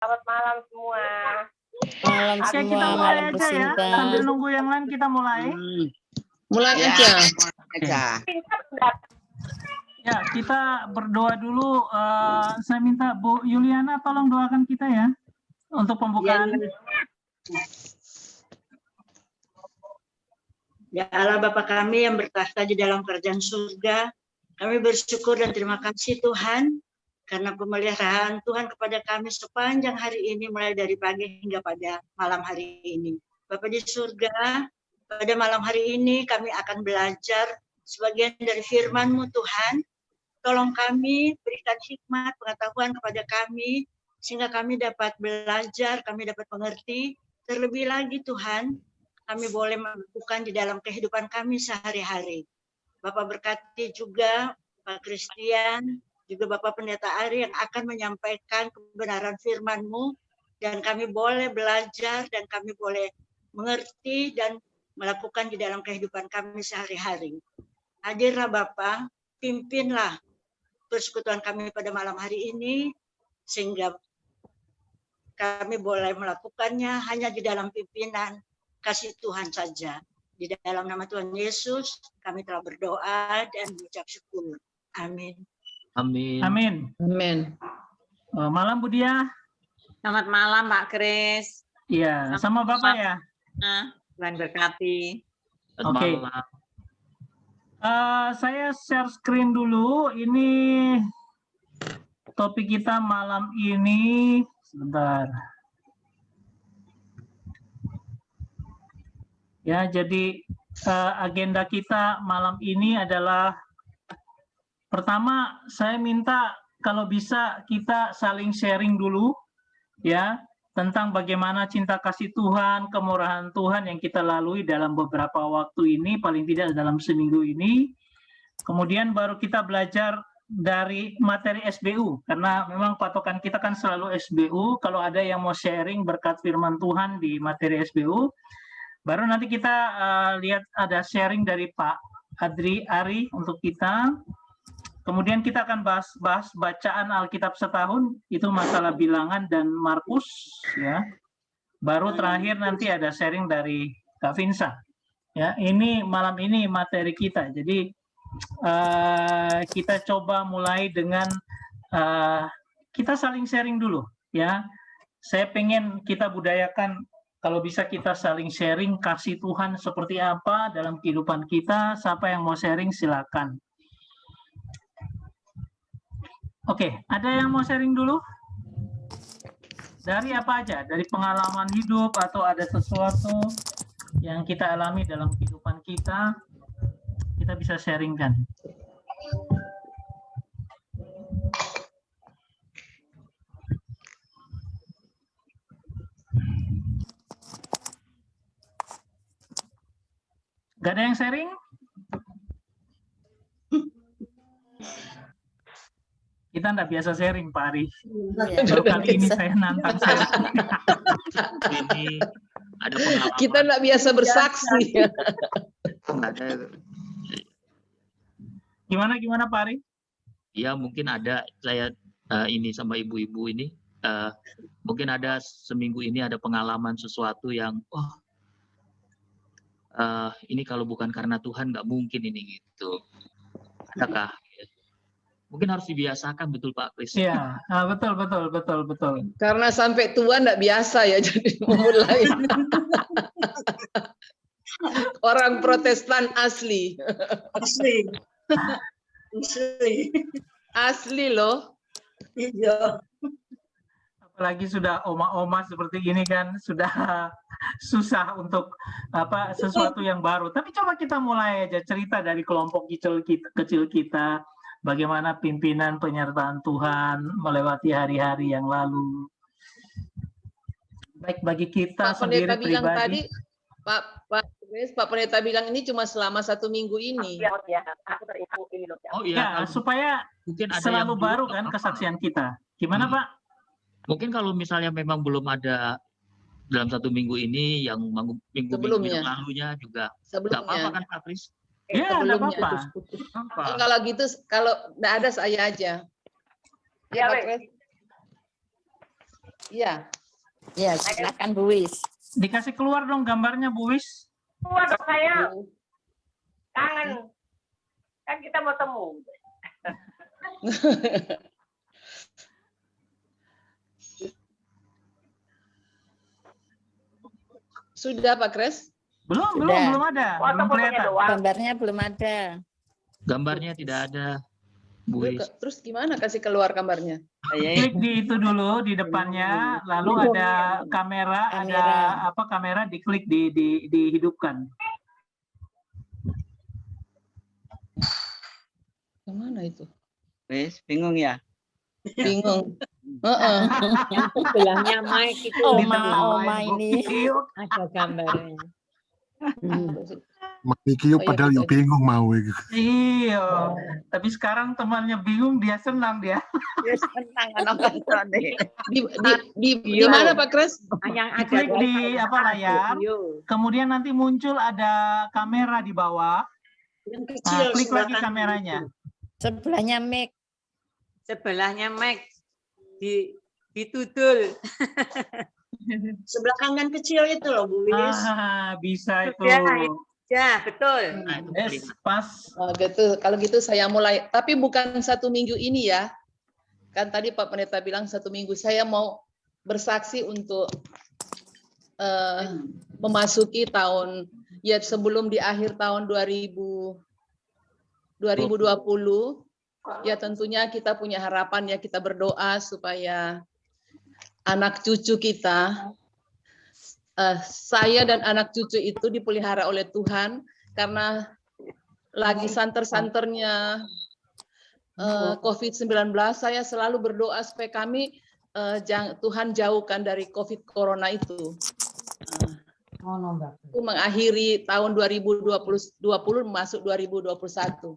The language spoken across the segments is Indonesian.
Selamat malam semua. Malam Oke, semua, kita mulai malam aja ya. bersinta. Sambil nunggu yang lain kita mulai. Mulai Ya. aja. Ya, kita berdoa dulu. Saya minta Bu Yuliana tolong doakan kita ya untuk pembukaan. Ya Allah Bapa kami yang bertahta di dalam kerajaan surga, kami bersyukur dan terima kasih Tuhan karena pemeliharaan Tuhan kepada kami sepanjang hari ini mulai dari pagi hingga pada malam hari ini. Bapa di surga, pada malam hari ini kami akan belajar sebagian dari firman-Mu Tuhan. Tolong kami, berikan hikmat, pengetahuan kepada kami, sehingga kami dapat belajar, kami dapat mengerti. Terlebih lagi Tuhan, kami boleh melakukan di dalam kehidupan kami sehari-hari. Bapak berkati juga Pak Christian, juga Bapak Pendeta Ari yang akan menyampaikan kebenaran firman-Mu, dan kami boleh belajar, dan kami boleh mengerti, dan melakukan di dalam kehidupan kami sehari-hari. Hadirlah Bapak, pimpinlah persekutuan kami pada malam hari ini, sehingga kami boleh melakukannya hanya di dalam pimpinan kasih Tuhan saja. Di dalam nama Tuhan Yesus, kami telah berdoa dan mengucap syukur. Amin. Amin. Amin. Amin. Malam Bu Dia. Selamat malam Pak Kris. Iya, sama Bapak ya. Tuhan berkati. Oke. Saya share screen dulu. Ini topik kita malam ini. Sebentar. Ya, jadi agenda kita malam ini adalah pertama saya minta kalau bisa kita saling sharing dulu ya tentang bagaimana cinta kasih Tuhan, kemurahan Tuhan yang kita lalui dalam beberapa waktu ini, paling tidak dalam seminggu ini. Kemudian baru kita belajar dari materi SBU, karena memang patokan kita kan selalu SBU. Kalau ada yang mau sharing berkat firman Tuhan di materi SBU, baru nanti kita lihat ada sharing dari Pak Ari untuk kita. Kemudian kita akan bahas bacaan Alkitab setahun, itu masalah bilangan dan Markus ya. Baru terakhir nanti ada sharing dari Kak Vinsa. Ya, ini malam ini materi kita. Jadi kita coba mulai dengan kita saling sharing dulu ya. Saya pengen kita budayakan kalau bisa kita saling sharing kasih Tuhan seperti apa dalam kehidupan kita. Siapa yang mau sharing silakan. Oke, ada yang mau sharing dulu? Dari apa aja? Dari pengalaman hidup atau ada sesuatu yang kita alami dalam kehidupan kita, kita bisa sharingkan. Gak ada yang sharing? Kita nggak biasa sharing, Pak Ari. Baru kali ini saya nantang sharing. Ini ada pengalaman. Kita nggak biasa bersaksi. Gimana Pak Ari? Ya mungkin ada saya ini sama ibu-ibu ini mungkin ada seminggu ini ada pengalaman sesuatu yang ini kalau bukan karena Tuhan nggak mungkin ini gitu. Adakah? Mungkin harus dibiasakan, betul Pak Kris. Iya, betul. Karena sampai tua nggak biasa ya jadi memulai. Orang Protestan asli. Asli loh. Iya. Apalagi sudah oma-oma seperti ini kan sudah susah untuk sesuatu yang baru. Tapi coba kita mulai aja cerita dari kelompok kecil kita. Bagaimana pimpinan penyertaan Tuhan melewati hari-hari yang lalu. Baik bagi kita Pak sendiri Pendeta bilang pribadi. tadi, Pak Pendeta bilang ini cuma selama 1 minggu ini. Ya, aku terinfo ini loh. Oh Ya, supaya mungkin ada selalu yang baru belum, kan kesaksian kita. Gimana Pak? Mungkin kalau misalnya memang belum ada dalam 1 minggu ini, yang minggu lalunya juga nggak apa-apa kan Pak Kris? Ya, nggak apa-apa. Kalau gitu, kalau nggak ada saya aja. Ya, Pak baik. Kris. Iya. Ya, silakan Bu Wis. Dikasih keluar dong gambarnya Bu Wis. Keluar dong saya. Kangen. Kan kita mau temu. Sudah Pak Kres? Belum ada. Belum kelihatan. Gambarnya belum ada. Gambarnya tidak ada. Bu Wis. Terus gimana kasih keluar gambarnya? Klik di itu dulu di depannya, lalu ada kamera, ada apa kamera diklik dihidupkan. Kemana itu? Wis, bingung ya? Bingung. Yang sebelahnya Mike itu Oma ini ada gambarnya. Miki padahal yuk bingung mau. Iya, tapi sekarang temannya bingung, dia senang dia. Ya senang anak Di mana Pak Kres? Yang ada Klik di apa layar, kemudian nanti muncul ada kamera di bawah. Yang Nah, kecil klik sebelah lagi kanan. kameranya. sebelahnya Mike. Sebelahnya Mike ditudul. Sebelah kanan kecil itu loh Bu Wis. Bisa itu. Ya, betul. Nah, itu Yes, pas. Oh, gitu. Kalau gitu saya mulai. Tapi bukan 1 minggu ini ya. Kan tadi Pak Pendeta bilang 1 minggu. Saya mau bersaksi untuk memasuki tahun ya sebelum di akhir tahun 2020. Ya tentunya kita punya harapan ya, kita berdoa supaya anak cucu kita, saya dan anak cucu itu dipelihara oleh Tuhan, karena lagi santer-santernya COVID-19, saya selalu berdoa supaya kami Tuhan jauhkan dari COVID Corona itu. Mengakhiri tahun 2020 masuk 2021.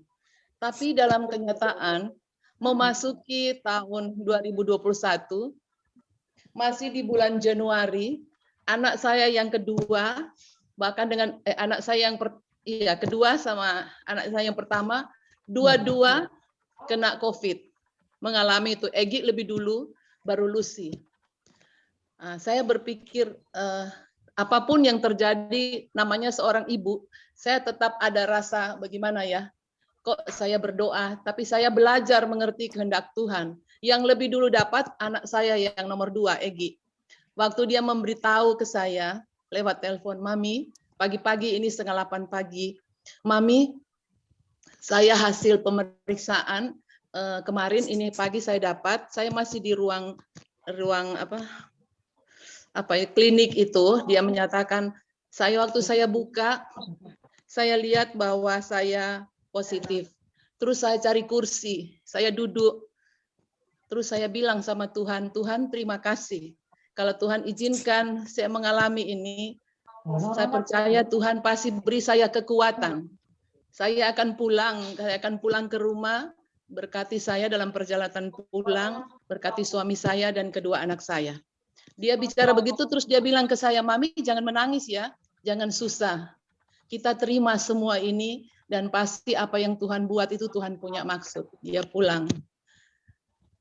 Tapi dalam kenyataan memasuki tahun 2021 masih di bulan Januari, anak saya yang kedua bahkan dengan anak saya yang kedua sama anak saya yang pertama dua-dua kena COVID, mengalami itu. Egi lebih dulu, baru Lucy. Saya berpikir apapun yang terjadi, namanya seorang ibu, saya tetap ada rasa bagaimana ya, kok saya berdoa, tapi saya belajar mengerti kehendak Tuhan. Yang lebih dulu dapat anak saya yang nomor 2, Egi. Waktu dia memberitahu ke saya lewat telepon, Mami, pagi-pagi ini 7:30 pagi, Mami, saya hasil pemeriksaan kemarin ini pagi saya dapat, saya masih di ruang klinik itu, dia menyatakan waktu saya buka, saya lihat bahwa saya positif. Terus saya cari kursi, saya duduk. Terus saya bilang sama Tuhan, Tuhan terima kasih. Kalau Tuhan izinkan saya mengalami ini, saya percaya Tuhan pasti beri saya kekuatan. Saya akan pulang ke rumah, berkati saya dalam perjalanan pulang, berkati suami saya dan kedua anak saya. Dia bicara begitu, terus dia bilang ke saya, Mami jangan menangis ya, jangan susah. Kita terima semua ini, dan pasti apa yang Tuhan buat itu Tuhan punya maksud. Dia pulang.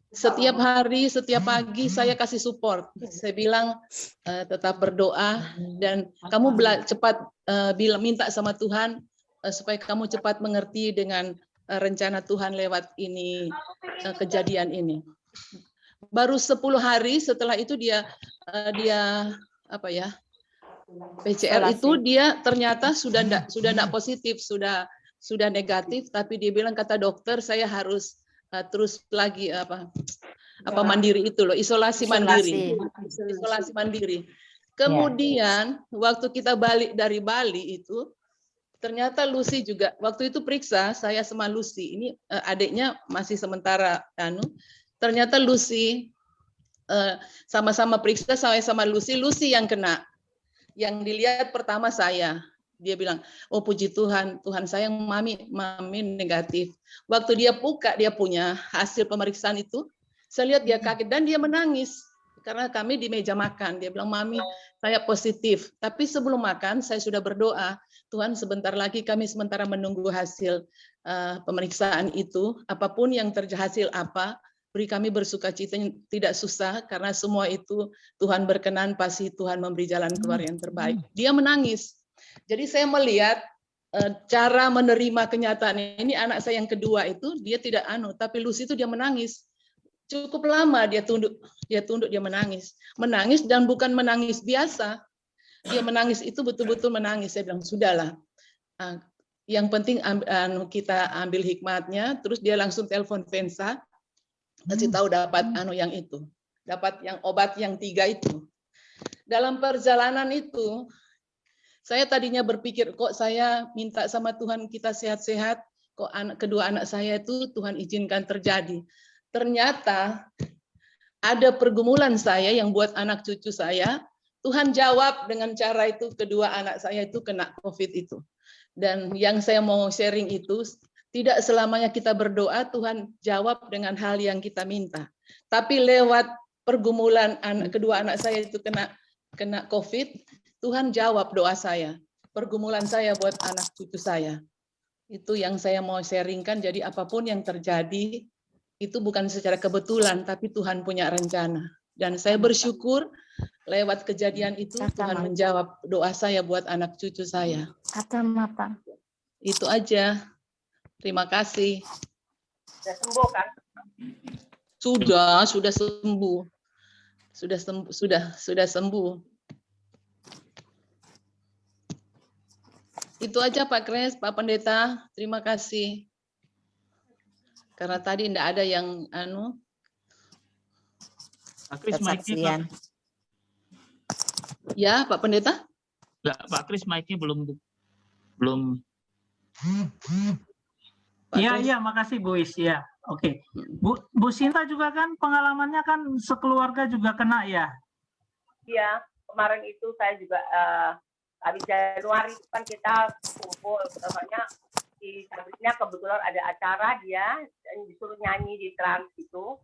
Setiap hari, setiap pagi saya kasih support. Saya bilang tetap berdoa, dan kamu cepat minta sama Tuhan supaya kamu cepat mengerti dengan rencana Tuhan lewat ini, kejadian ini. Baru 10 hari setelah itu dia PCR itu dia ternyata sudah enggak positif, sudah negatif, tapi dia bilang kata dokter saya harus terus lagi mandiri itu loh, isolasi mandiri. Kemudian waktu kita balik dari Bali itu ternyata Lucy juga waktu itu periksa saya sama Lucy, ini adiknya masih sementara ternyata Lucy sama-sama periksa saya sama Lucy yang kena. Yang dilihat pertama saya. Dia bilang, oh puji Tuhan, Tuhan sayang Mami negatif. Waktu dia buka, dia punya hasil pemeriksaan itu, saya lihat dia kaget dan dia menangis. Karena kami di meja makan, dia bilang, Mami saya positif. Tapi sebelum makan, saya sudah berdoa, Tuhan sebentar lagi kami sementara menunggu hasil pemeriksaan itu, apapun yang hasil apa, beri kami bersukacita yang tidak susah, karena semua itu Tuhan berkenan, pasti Tuhan memberi jalan keluar yang terbaik. Dia menangis. Jadi saya melihat cara menerima kenyataan ini. Anak saya yang kedua itu dia tidak tapi Lucy itu dia menangis. Cukup lama dia tunduk, dia menangis. Menangis dan bukan menangis biasa. Dia menangis itu betul-betul menangis. Saya bilang, sudahlah. Yang penting kita ambil hikmatnya, terus dia langsung telepon Vensa, kasih tahu dapat yang itu. Dapat yang obat yang 3 itu. Dalam perjalanan itu, saya tadinya berpikir, kok saya minta sama Tuhan kita sehat-sehat, kok kedua anak saya itu Tuhan izinkan terjadi. Ternyata ada pergumulan saya yang buat anak cucu saya, Tuhan jawab dengan cara itu, kedua anak saya itu kena COVID itu. Dan yang saya mau sharing itu, tidak selamanya kita berdoa, Tuhan jawab dengan hal yang kita minta. Tapi lewat pergumulan kedua anak saya itu kena COVID, Tuhan jawab doa saya. Pergumulan saya buat anak cucu saya. Itu yang saya mau sharingkan, jadi apapun yang terjadi, itu bukan secara kebetulan, tapi Tuhan punya rencana. Dan saya bersyukur lewat kejadian itu Tuhan menjawab doa saya buat anak cucu saya. Itu aja. Terima kasih. Sudah sembuh kan? Sudah sembuh. Sudah sembuh. Itu aja Pak Kres, Pak Pendeta. Terima kasih. Karena tadi tidak ada yang Pak Kris, mic-nya, Pak. Ya, Pak Pendeta? Enggak, Pak Kris, mic-nya belum. Iya, makasih Bu Is. Ya, oke. Bu Sinta juga kan pengalamannya kan sekeluarga juga kena ya? Iya, kemarin itu saya juga habis Januari kan kita kumpul, soalnya di Sabrina kebetulan ada acara dia disuruh nyanyi di Trans itu.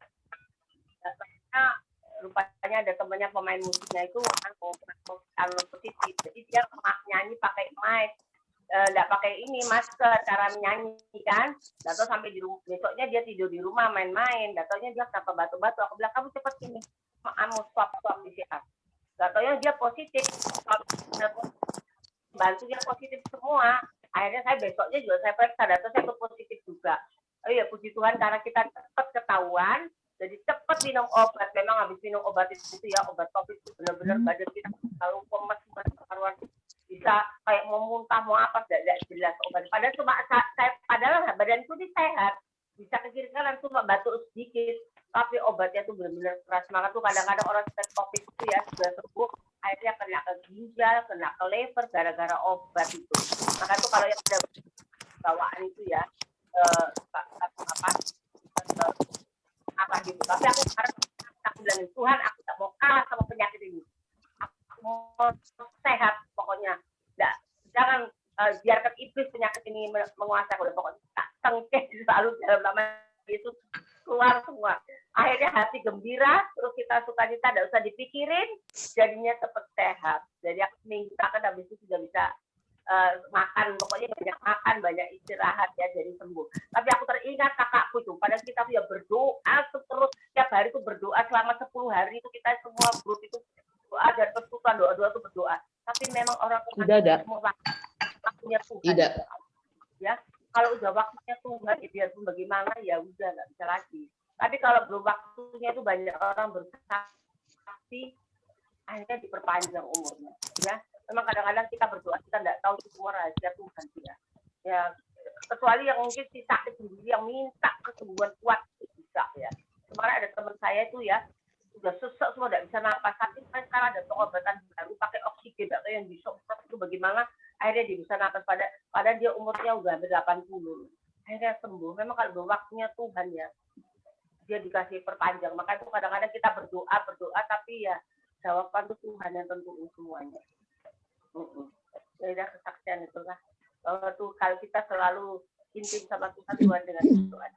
Rupanya ada temannya pemain musiknya itu kan kalau positif, jadi dia nyanyi pakai mic, nggak pakai ini masker cara menyanyi kan. Datang sampai di rumah, besoknya dia tidur di rumah main-main. Datangnya dia kenapa batu-batu, aku bilang kamu cepet sini, kamu swab PCR. Datangnya dia positif, bantu dia positif semua. Akhirnya saya besoknya juga saya periksa, data saya positif juga. Oh iya, puji Tuhan karena kita cepat ketahuan. Jadi cepat minum obat. Memang habis minum obat itu ya, obat COVID itu benar-benar badan kita selalu lemas, karuan bisa kayak mau muntah, mau apa, tidak jelas obat. Padahal cuma padahal badanku ini sehat, bisa ke kiri kanan cuma batuk sedikit, tapi obatnya tuh benar-benar keras. Maka tuh kadang-kadang orang tes COVID itu ya sudah sembuh, akhirnya kena ke ginjal, kena ke liver gara-gara obat itu. Maka tuh kalau yang ada bawaan itu ya apa gitu. Tapi aku bilang Tuhan, aku tak mau kalah sama penyakit ini. Aku mau sehat pokoknya. Jangan biarkan iblis penyakit ini menguasai aku. Pokoknya tak tengkeh selalu dalam nama Yesus keluar semua. Akhirnya hati gembira, terus kita sukacita, tidak usah dipikirin, jadinya cepat sehat. Jadi aku minta kan habis itu sudah bisa makan, pokoknya banyak makan, banyak istirahat ya, jadi sembuh. Tapi aku teringat kakakku itu, padahal kita ya berdoa terus, setiap hari itu berdoa selama 10 hari itu kita semua grup itu doa dan persekutuan doa itu berdoa. Tapi memang orang waktunya Tuhan. Tidak. Ya, kalau udah waktunya Tuhan, ya biarpun bagaimana ya udah nggak bisa lagi. Tapi kalau belum waktunya itu banyak orang bersaksi, akhirnya diperpanjang umurnya. Ya, memang kadang-kadang kita berdoa kita nggak tahu itu semua rahasia Tuhan ya. Ya, kecuali yang mungkin si sakit sendiri yang minta kesembuhan kuat itu bisa ya. Kemarin ada teman saya itu ya udah sesek semua, nggak bisa napas, tapi sekarang ada pengobatan baru pakai oksigen atau yang disemprot itu bagaimana akhirnya dia bisa napas, padahal dia umurnya udah 80, akhirnya sembuh. Memang kalau waktunya Tuhan ya dia dikasih perpanjang. Maka itu kadang-kadang kita berdoa tapi ya jawaban itu Tuhan yang tentuin semuanya. Jadi kesaksian itulah bahwa tuh kalau kita selalu intim sama Tuhan dengan Tuhan.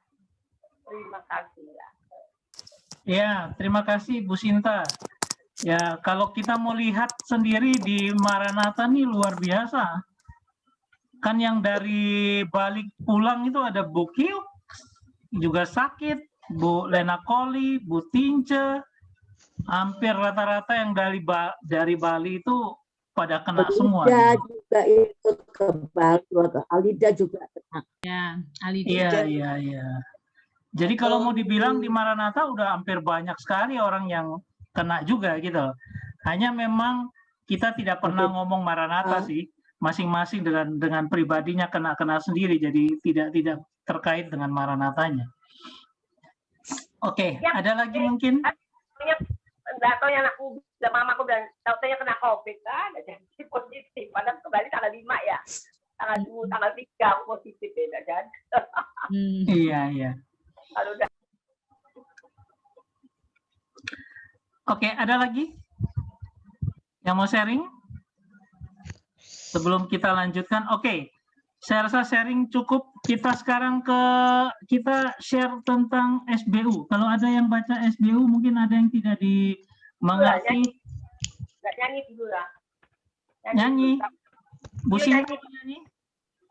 Terima kasih ya. Ya, terima kasih Bu Sinta. Ya, kalau kita mau lihat sendiri di Maranatha nih luar biasa. Kan yang dari balik pulang itu ada Bu Kiuk, juga sakit. Bu Lena Koli, Bu Tince, hampir rata-rata yang dari Bali itu pada kena semua. Alida juga ikut ke Bali, Alida juga kena. Ya, Alida. Iya. Jadi kalau mau dibilang di Maranatha udah hampir banyak sekali orang yang kena juga gitu. Hanya memang kita tidak pernah ngomong Maranatha sih, masing-masing dengan pribadinya kena sendiri, jadi tidak terkait dengan Maranathanya. Oke, ada lagi mungkin? Nggak tahu yang aku, mamaku bilang, tahu-tahunya kena COVID, kan? Jadi positif. Padahal kembali tanggal 5 ya. Tanggal 2, tanggal 3 aku positif ya, kan? Iya. Kalau udah. Oke, ada lagi yang mau sharing? Sebelum kita lanjutkan, oke. Saya rasa sharing cukup. Kita sekarang kita share tentang SBU. Kalau ada yang baca SBU, mungkin ada yang tidak dimengerti. Nggak nyanyi dulu lah. Nyanyi. Bu Sinta nyanyi?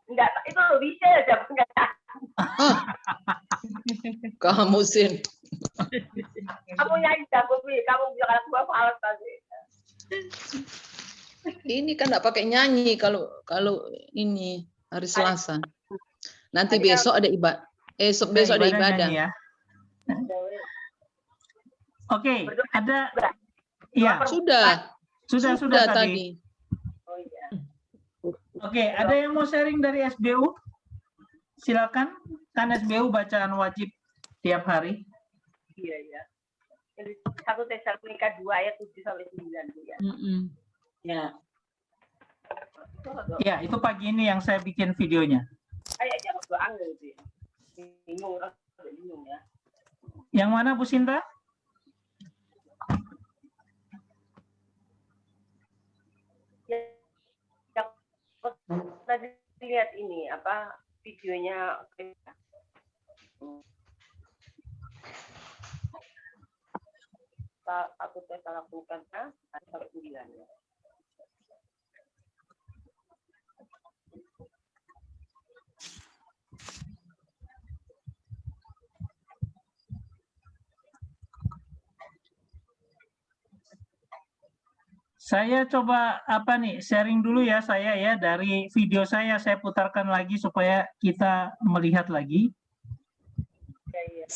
Enggak, itu bisa aja. Kamu Sin. Kamu nyanyi, kamu bilang aku hafal tadi. Ini kan nggak pakai nyanyi kalau ini hari Selasa. Nanti besok ada ibadah. Besok ada ibadah. Ya. Oke, ada. Iya. Sudah tadi. Oh iya. Oke, ada yang mau sharing dari SBU? Silakan. Kan SBU bacaan wajib tiap hari. Iya. 1 Tesalonika 2 ayat 7 sampai 9 ya. Ya. Ya, itu pagi ini yang saya bikin videonya. Kayaknya aku anggur sih. Bingung ya. Yang mana Bu Sinta? Tadi lihat ini apa videonya. Aku tes lakukan sampai 9 ya. Saya coba sharing dulu ya saya ya, dari video saya putarkan lagi supaya kita melihat lagi. Iya.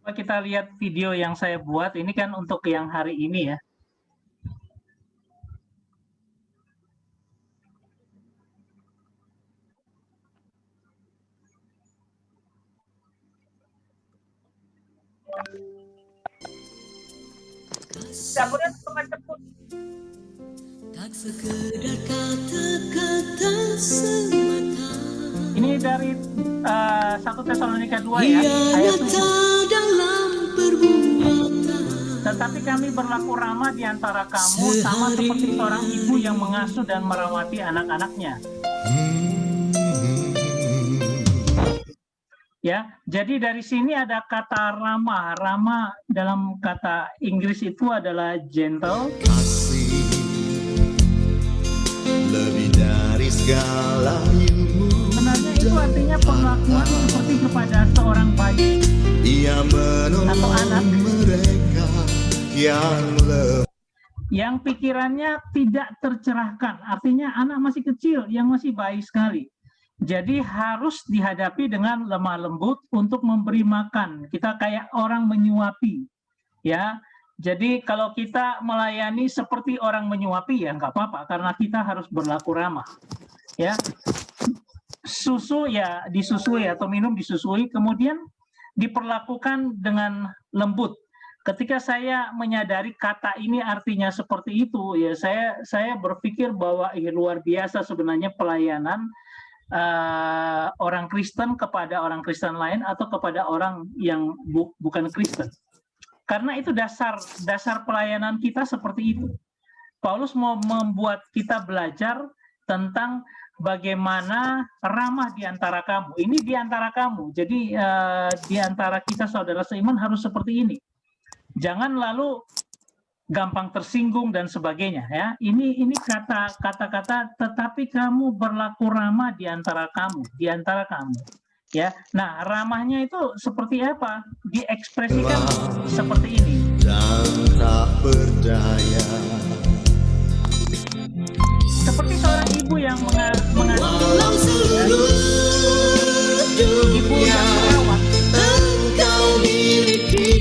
Coba kita lihat video yang saya buat, ini kan untuk yang hari ini ya. Ini dari 1 Tesalonika 2 ya, ayat 7. Tetapi kami berlaku ramah di antara kamu sama seperti seorang ibu yang mengasuh dan merawati anak-anaknya. Ya, jadi dari sini ada kata ramah. Ramah dalam kata Inggris itu adalah gentle. Kasih lebih dari segala ilmu. Sebenarnya itu artinya perlakuan seperti kepada seorang bayi atau anak mereka yang pikirannya tidak tercerahkan. Artinya anak masih kecil yang masih bayi sekali. Jadi harus dihadapi dengan lemah lembut untuk memberi makan. Kita kayak orang menyuapi, ya. Jadi kalau kita melayani seperti orang menyuapi ya nggak apa-apa, karena kita harus berlaku ramah, ya. Susu ya disusui atau minum disusui, kemudian diperlakukan dengan lembut. Ketika saya menyadari kata ini artinya seperti itu, ya saya berpikir bahwa luar biasa sebenarnya pelayanan orang Kristen kepada orang Kristen lain atau kepada orang yang bukan Kristen. Karena itu dasar pelayanan kita seperti itu. Paulus mau membuat kita belajar tentang bagaimana ramah di antara kamu. Ini di antara kamu. Jadi di antara kita saudara seiman harus seperti ini. Jangan lalu gampang tersinggung dan sebagainya ya. Ini kata-kata tetapi kamu berlaku ramah di antara kamu, ya. Nah, ramahnya itu seperti apa? Diekspresikan seperti ini. Dan tak berdaya. Seperti seorang ibu yang mengasihi, ibu yang merawat. Engkau miliki,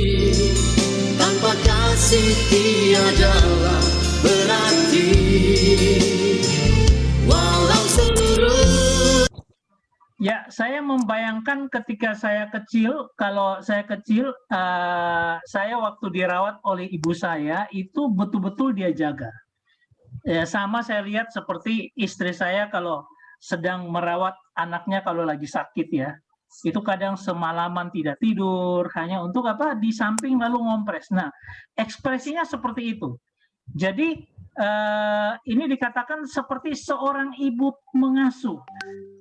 tanpa kasih tiadalah berarti. Walau seluruh. Ya, saya membayangkan ketika saya kecil, kalau saya kecil, saya waktu dirawat oleh ibu saya, itu betul-betul dia jaga. Ya, sama saya lihat seperti istri saya kalau sedang merawat anaknya kalau lagi sakit ya. Itu kadang semalaman tidak tidur, hanya untuk apa? Di samping lalu ngompres. Nah, ekspresinya seperti itu. Jadi, ini dikatakan seperti seorang ibu mengasuh.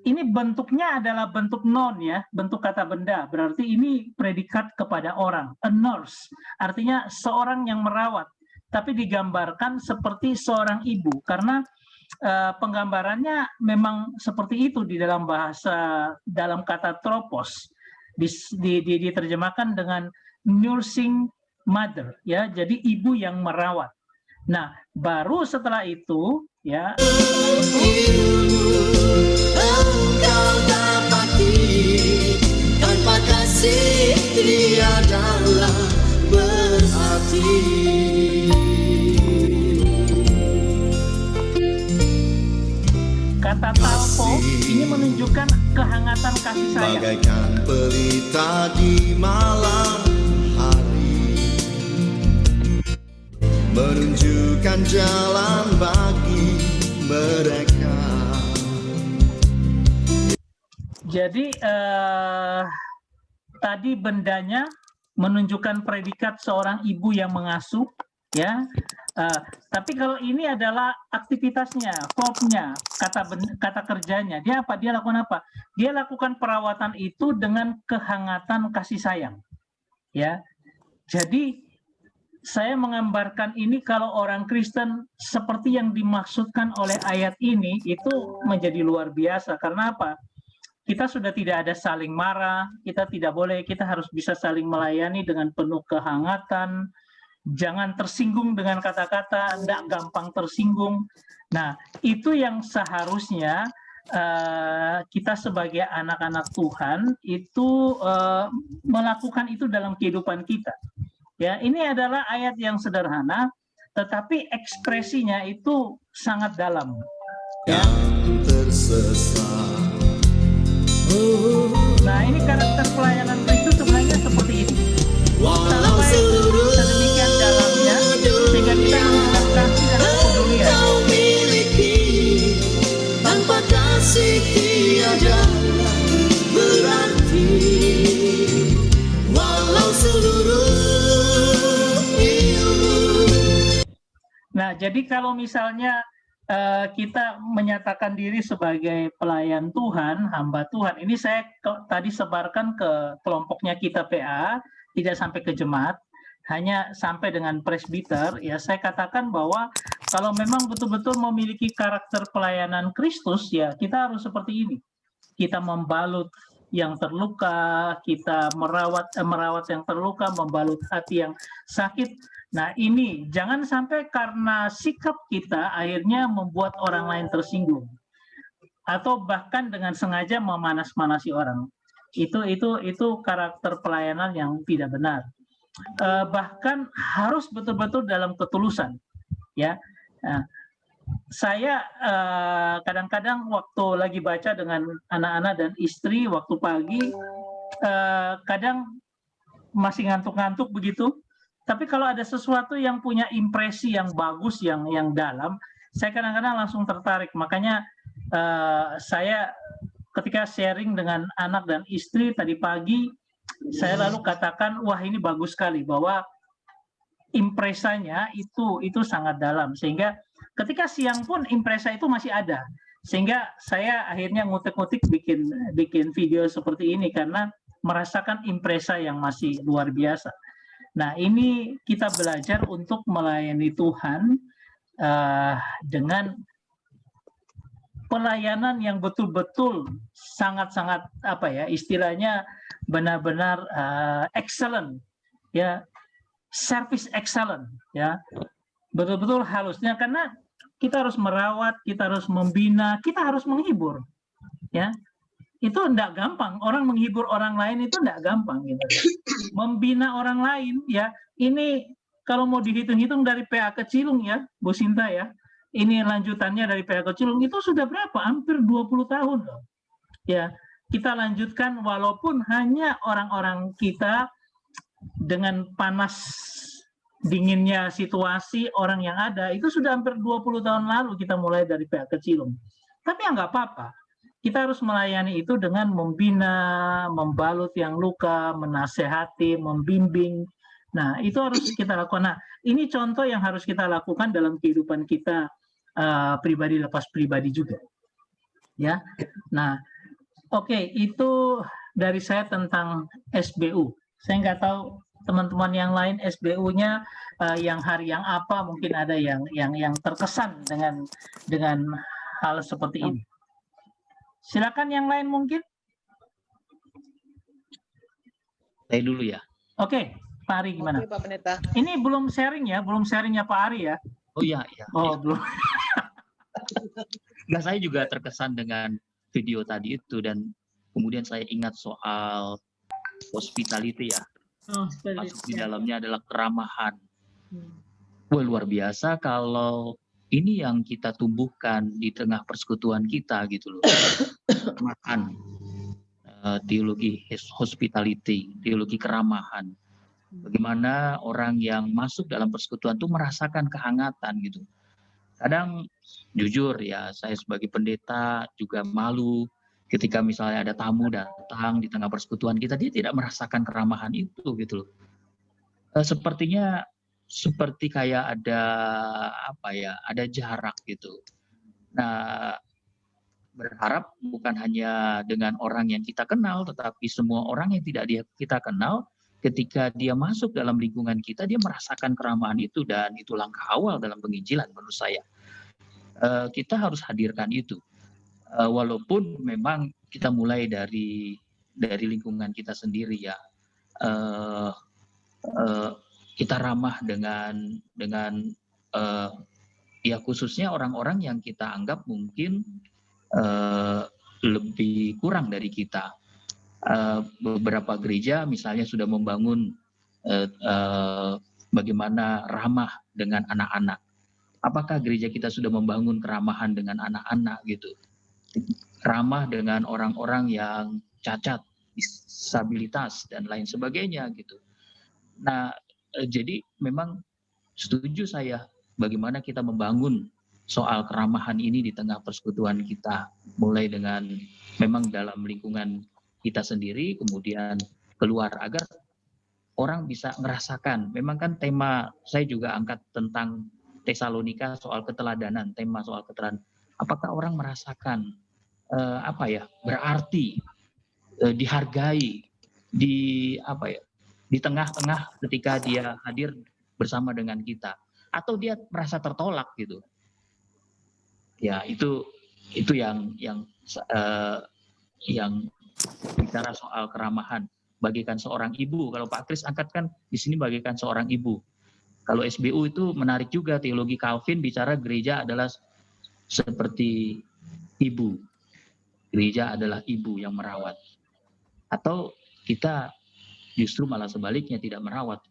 Ini bentuknya adalah bentuk noun ya, bentuk kata benda. Berarti ini predikat kepada orang, a nurse. Artinya seorang yang merawat. Tapi digambarkan seperti seorang ibu. Karena penggambarannya memang seperti itu di dalam bahasa, dalam kata tropos. Diterjemahkan dengan nursing mother. Ya, jadi ibu yang merawat. Nah, baru setelah itu, ya. Engkau dapati, tanpa kasih tiadalah berarti. Kata talpo ini menunjukkan kehangatan kasih sayang. Bagaikan pelita di malam hari, menunjukkan jalan bagi mereka. Jadi tadi bendanya menunjukkan predikat seorang ibu yang mengasuh, ya. Tapi kalau ini adalah aktivitasnya, verbnya, kata kerjanya. Dia apa? Dia lakukan apa? Dia lakukan perawatan itu dengan kehangatan kasih sayang, ya. Jadi saya menggambarkan ini kalau orang Kristen seperti yang dimaksudkan oleh ayat ini itu menjadi luar biasa. Karena apa? Kita sudah tidak ada saling marah, kita tidak boleh, kita harus bisa saling melayani dengan penuh kehangatan, jangan tersinggung dengan kata-kata, tidak gampang tersinggung. Nah, itu yang seharusnya kita sebagai anak-anak Tuhan itu melakukan itu dalam kehidupan kita. Ya, ini adalah ayat yang sederhana, tetapi ekspresinya itu sangat dalam. Ya. Nah, ini karakter pelayanan Kristus sebenarnya seperti ini. Sampai sedemikian dalamnya sehingga kita menunjukkan kasih dan kepedulian. Tanpa kasih tiada berarti. Walau seluruh ilmu. Nah, jadi kalau misalnya kita menyatakan diri sebagai pelayan Tuhan, hamba Tuhan, ini saya tadi sebarkan ke kelompoknya kita PA, tidak sampai ke jemaat, hanya sampai dengan presbiter. Ya, saya katakan bahwa kalau memang betul-betul memiliki karakter pelayanan Kristus, ya kita harus seperti ini. Kita membalut yang terluka, kita merawat yang terluka, membalut hati yang sakit. Nah, ini jangan sampai karena sikap kita akhirnya membuat orang lain tersinggung atau bahkan dengan sengaja memanas-manasi orang. Itu karakter pelayanan yang tidak benar. Bahkan harus betul-betul dalam ketulusan. Ya, nah, saya kadang-kadang waktu lagi baca dengan anak-anak dan istri waktu pagi, kadang masih ngantuk-ngantuk begitu. Tapi kalau ada sesuatu yang punya impresi yang bagus, yang dalam, saya kadang-kadang langsung tertarik. Makanya saya ketika sharing dengan anak dan istri tadi pagi, saya lalu katakan, wah ini bagus sekali, bahwa impresanya itu sangat dalam. Sehingga ketika siang pun impresa itu masih ada. Sehingga saya akhirnya ngutik-ngutik bikin video seperti ini, karena merasakan impresa yang masih luar biasa. Nah, ini kita belajar untuk melayani Tuhan dengan pelayanan yang betul-betul sangat-sangat apa ya, istilahnya benar-benar excellent, ya, service excellent, ya, betul-betul halusnya, karena kita harus merawat, kita harus membina, kita harus menghibur, ya. Itu enggak gampang. Orang menghibur orang lain itu enggak gampang gitu. Membina orang lain, ya, ini kalau mau dihitung-hitung dari PA Kecilung, ya, Bu Sinta, ya, ini lanjutannya dari PA Kecilung, itu sudah berapa? Hampir 20 tahun loh. Ya, kita lanjutkan walaupun hanya orang-orang kita dengan panas dinginnya situasi orang yang ada, itu sudah hampir 20 tahun lalu kita mulai dari PA Kecilung. Tapi ya nggak apa-apa. Kita harus melayani itu dengan membina, membalut yang luka, menasehati, membimbing. Nah, itu harus kita lakukan. Nah, ini contoh yang harus kita lakukan dalam kehidupan kita pribadi lepas pribadi juga. Ya. Nah, oke, itu dari saya tentang SBU. Saya nggak tahu teman-teman yang lain SBU-nya yang hari yang apa, mungkin ada yang terkesan dengan hal seperti ini. Silakan yang lain mungkin. Saya dulu ya. Oke, Pak Ari gimana? Oke, Pak Pendeta. Ini belum sharing ya, belum sharingnya Pak Ari ya. Oh iya, iya. Oh, iya. belum. Nah, saya juga terkesan dengan video tadi itu, dan kemudian saya ingat soal hospitality ya. Oh, Masuk di dalamnya adalah keramahan. Wah, luar biasa kalau ini yang kita tumbuhkan di tengah persekutuan kita gitu loh. Keramahan, teologi hospitality, teologi keramahan. Bagaimana orang yang masuk dalam persekutuan itu merasakan kehangatan gitu. Kadang jujur ya, saya sebagai pendeta juga malu ketika misalnya ada tamu datang di tengah persekutuan kita, dia tidak merasakan keramahan itu gitu loh. Sepertinya seperti kayak ada apa ya, ada jarak gitu. Nah, berharap bukan hanya dengan orang yang kita kenal, tetapi semua orang yang tidak kita kenal, ketika dia masuk dalam lingkungan kita, dia merasakan keramahan itu, dan itu langkah awal dalam penginjilan menurut saya. Kita harus hadirkan itu, walaupun memang kita mulai dari lingkungan kita sendiri ya. Kita ramah dengan ya khususnya orang-orang yang kita anggap mungkin lebih kurang dari kita. Beberapa gereja misalnya sudah membangun bagaimana ramah dengan anak-anak. Apakah gereja kita sudah membangun keramahan dengan anak-anak gitu? Ramah dengan orang-orang yang cacat, disabilitas dan lain sebagainya gitu. Nah, jadi memang setuju saya bagaimana kita membangun soal keramahan ini di tengah persekutuan kita, mulai dengan memang dalam lingkungan kita sendiri, kemudian keluar, agar orang bisa merasakan. Memang kan tema saya juga angkat tentang Tesalonika soal keteladanan, tema soal keteladanan. Apakah orang merasakan apa ya, berarti, dihargai di apa ya, di tengah-tengah ketika dia hadir bersama dengan kita, atau dia merasa tertolak gitu. Ya, itu yang bicara soal keramahan, bagaikan seorang ibu. Kalau Pak Kris angkatkan di sini bagaikan seorang ibu. Kalau SBU itu menarik juga, teologi Calvin bicara gereja adalah seperti ibu. Gereja adalah ibu yang merawat. Atau kita justru malah sebaliknya, tidak merawat.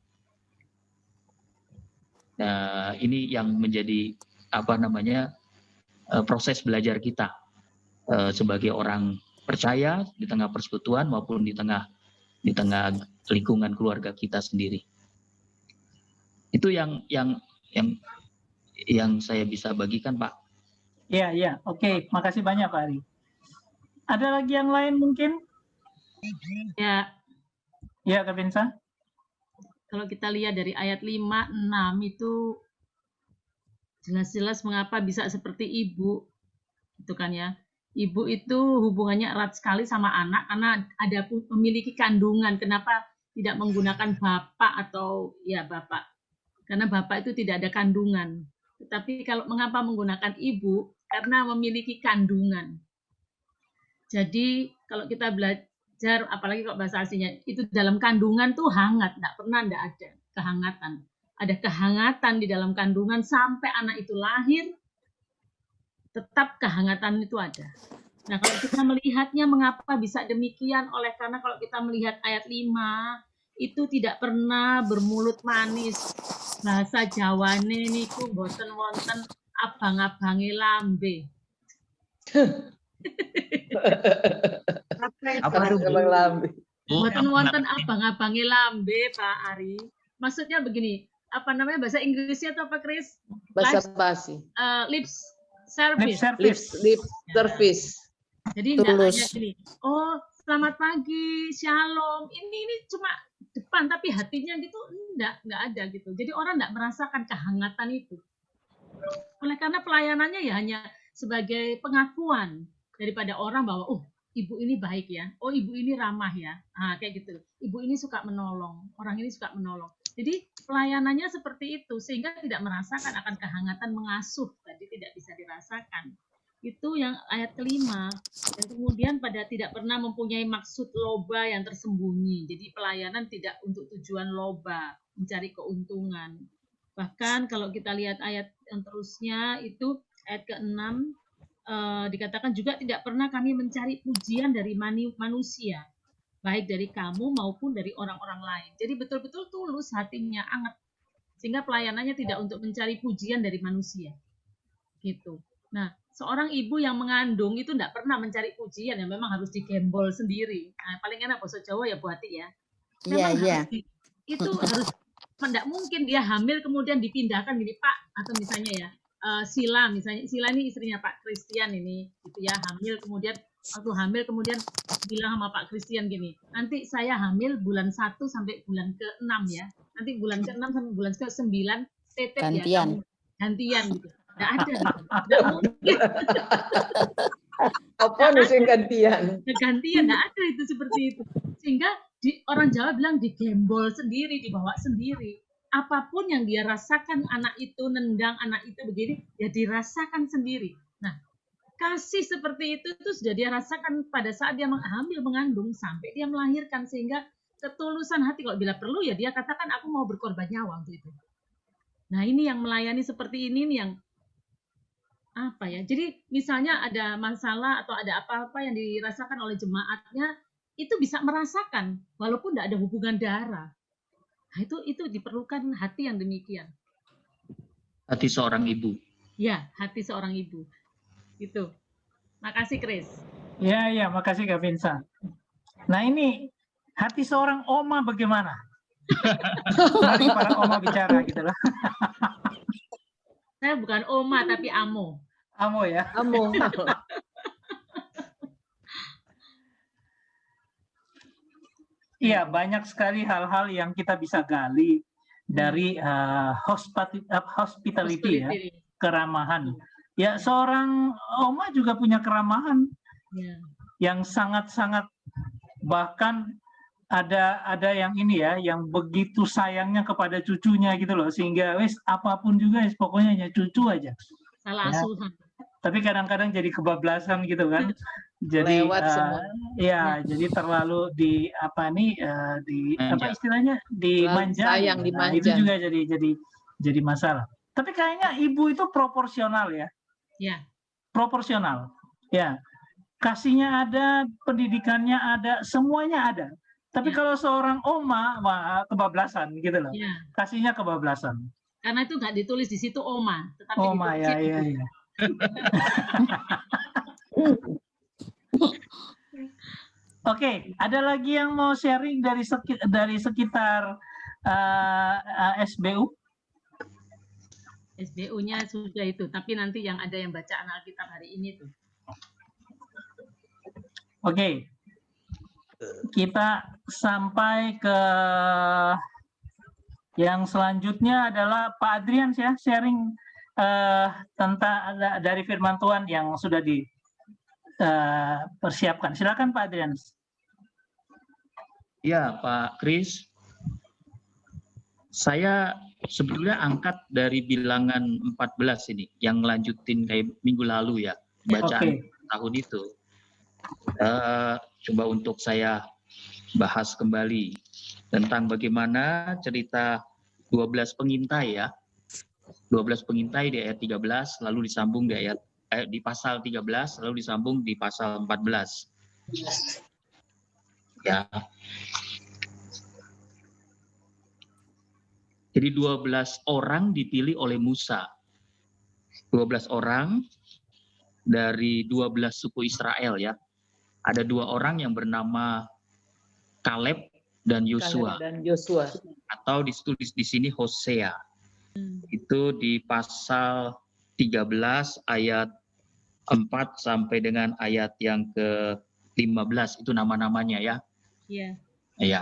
Nah, ini yang menjadi apa namanya, proses belajar kita sebagai orang percaya di tengah persekutuan maupun di tengah lingkungan keluarga kita sendiri. Itu yang saya bisa bagikan, Pak. Iya, oke. Makasih banyak, Pak Ari. Ada lagi yang lain mungkin? Ya. Ya, Kak Binsa. Kalau kita lihat dari ayat 5-6 itu jelas-jelas mengapa bisa seperti ibu. Itu kan ya. Ibu itu hubungannya erat sekali sama anak karena ada memiliki kandungan. Kenapa tidak menggunakan bapak atau ya bapak, karena bapak itu tidak ada kandungan. Tetapi kalau mengapa menggunakan ibu? Karena memiliki kandungan. Jadi kalau kita belajar, apalagi kalau bahasa aslinya, itu dalam kandungan tuh hangat, tidak pernah tidak ada kehangatan. Ada kehangatan di dalam kandungan sampai anak itu lahir, tetap kehangatan itu ada. Nah, kalau kita melihatnya mengapa bisa demikian, oleh karena kalau kita melihat ayat 5, itu tidak pernah bermulut manis. Bahasa Jawane niku boten wonten abang-abange lambe. Apa tuh Bang Lambe? Boten wonten abang-abange lambe, Pak Ari. Maksudnya begini, apa namanya bahasa Inggrisnya atau apa, Chris? Bahasa basi. Lips service. Lip service. Jadi tidak hanya gini, oh selamat pagi, shalom, ini cuma depan, tapi hatinya gitu enggak ada gitu. Jadi orang enggak merasakan kehangatan itu. Oleh karena pelayanannya ya hanya sebagai pengakuan daripada orang bahwa, oh ibu ini baik ya, oh ibu ini ramah ya, kayak gitu. Ibu ini suka menolong, orang ini suka menolong. Jadi pelayanannya seperti itu, sehingga tidak merasakan akan kehangatan mengasuh, tadi tidak bisa dirasakan. Itu yang ayat kelima. Dan kemudian pada tidak pernah mempunyai maksud loba yang tersembunyi. Jadi pelayanan tidak untuk tujuan loba, mencari keuntungan. Bahkan kalau kita lihat ayat yang terusnya itu ayat ke-6 dikatakan juga tidak pernah kami mencari pujian dari manusia, baik dari kamu maupun dari orang-orang lain. Jadi betul-betul tulus hatinya, anget. Sehingga pelayanannya tidak untuk mencari pujian dari manusia. Gitu. Nah, seorang ibu yang mengandung itu tidak pernah mencari pujian, ya memang harus digembol sendiri. Nah, paling enak bahasa Jawa ya Bu Ati ya. Memang itu harus, tidak mungkin dia hamil kemudian dipindahkan gini Pak, atau misalnya ya Sila ini istrinya Pak Christian ini, gitu ya, hamil kemudian waktu hamil kemudian bilang sama Pak Christian gini, nanti saya hamil bulan 1 sampai bulan ke-6 ya, nanti bulan ke-6 sampai bulan ke-9 tetep ya kamu gantian gitu. Nggak ada, nggak mungkin. Apa nih gantian? Gantian, nggak ada itu seperti itu. Sehingga orang Jawa bilang digembol sendiri, dibawa sendiri. Apapun yang dia rasakan, anak itu nendang, anak itu begini, ya dirasakan sendiri. Nah, kasih seperti itu sudah dia rasakan pada saat dia hamil, mengandung, sampai dia melahirkan. Sehingga ketulusan hati, kalau bila perlu ya dia katakan aku mau berkorban nyawa untuk itu. Nah, ini yang melayani seperti ini nih yang apa ya? Jadi misalnya ada masalah atau ada apa-apa yang dirasakan oleh jemaatnya, itu bisa merasakan walaupun tidak ada hubungan darah. Nah, itu diperlukan hati yang demikian. Hati seorang ibu. Ya, hati seorang ibu. Itu. Makasih, Chris. Ya, makasih Kak Vincent. Nah, ini hati seorang oma bagaimana? Mari para oma bicara gitu loh. Saya bukan oma tapi amo. Amo ya. Amo. Iya, banyak sekali hal-hal yang kita bisa gali dari hospitality ya, keramahan. Ya, seorang oma juga punya keramahan yang sangat-sangat, bahkan ada yang ini ya, yang begitu sayangnya kepada cucunya gitu loh, sehingga wis apapun juga pokoknya hanya cucu aja. Salah asuhan. Tapi kadang-kadang jadi kebablasan gitu kan. Jadi jadi terlalu apa istilahnya dimanja. Nah, itu juga jadi masalah. Tapi kayaknya ibu itu proporsional ya. Ya. Proporsional. Ya. Kasihnya ada, pendidikannya ada, semuanya ada. Tapi kalau seorang oma, kebablasan gitu loh. Ya. Kasihnya kebablasan. Karena itu nggak ditulis di situ oma, tetapi oma ya. Oke, ada lagi yang mau sharing dari sekitar SBU? SBU-nya sudah itu, tapi nanti yang ada yang bacaan Alkitab hari ini tuh. Oke. Kita sampai ke yang selanjutnya adalah Pak Adrian ya, sharing tentang dari firman Tuhan yang sudah dipersiapkan. Silakan Pak Adrian. Ya, Pak Kris. Saya sebetulnya angkat dari bilangan 14 ini, yang lanjutin kayak minggu lalu ya, bacaan tahun itu. Coba untuk saya bahas kembali tentang bagaimana cerita 12 pengintai ya. 12 pengintai di ayat 13, lalu disambung di ayat di pasal 13, lalu disambung di pasal 14. Ya. Jadi 12 orang dipilih oleh Musa. 12 orang dari 12 suku Israel ya. Ada 2 orang yang bernama Kaleb dan Yosua. Atau ditulis di sini Hosea. Itu di pasal 13 ayat 4 sampai dengan ayat yang ke-15 itu nama-namanya ya. Iya. Iya.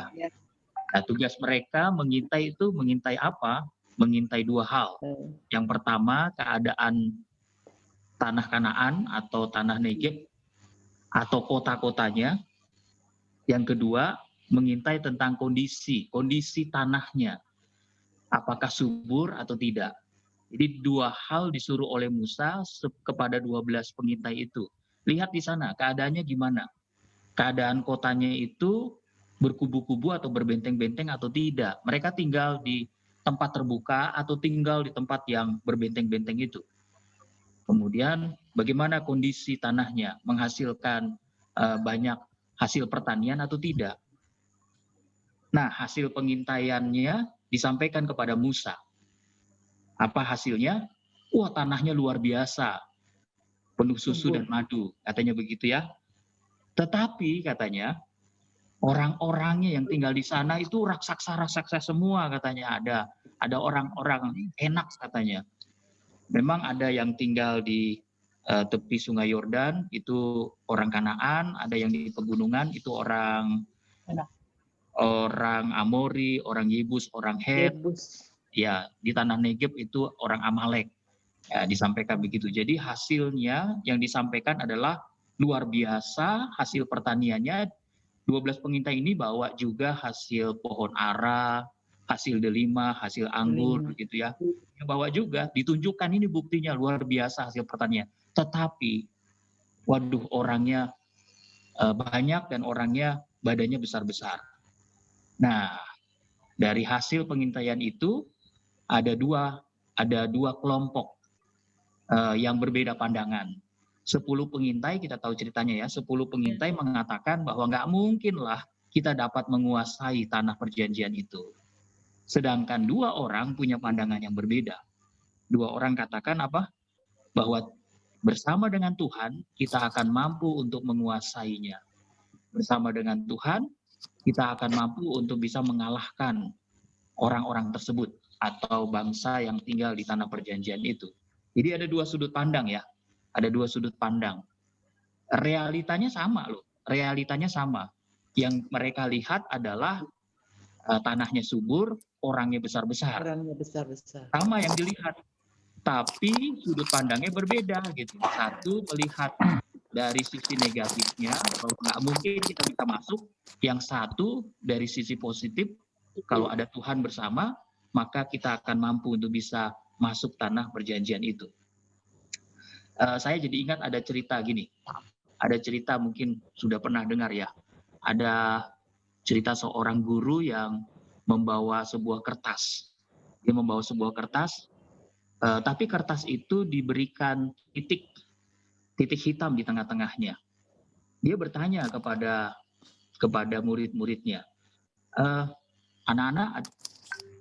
Nah, tugas mereka mengintai apa? Mengintai 2 hal. Yang pertama, keadaan tanah Kanaan atau tanah Negeb atau kota-kotanya. Yang kedua, mengintai tentang kondisi tanahnya. Apakah subur atau tidak. Jadi 2 hal disuruh oleh Musa kepada 12 pengintai itu. Lihat di sana, keadaannya gimana? Keadaan kotanya itu berkubu-kubu atau berbenteng-benteng atau tidak. Mereka tinggal di tempat terbuka atau tinggal di tempat yang berbenteng-benteng itu. Kemudian bagaimana kondisi tanahnya, menghasilkan banyak hasil pertanian atau tidak. Nah, hasil pengintaiannya disampaikan kepada Musa. Apa hasilnya? Wah, tanahnya luar biasa. Penuh susu dan madu, katanya begitu ya. Tetapi katanya, orang-orangnya yang tinggal di sana itu raksasa-raksasa semua katanya. Ada orang-orang enak katanya. Memang ada yang tinggal di tepi Sungai Yordan, itu orang Kanaan. Ada yang di pegunungan, itu orang Amori, orang Yebus, orang Het. Ya, di tanah Negeb itu orang Amalek. Ya, disampaikan begitu. Jadi hasilnya yang disampaikan adalah luar biasa hasil pertaniannya. 12 pengintai ini bawa juga hasil pohon ara, hasil delima, hasil anggur gitu ya. Bawa juga, ditunjukkan ini buktinya luar biasa hasil pertanian. Tetapi, waduh orangnya banyak dan orangnya badannya besar-besar. Nah, dari hasil pengintaian itu ada dua kelompok yang berbeda pandangan. 10 pengintai, kita tahu ceritanya ya, 10 pengintai mengatakan bahwa nggak mungkinlah kita dapat menguasai tanah perjanjian itu. Sedangkan 2 orang punya pandangan yang berbeda. 2 orang katakan apa? Bahwa bersama dengan Tuhan, kita akan mampu untuk menguasainya. Bersama dengan Tuhan, kita akan mampu untuk bisa mengalahkan orang-orang tersebut atau bangsa yang tinggal di tanah perjanjian itu. Jadi ada 2 sudut pandang ya. Ada 2 sudut pandang. Realitanya sama loh. Realitanya sama. Yang mereka lihat adalah tanahnya subur, orangnya besar-besar. Sama yang dilihat. Tapi sudut pandangnya berbeda gitu. Satu melihat dari sisi negatifnya, bahwa nggak mungkin kita bisa masuk. Yang satu dari sisi positif, kalau ada Tuhan bersama, maka kita akan mampu untuk bisa masuk tanah perjanjian itu. Saya jadi ingat ada cerita gini. Ada cerita mungkin sudah pernah dengar ya. Ada cerita seorang guru yang membawa sebuah kertas. Dia membawa sebuah kertas, tapi kertas itu diberikan titik hitam di tengah-tengahnya. Dia bertanya kepada murid-muridnya, anak-anak,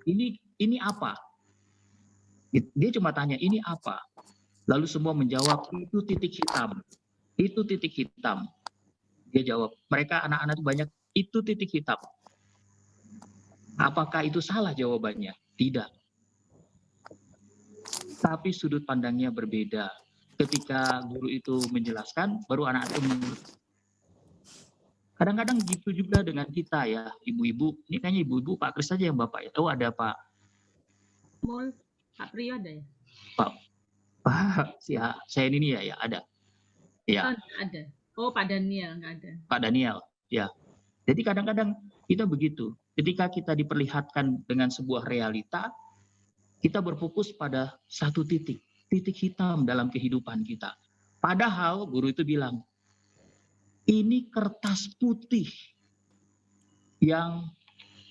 ini apa? Dia cuma tanya, ini apa? Lalu semua menjawab, itu titik hitam. Itu titik hitam. Dia jawab, mereka anak-anak itu banyak, itu titik hitam. Apakah itu salah jawabannya? Tidak. Tapi sudut pandangnya berbeda. Ketika guru itu menjelaskan, baru anak itu mengerti. Kadang-kadang gitu juga dengan kita ya, ibu-ibu. Ini kayaknya ibu-ibu, Pak Kris saja yang Bapak. Oh ada Pak. Pak Priyo ada ya? Pak saya ini ya ada. Ya. Oh, ada. Oh, Pak Daniel nggak ada. Pak Daniel, ya. Jadi kadang-kadang Kita begitu. Ketika kita diperlihatkan dengan sebuah realita, kita berfokus pada satu titik hitam dalam kehidupan kita. Padahal guru itu bilang, ini kertas putih yang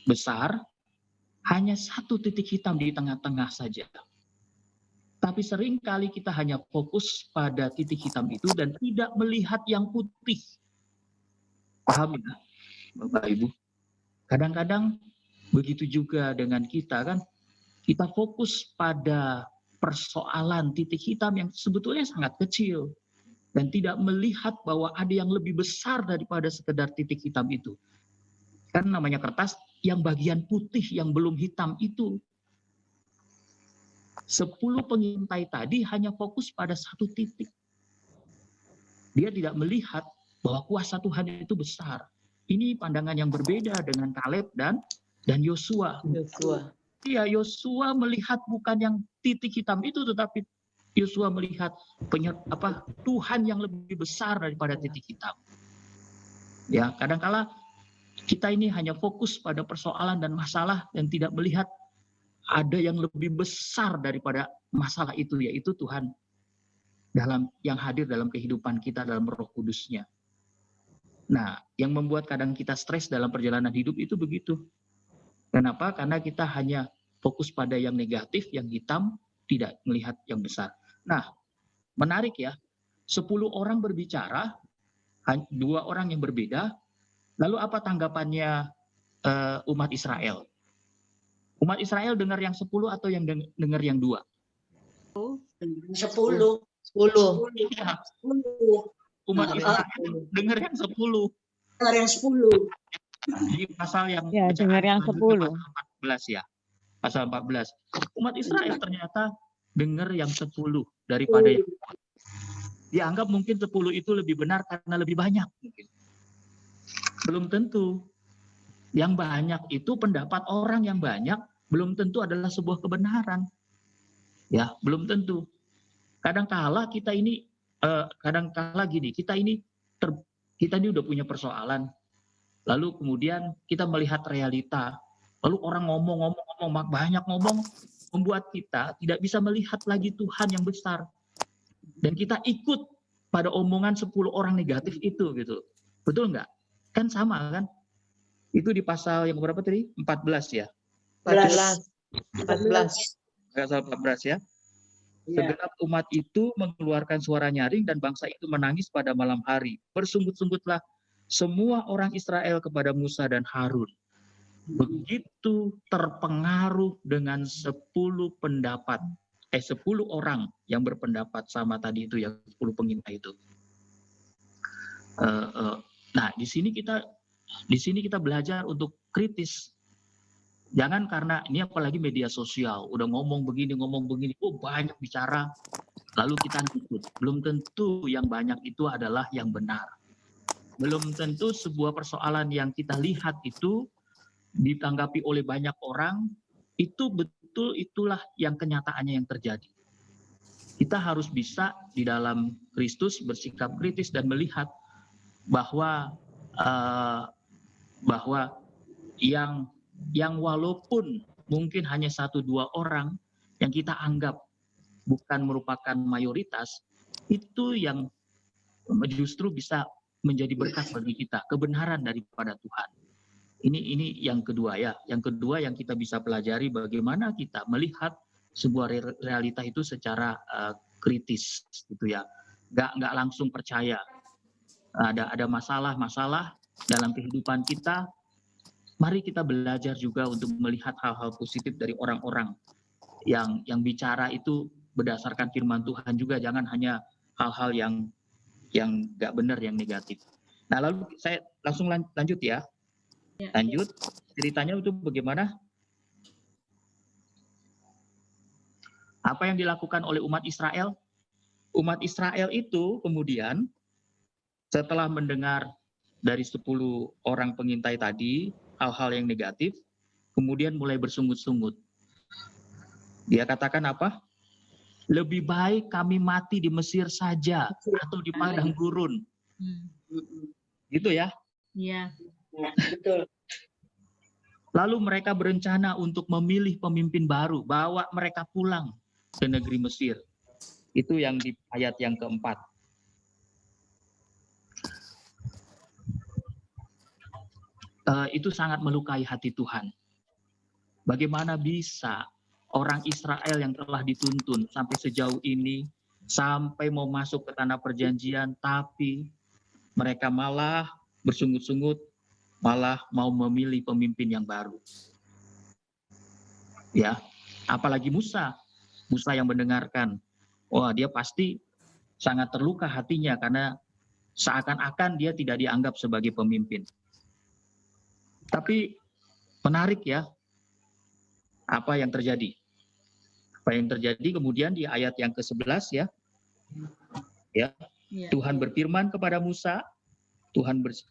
besar, hanya satu titik hitam di tengah-tengah saja. Tapi seringkali kita hanya fokus pada titik hitam itu dan tidak melihat yang putih. Paham ya, Bapak Ibu? Kadang-kadang begitu juga dengan kita kan, kita fokus pada persoalan titik hitam yang sebetulnya sangat kecil dan tidak melihat bahwa ada yang lebih besar daripada sekedar titik hitam itu. Kan namanya kertas yang bagian putih yang belum hitam itu. 10 pengintai tadi hanya fokus pada satu titik. Dia tidak melihat bahwa kuasa Tuhan itu besar. Ini pandangan yang berbeda dengan Kaleb dan Yosua. Iya, Yosua melihat bukan yang titik hitam itu, tetapi Yosua melihat Tuhan yang lebih besar daripada titik hitam. Ya, kadangkala kita ini hanya fokus pada persoalan dan masalah dan tidak melihat ada yang lebih besar daripada masalah itu, yaitu Tuhan yang hadir dalam kehidupan kita dalam Roh Kudus-Nya. Nah, yang membuat kadang kita stres dalam perjalanan hidup itu begitu. Kenapa? Karena kita hanya fokus pada yang negatif, yang hitam, tidak melihat yang besar. Nah, menarik ya, 10 orang berbicara, 2 orang yang berbeda, lalu apa tanggapannya umat Israel? Umat Israel dengar yang 10 atau yang dengar yang 2? 10. Umat Israel dengar yang 10. Dengar yang 10. Di pasal yang dengar yang 10. Pasal 14 ya. Pasal 14. Umat Israel ternyata dengar yang 10 daripada yang dianggap mungkin 10 itu lebih benar karena lebih banyak mungkin. Belum tentu. Yang banyak itu pendapat orang yang banyak belum tentu adalah sebuah kebenaran. Ya, belum tentu. Kadangkala kita ini kita ini udah punya persoalan. Lalu kemudian kita melihat realita. Lalu orang ngomong banyak ngomong membuat kita tidak bisa melihat lagi Tuhan yang besar. Dan kita ikut pada omongan 10 orang negatif itu gitu. Betul nggak? Kan sama kan? Itu di pasal yang berapa tadi? 14 ya? 14. Pasal 14 ya. Segenap umat itu mengeluarkan suara nyaring dan bangsa itu menangis pada malam hari. Bersungut-sungutlah semua orang Israel kepada Musa dan Harun. Begitu terpengaruh dengan 10 orang yang berpendapat sama tadi itu yang 10 pengintai itu. Nah, di sini kita belajar untuk kritis. Jangan karena ini apalagi media sosial, udah ngomong begini, banyak bicara, lalu kita ikut. Belum tentu yang banyak itu adalah yang benar. Belum tentu sebuah persoalan yang kita lihat itu ditanggapi oleh banyak orang, itu betul itulah yang kenyataannya yang terjadi. Kita harus bisa di dalam Kristus bersikap kritis dan melihat bahwa yang walaupun mungkin hanya 1-2 orang yang kita anggap bukan merupakan mayoritas, itu yang justru bisa menjadi berkat bagi kita, kebenaran daripada Tuhan. Ini yang kedua ya. Yang kedua yang kita bisa pelajari bagaimana kita melihat sebuah realita itu secara kritis gitu ya. Nggak langsung percaya. Ada masalah-masalah dalam kehidupan kita. Mari kita belajar juga untuk melihat hal-hal positif dari orang-orang yang bicara itu berdasarkan firman Tuhan juga, jangan hanya hal-hal yang nggak benar, yang negatif. Nah, lalu saya langsung lanjut ya. Lanjut, ceritanya itu bagaimana? Apa yang dilakukan oleh umat Israel? Umat Israel itu kemudian setelah mendengar dari 10 orang pengintai tadi, hal-hal yang negatif, kemudian mulai bersungut-sungut. Dia katakan apa? Lebih baik kami mati di Mesir saja atau di padang gurun. Gitu ya? Iya. Betul. Lalu mereka berencana untuk memilih pemimpin baru, bawa mereka pulang ke negeri Mesir. Itu yang di ayat yang keempat. Itu sangat melukai hati Tuhan. Bagaimana bisa orang Israel yang telah dituntun sampai sejauh ini, sampai mau masuk ke tanah perjanjian, tapi mereka malah bersungut-sungut, malah mau memilih pemimpin yang baru. Ya, apalagi Musa yang mendengarkan, wah dia pasti sangat terluka hatinya karena seakan-akan dia tidak dianggap sebagai pemimpin. Tapi menarik ya, apa yang terjadi? Apa yang terjadi kemudian di ayat yang ke-11 ya. Ya. Tuhan berfirman kepada Musa, untuk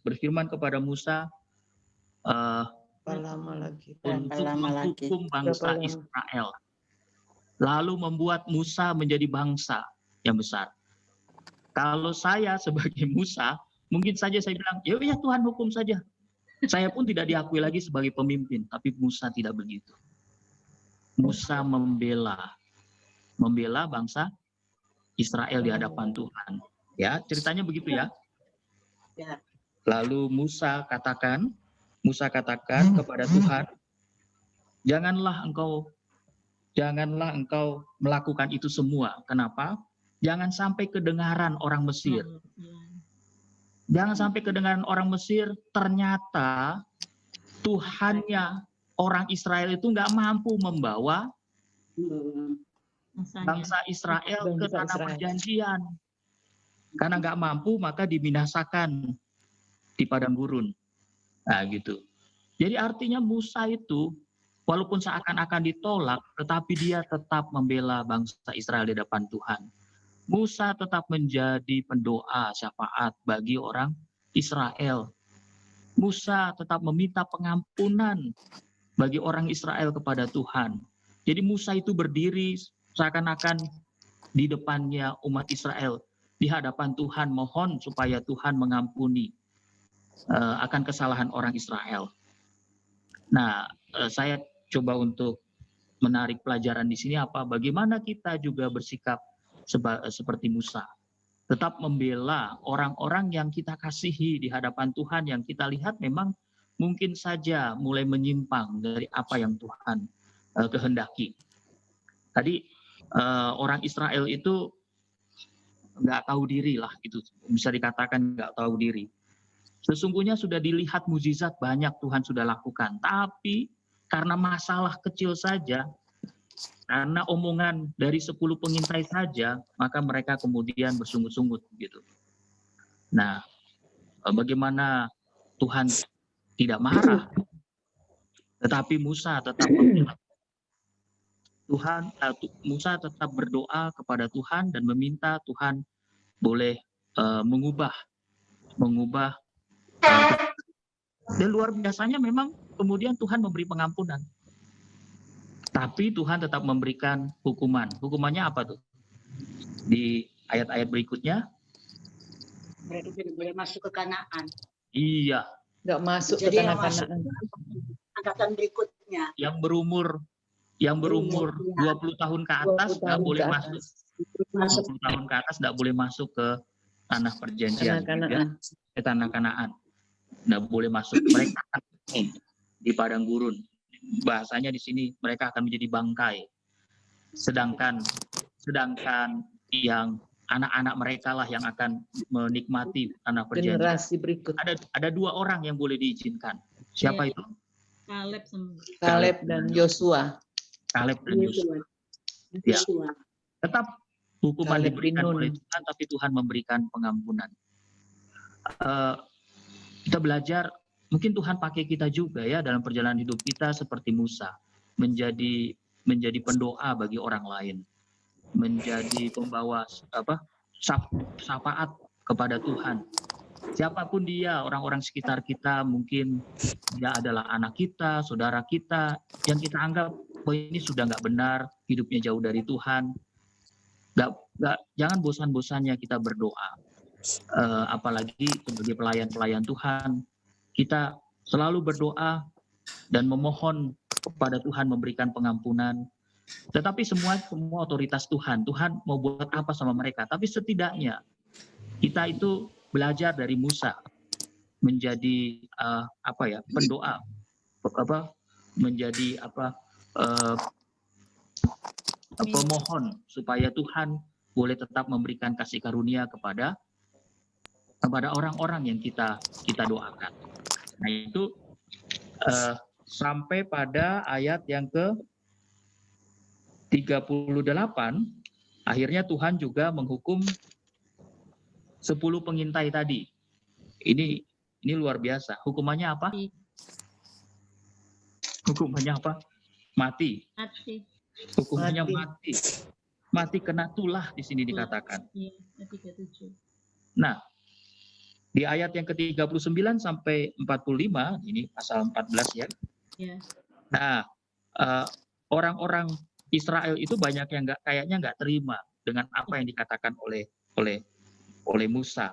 menghukum bangsa Israel. Lalu membuat Musa menjadi bangsa yang besar. Kalau saya sebagai Musa, mungkin saja saya bilang, ya Tuhan hukum saja. Saya pun tidak diakui lagi sebagai pemimpin, tapi Musa tidak begitu. Musa membela bangsa Israel di hadapan Tuhan. Ya, ceritanya begitu ya. Lalu Musa katakan kepada Tuhan, janganlah engkau melakukan itu semua. Kenapa? Jangan sampai kedengaran orang Mesir. Jangan sampai kedengaran orang Mesir, ternyata Tuhannya orang Israel itu nggak mampu membawa bangsa Israel ke tanah perjanjian. Karena nggak mampu, maka dibinasakan di padang gurun. Nah gitu. Jadi artinya Musa itu, walaupun seakan-akan ditolak, tetapi dia tetap membela bangsa Israel di depan Tuhan. Musa tetap menjadi pendoa syafaat bagi orang Israel. Musa tetap meminta pengampunan bagi orang Israel kepada Tuhan. Jadi Musa itu berdiri seakan-akan di depannya umat Israel, di hadapan Tuhan, mohon supaya Tuhan mengampuni akan kesalahan orang Israel. Nah, saya coba untuk menarik pelajaran di sini apa? Bagaimana kita juga bersikap seperti Musa, tetap membela orang-orang yang kita kasihi di hadapan Tuhan, yang kita lihat memang mungkin saja mulai menyimpang dari apa yang Tuhan kehendaki. Tadi orang Israel itu nggak tahu diri lah, itu bisa dikatakan nggak tahu diri. Sesungguhnya sudah dilihat mukjizat banyak Tuhan sudah lakukan, tapi karena masalah kecil saja, karena omongan dari 10 pengintai saja, maka mereka kemudian bersungut-sungut gitu. Nah, bagaimana Tuhan tidak marah, tetapi Musa tetap membela Tuhan. Musa tetap berdoa kepada Tuhan dan meminta Tuhan boleh mengubah. Dan luar biasanya memang kemudian Tuhan memberi pengampunan. Tapi Tuhan tetap memberikan hukuman. Hukumannya apa tuh? Di ayat-ayat berikutnya. Mereka tidak boleh masuk ke Kanaan. Iya. Nggak masuk ke tanah Kanaan. Angkatan berikutnya. Yang berumur 20 tahun ke atas nggak boleh masuk. 20 tahun ke atas nggak boleh masuk ke tanah perjanjian. Ke tanah Kanaan. Nggak boleh masuk. Mereka di padang gurun. Bahasanya di sini mereka akan menjadi bangkai. Sedangkan yang anak-anak mereka lah yang akan menikmati tanah perjanjian. Generasi berikut. Ada 2 orang yang boleh diizinkan. Siapa itu? Kaleb dan Yosua. Kaleb dan Yosua. Ya. Tetap hukuman diberikan oleh Tuhan, tapi Tuhan memberikan pengampunan. Kita belajar. Mungkin Tuhan pakai kita juga ya dalam perjalanan hidup kita seperti Musa, menjadi pendoa bagi orang lain, menjadi pembawa syafaat kepada Tuhan. Siapapun dia, orang-orang sekitar kita, mungkin dia adalah anak kita, saudara kita, yang kita anggap bahwa ini sudah nggak benar, hidupnya jauh dari Tuhan. Jangan bosan-bosannya kita berdoa, apalagi sebagai pelayan-pelayan Tuhan. Kita selalu berdoa dan memohon kepada Tuhan memberikan pengampunan. Tetapi semua otoritas Tuhan. Tuhan mau buat apa sama mereka? Tapi setidaknya kita itu belajar dari Musa menjadi pendoa, menjadi pemohon supaya Tuhan boleh tetap memberikan kasih karunia kepada orang-orang yang kita doakan. Nah itu sampai pada ayat yang ke-38, akhirnya Tuhan juga menghukum 10 pengintai tadi. Ini luar biasa. Hukumannya apa? Hukumannya apa? Mati. Hukumannya mati. Mati kena tulah di sini dikatakan. Nah, di ayat yang ke-39 sampai 45, ini pasal 14 ya. Nah, orang-orang Israel itu banyak yang kayaknya nggak terima dengan apa yang dikatakan oleh Musa,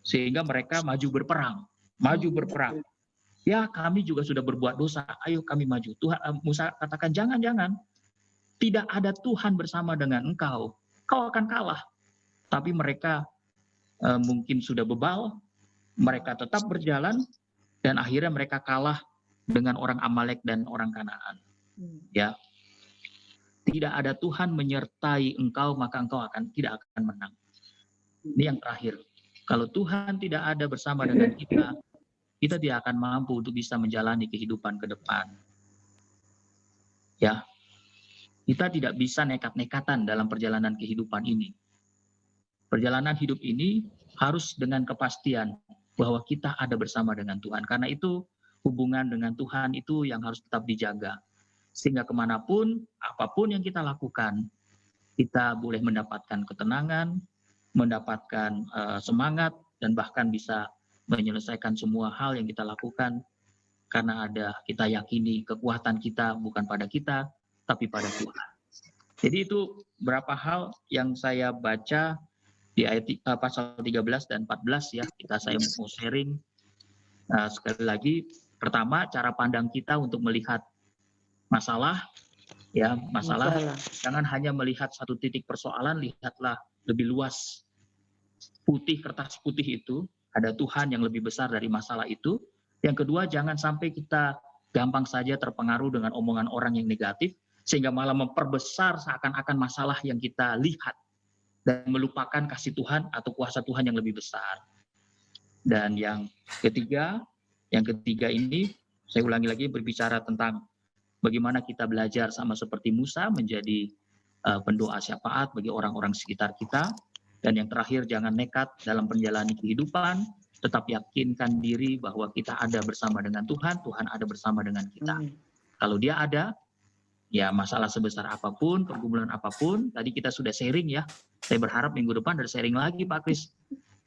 sehingga mereka maju berperang. Ya, kami juga sudah berbuat dosa. Ayo kami maju. Musa katakan jangan. Tidak ada Tuhan bersama dengan engkau. Kau akan kalah. Tapi mereka mungkin sudah bebal. Mereka tetap berjalan dan akhirnya mereka kalah dengan orang Amalek dan orang Kanaan. Ya. Tidak ada Tuhan menyertai engkau, maka engkau tidak akan menang. Ini yang terakhir. Kalau Tuhan tidak ada bersama dengan kita tidak akan mampu untuk bisa menjalani kehidupan ke depan. Ya. Kita tidak bisa nekat-nekatan dalam perjalanan kehidupan ini. Perjalanan hidup ini harus dengan kepastian bahwa kita ada bersama dengan Tuhan. Karena itu hubungan dengan Tuhan itu yang harus tetap dijaga. Sehingga kemanapun, apapun yang kita lakukan, kita boleh mendapatkan ketenangan, mendapatkan semangat, dan bahkan bisa menyelesaikan semua hal yang kita lakukan. Karena kita yakini kekuatan kita bukan pada kita, tapi pada Tuhan. Jadi itu beberapa hal yang saya baca di ayat pasal 13 dan 14 ya. Saya mau sharing. Sekali lagi, pertama cara pandang kita untuk melihat masalah. Jangan hanya melihat satu titik persoalan, lihatlah lebih luas. Kertas putih itu, ada Tuhan yang lebih besar dari masalah itu. Yang kedua, jangan sampai kita gampang saja terpengaruh dengan omongan orang yang negatif, sehingga malah memperbesar seakan-akan masalah yang kita lihat dan melupakan kasih Tuhan atau kuasa Tuhan yang lebih besar. Dan yang ketiga ini, saya ulangi lagi berbicara tentang bagaimana kita belajar sama seperti Musa menjadi pendoa syafaat bagi orang-orang sekitar kita. Dan yang terakhir, jangan nekat dalam menjalani kehidupan, tetap yakinkan diri bahwa kita ada bersama dengan Tuhan, Tuhan ada bersama dengan kita. Kalau dia ada, ya masalah sebesar apapun, pergumulan apapun, tadi kita sudah sharing ya. Saya berharap minggu depan ada sharing lagi Pak Kris.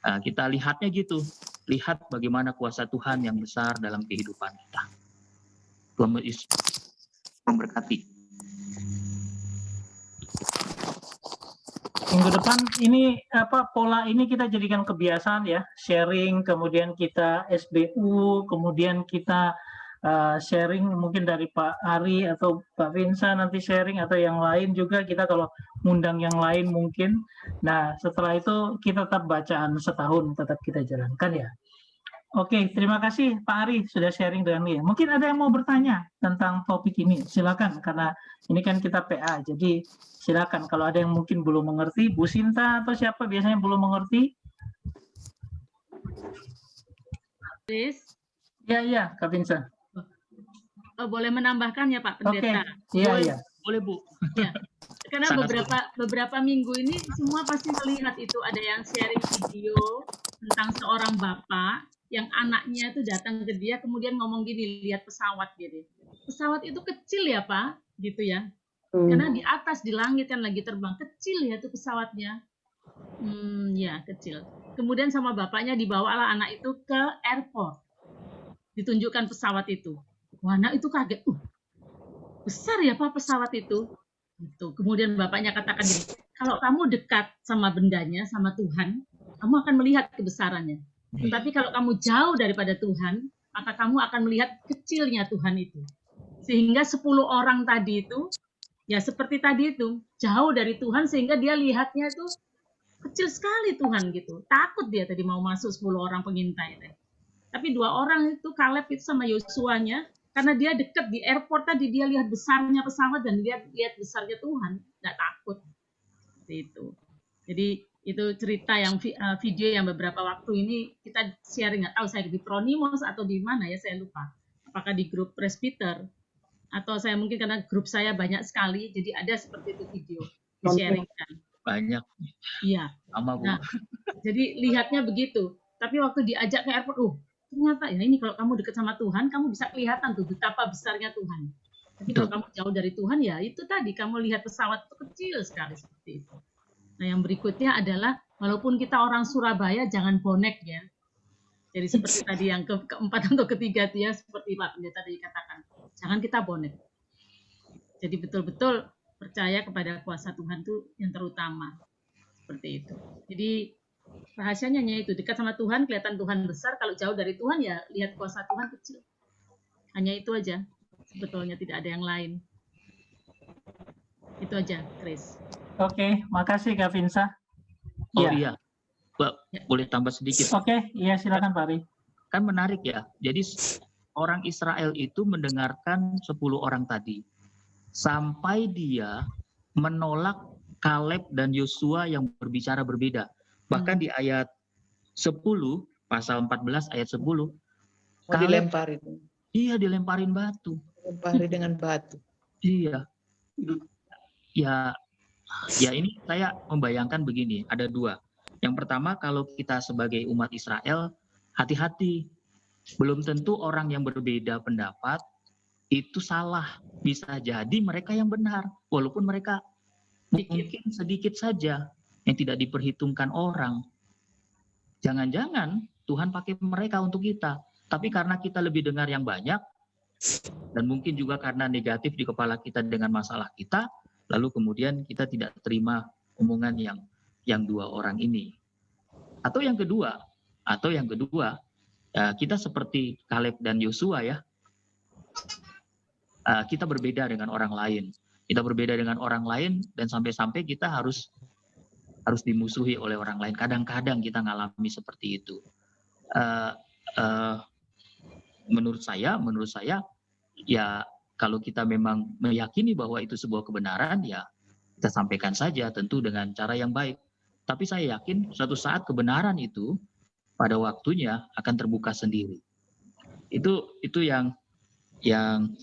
Kita lihatnya gitu, lihat bagaimana kuasa Tuhan yang besar dalam kehidupan kita. Tuhan Yesus memberkati. Minggu depan ini pola ini kita jadikan kebiasaan ya, sharing, kemudian kita SBU, kemudian kita sharing mungkin dari Pak Ari atau Pak Vinsa nanti sharing, atau yang lain juga kita kalau ngundang yang lain mungkin. Nah setelah itu kita tetap bacaan setahun tetap kita jalankan ya. Oke, terima kasih Pak Ari sudah sharing dengan dia. Mungkin ada yang mau bertanya tentang topik ini, silakan, karena ini kan kita PA, jadi silakan. Kalau ada yang mungkin belum mengerti, Bu Sinta atau siapa biasanya belum mengerti? Ya, Kak Vinsa. Boleh menambahkan ya Pak Pendeta? Iya. Boleh Bu. Ya. Karena beberapa minggu ini semua pasti melihat itu, ada yang sharing video tentang seorang bapak yang anaknya itu datang ke dia kemudian ngomong gini, lihat pesawat gitu. Pesawat itu kecil ya Pak, gitu ya. Karena di atas di langit kan lagi terbang, kecil ya tuh pesawatnya. Ya kecil. Kemudian sama bapaknya dibawalah anak itu ke airport, ditunjukkan pesawat itu. Wah, anak itu kaget, besar ya Pak pesawat itu. Gitu. Kemudian bapaknya katakan gini, kalau kamu dekat sama bendanya, sama Tuhan, kamu akan melihat kebesarannya. Tetapi kalau kamu jauh daripada Tuhan, maka kamu akan melihat kecilnya Tuhan itu. Sehingga 10 orang tadi itu, ya seperti tadi itu, jauh dari Tuhan sehingga dia lihatnya itu kecil sekali Tuhan gitu. Takut dia tadi mau masuk 10 orang pengintai tadi. Tapi 2 orang itu, Kaleb itu sama Yosuanya, karena dia dekat di airport tadi, dia lihat besarnya pesawat dan lihat besarnya Tuhan, nggak takut. Seperti itu. Jadi itu cerita yang video yang beberapa waktu ini kita sharing, nggak tahu saya di Pronimos atau di mana ya, saya lupa. Apakah di grup Presbyter atau saya mungkin karena grup saya banyak sekali, jadi ada seperti itu video di sharingkan. Banyak. Iya. Sama, Bu. Nah, jadi lihatnya begitu. Tapi waktu diajak ke airport, ternyata ya ini kalau kamu dekat sama Tuhan, kamu bisa kelihatan tuh betapa besarnya Tuhan. Tapi kalau kamu jauh dari Tuhan, ya itu tadi kamu lihat pesawat itu kecil sekali seperti itu. Nah, yang berikutnya adalah walaupun kita orang Surabaya, jangan bonek ya. Jadi seperti tadi yang keempat atau ketiga itu ya, seperti Pak Pendeta tadi katakan, jangan kita bonek. Jadi betul-betul percaya kepada kuasa Tuhan itu yang terutama. Seperti itu. Jadi rahasianya hanya itu, dekat sama Tuhan, kelihatan Tuhan besar. Kalau jauh dari Tuhan, ya lihat kuasa Tuhan kecil. Hanya itu aja. Sebetulnya tidak ada yang lain. Itu aja, Chris. Oke, makasih Kak Vinsa. Oh iya, Mbak, boleh tambah sedikit? Oke, iya silakan Pak Ri. Kan menarik ya. Jadi orang Israel itu mendengarkan 10 orang tadi. Sampai dia menolak Kaleb dan Yosua yang berbicara berbeda. Bahkan di ayat 10, pasal 14 ayat 10. Dilemparin. Iya, dilemparin batu. Dilempari dengan batu. Iya. Ya ini saya membayangkan begini, ada 2. Yang pertama, kalau kita sebagai umat Israel, hati-hati. Belum tentu orang yang berbeda pendapat itu salah. Bisa jadi mereka yang benar, walaupun mereka mungkin sedikit saja yang tidak diperhitungkan orang. Jangan-jangan Tuhan pakai mereka untuk kita. Tapi karena kita lebih dengar yang banyak, dan mungkin juga karena negatif di kepala kita dengan masalah kita, lalu kemudian kita tidak terima omongan yang 2 orang ini. Atau yang kedua, kita seperti Kaleb dan Yosua ya. Kita berbeda dengan orang lain. Kita berbeda dengan orang lain dan sampai-sampai kita harus dimusuhi oleh orang lain. Kadang-kadang kita ngalami seperti itu. Menurut saya ya kalau kita memang meyakini bahwa itu sebuah kebenaran, ya kita sampaikan saja, tentu dengan cara yang baik. Tapi saya yakin suatu saat kebenaran itu pada waktunya akan terbuka sendiri. Itu yang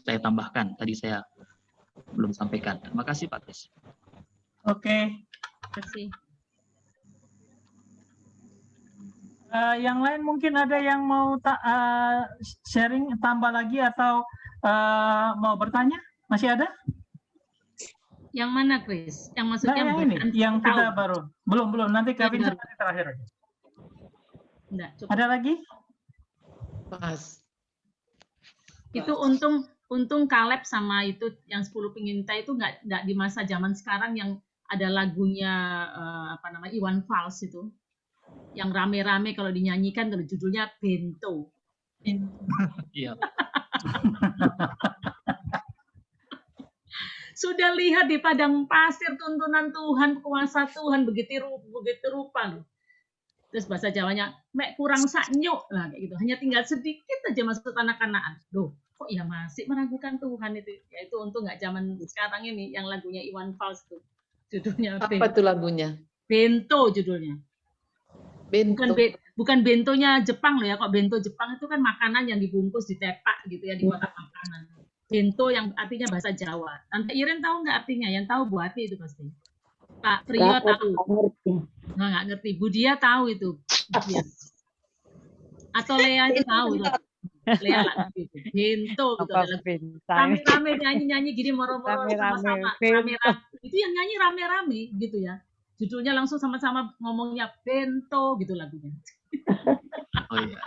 saya tambahkan. Tadi saya belum sampaikan. Terima kasih Pak Kris. Oke. Terima kasih. Yang lain mungkin ada yang mau sharing tambah lagi atau mau bertanya? Masih ada? Yang mana, Chris? Yang maksudnya yang ini, yang kita baru. Belum. Nanti Kak Vincent nanti terakhir. Enggak, cukup. Ada lagi? Pas. Itu untung Kaleb sama itu yang 10 pengintai itu nggak di masa zaman sekarang yang ada lagunya Iwan Fals itu. Yang rame-rame kalau dinyanyikan kalau judulnya Bento. Iya. Sudah lihat di padang pasir tuntunan Tuhan, kuasa Tuhan begitu rupa loh. Terus bahasa Jawanya, mek kurang saknyuk lah kayak gitu. Hanya tinggal sedikit aja masuk tanah Kanaan. Loh, kok ya masih meragukan Tuhan itu? Ya itu untung nggak zaman sekarang ini yang lagunya Iwan Fals itu. Judulnya apa tuh lagunya? Bento judulnya. Bento. Bukan bentonya Jepang loh ya. Kok bento Jepang itu kan makanan yang dibungkus di tepak gitu ya di kotak makanan. Bento yang artinya bahasa Jawa. Tante Iren tahu nggak artinya? Yang tahu Bu Ati itu pasti. Pak Priyo tahu. Nggak ngerti. Bu Dia tahu itu. Dia. Atau Lea itu tahu. Lea lah gitu. Bento gitu. Rame-rame nyanyi-nyanyi gini moro-moro sama-sama. Rame-rame. Itu yang nyanyi rame-rame gitu ya. Judulnya langsung sama-sama ngomongnya Bento gitu lagunya. Oh iya.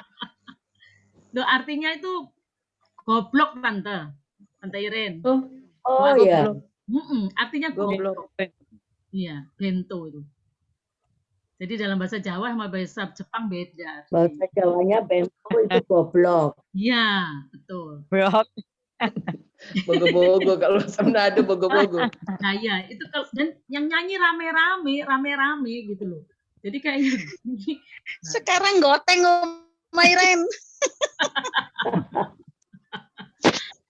Loh, artinya itu goblok Tante Iren. Oh iya. Artinya goblok. Iya, Bento itu. Jadi dalam bahasa Jawa sama bahasa Jepang beda. Bahasa Jawanya bento itu goblok. Iya, betul. Blok. Bogo-bogo, kalau Manado bogo-bogo. Nah ya, itu kalau dan yang nyanyi rame-rame gitu loh. Jadi kayaknya Sekarang goteng Om Iren.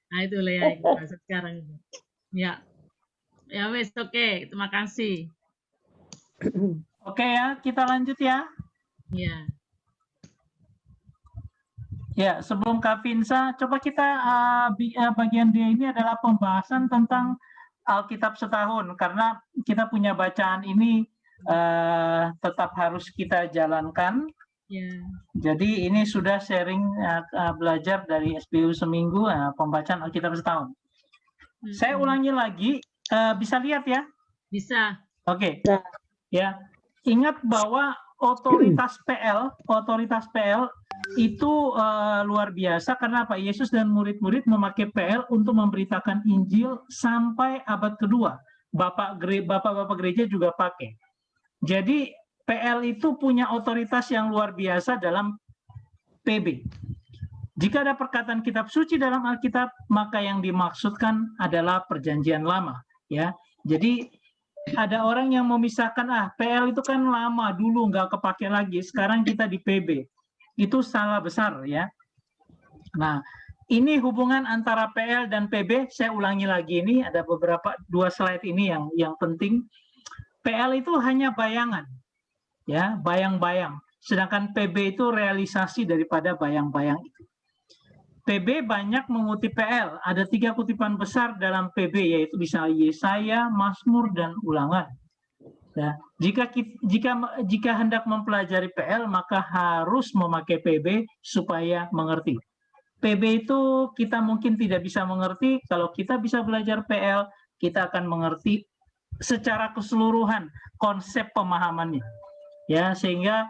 nah itu lah ya itu bahasa sekarang itu. Ya. Ya wes, oke, terima kasih. Oke ya, kita lanjut ya. Ya. Ya, sebelum Kak Vinsa, coba kita bagian dia ini adalah pembahasan tentang Alkitab setahun, karena kita punya bacaan ini tetap harus kita jalankan. Ya. Jadi ini sudah sharing belajar dari SBU seminggu, pembacaan Alkitab setahun. Saya ulangi lagi, bisa lihat ya? Bisa. Oke. Ya, ingat bahwa otoritas PL itu luar biasa karena Pak Yesus dan murid-murid memakai PL untuk memberitakan Injil sampai abad kedua. Bapak-bapak gereja juga pakai. Jadi PL itu punya otoritas yang luar biasa dalam PB. Jika ada perkataan kitab suci dalam Alkitab, maka yang dimaksudkan adalah perjanjian lama. Ya, jadi ada orang yang memisahkan, PL itu kan lama dulu nggak kepake lagi, sekarang kita di PB. Itu salah besar ya. Nah, ini hubungan antara PL dan PB, saya ulangi lagi ini, ada dua slide ini yang penting. PL itu hanya bayangan, ya, bayang-bayang. Sedangkan PB itu realisasi daripada bayang-bayang itu. PB banyak mengutip PL, ada 3 kutipan besar dalam PB, yaitu bisa Yesaya, Mazmur, dan Ulangan. Ya, jika hendak mempelajari PL, maka harus memakai PB supaya mengerti. PB itu kita mungkin tidak bisa mengerti, kalau kita bisa belajar PL, kita akan mengerti secara keseluruhan konsep pemahamannya. Ya, sehingga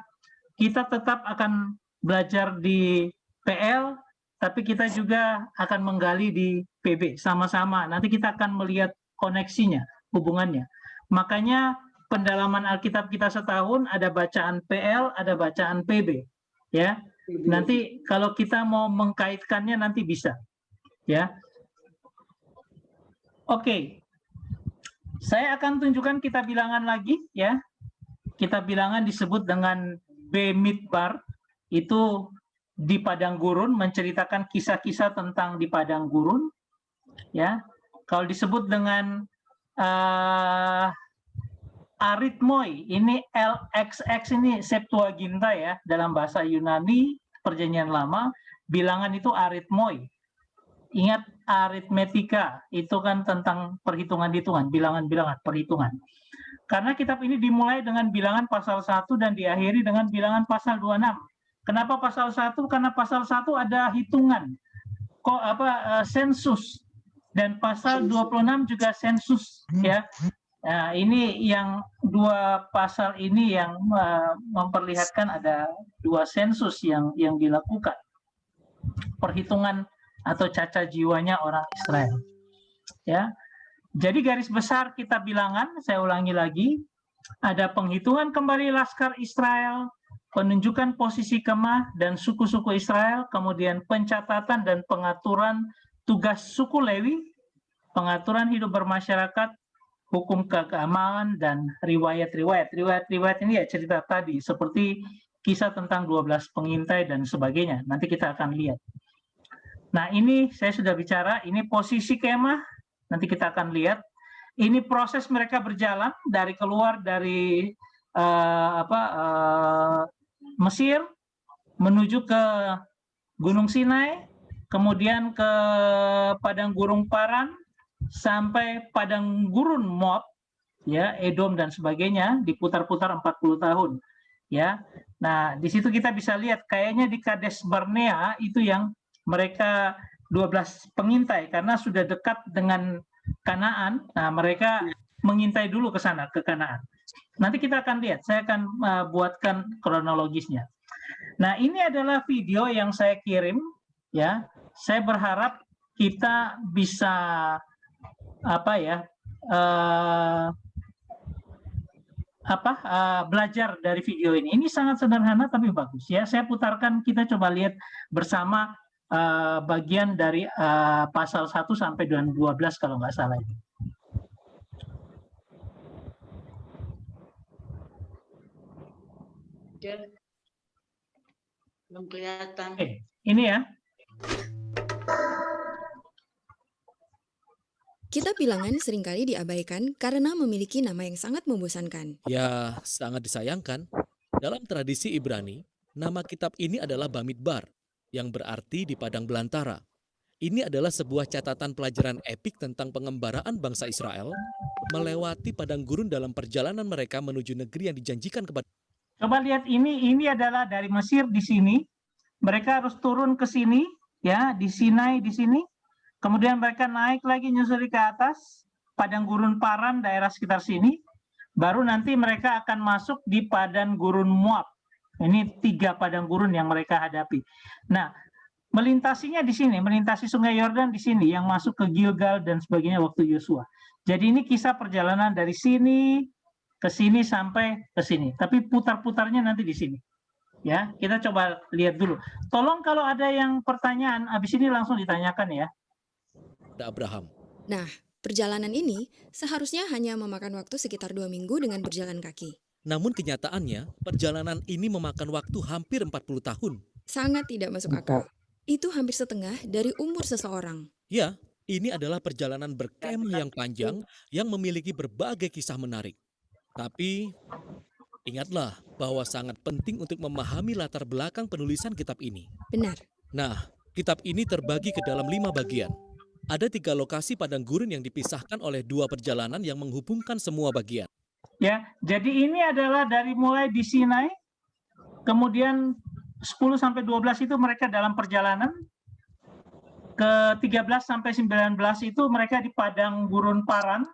kita tetap akan belajar di PL, tapi kita juga akan menggali di PB sama-sama. Nanti kita akan melihat koneksinya, hubungannya. Makanya pendalaman Alkitab kita setahun ada bacaan PL, ada bacaan PB. Ya, nanti kalau kita mau mengkaitkannya nanti bisa. Ya, oke. Saya akan tunjukkan kitab bilangan lagi. Ya, kitab bilangan disebut dengan Bemidbar. Itu di padang gurun, menceritakan kisah-kisah tentang di padang gurun. Ya, kalau disebut dengan aritmoi, ini LXX ini Septuaginta ya, dalam bahasa Yunani Perjanjian Lama, bilangan itu aritmoi. Ingat aritmetika, itu kan tentang perhitungan-hitungan, bilangan-bilangan, perhitungan. Karena kitab ini dimulai dengan bilangan pasal 1 dan diakhiri dengan bilangan pasal 26. Kenapa pasal 1? Karena pasal 1 ada hitungan, sensus, dan pasal 26 juga sensus ya. Nah, ini yang dua pasal ini yang memperlihatkan ada dua sensus yang dilakukan, perhitungan atau caca jiwanya orang Israel. Ya, jadi garis besar kitab bilangan, saya ulangi lagi, ada penghitungan kembali laskar Israel, penunjukan posisi kemah dan suku-suku Israel, kemudian pencatatan dan pengaturan tugas suku Lewi, pengaturan hidup bermasyarakat, hukum keagamaan, dan riwayat-riwayat. Riwayat-riwayat ini ya cerita tadi, seperti kisah tentang 12 pengintai dan sebagainya. Nanti kita akan lihat. Nah, ini saya sudah bicara, ini posisi kemah, nanti kita akan lihat. Ini proses mereka berjalan dari keluar dari Mesir, menuju ke Gunung Sinai, kemudian ke padang gurun Paran, sampai padang gurun Moab, ya, Edom dan sebagainya, diputar-putar 40 tahun, ya. Nah, di situ kita bisa lihat kayaknya di Kades Barnea itu yang mereka 12 pengintai karena sudah dekat dengan Kanaan. Nah, mereka mengintai dulu ke sana, ke Kanaan. Nanti kita akan lihat, saya akan buatkan kronologisnya. Nah, ini adalah video yang saya kirim, ya. Saya berharap kita bisa belajar dari video ini. Ini sangat sederhana tapi bagus ya. Saya putarkan, kita coba lihat bersama bagian dari pasal 1 sampai dengan 12 kalau nggak salah ini. Belum kelihatan. Oke, ini ya. Kitab Bilangan seringkali diabaikan karena memiliki nama yang sangat membosankan. Ya, sangat disayangkan. Dalam tradisi Ibrani, nama kitab ini adalah Bamidbar, yang berarti di padang belantara. Ini adalah sebuah catatan pelajaran epik tentang pengembaraan bangsa Israel melewati padang gurun dalam perjalanan mereka menuju negeri yang dijanjikan kepada. Coba lihat ini adalah dari Mesir di sini. Mereka harus turun ke sini, ya, di Sinai di sini. Kemudian mereka naik lagi nyusuri ke atas, padang gurun Paran, daerah sekitar sini. Baru nanti mereka akan masuk di padang gurun Moab. Ini 3 padang gurun yang mereka hadapi. Nah, melintasinya di sini, melintasi Sungai Yordan di sini, yang masuk ke Gilgal dan sebagainya waktu Yosua. Jadi ini kisah perjalanan dari sini ke sini sampai ke sini. Tapi putar-putarnya nanti di sini. Ya, kita coba lihat dulu. Tolong kalau ada yang pertanyaan, habis ini langsung ditanyakan ya. Abraham. Nah, perjalanan ini seharusnya hanya memakan waktu sekitar 2 minggu dengan berjalan kaki. Namun kenyataannya, perjalanan ini memakan waktu hampir 40 tahun. Sangat tidak masuk akal. Itu hampir setengah dari umur seseorang. Ya, ini adalah perjalanan berkemah yang panjang yang memiliki berbagai kisah menarik. Tapi, ingatlah bahwa sangat penting untuk memahami latar belakang penulisan kitab ini. Benar. Nah, kitab ini terbagi ke dalam 5 bagian. Ada 3 lokasi padang gurun yang dipisahkan oleh 2 perjalanan yang menghubungkan semua bagian. Ya, jadi ini adalah dari mulai di Sinai, kemudian 10 sampai 12 itu mereka dalam perjalanan, ke 13 sampai 19 itu mereka di padang gurun Paran,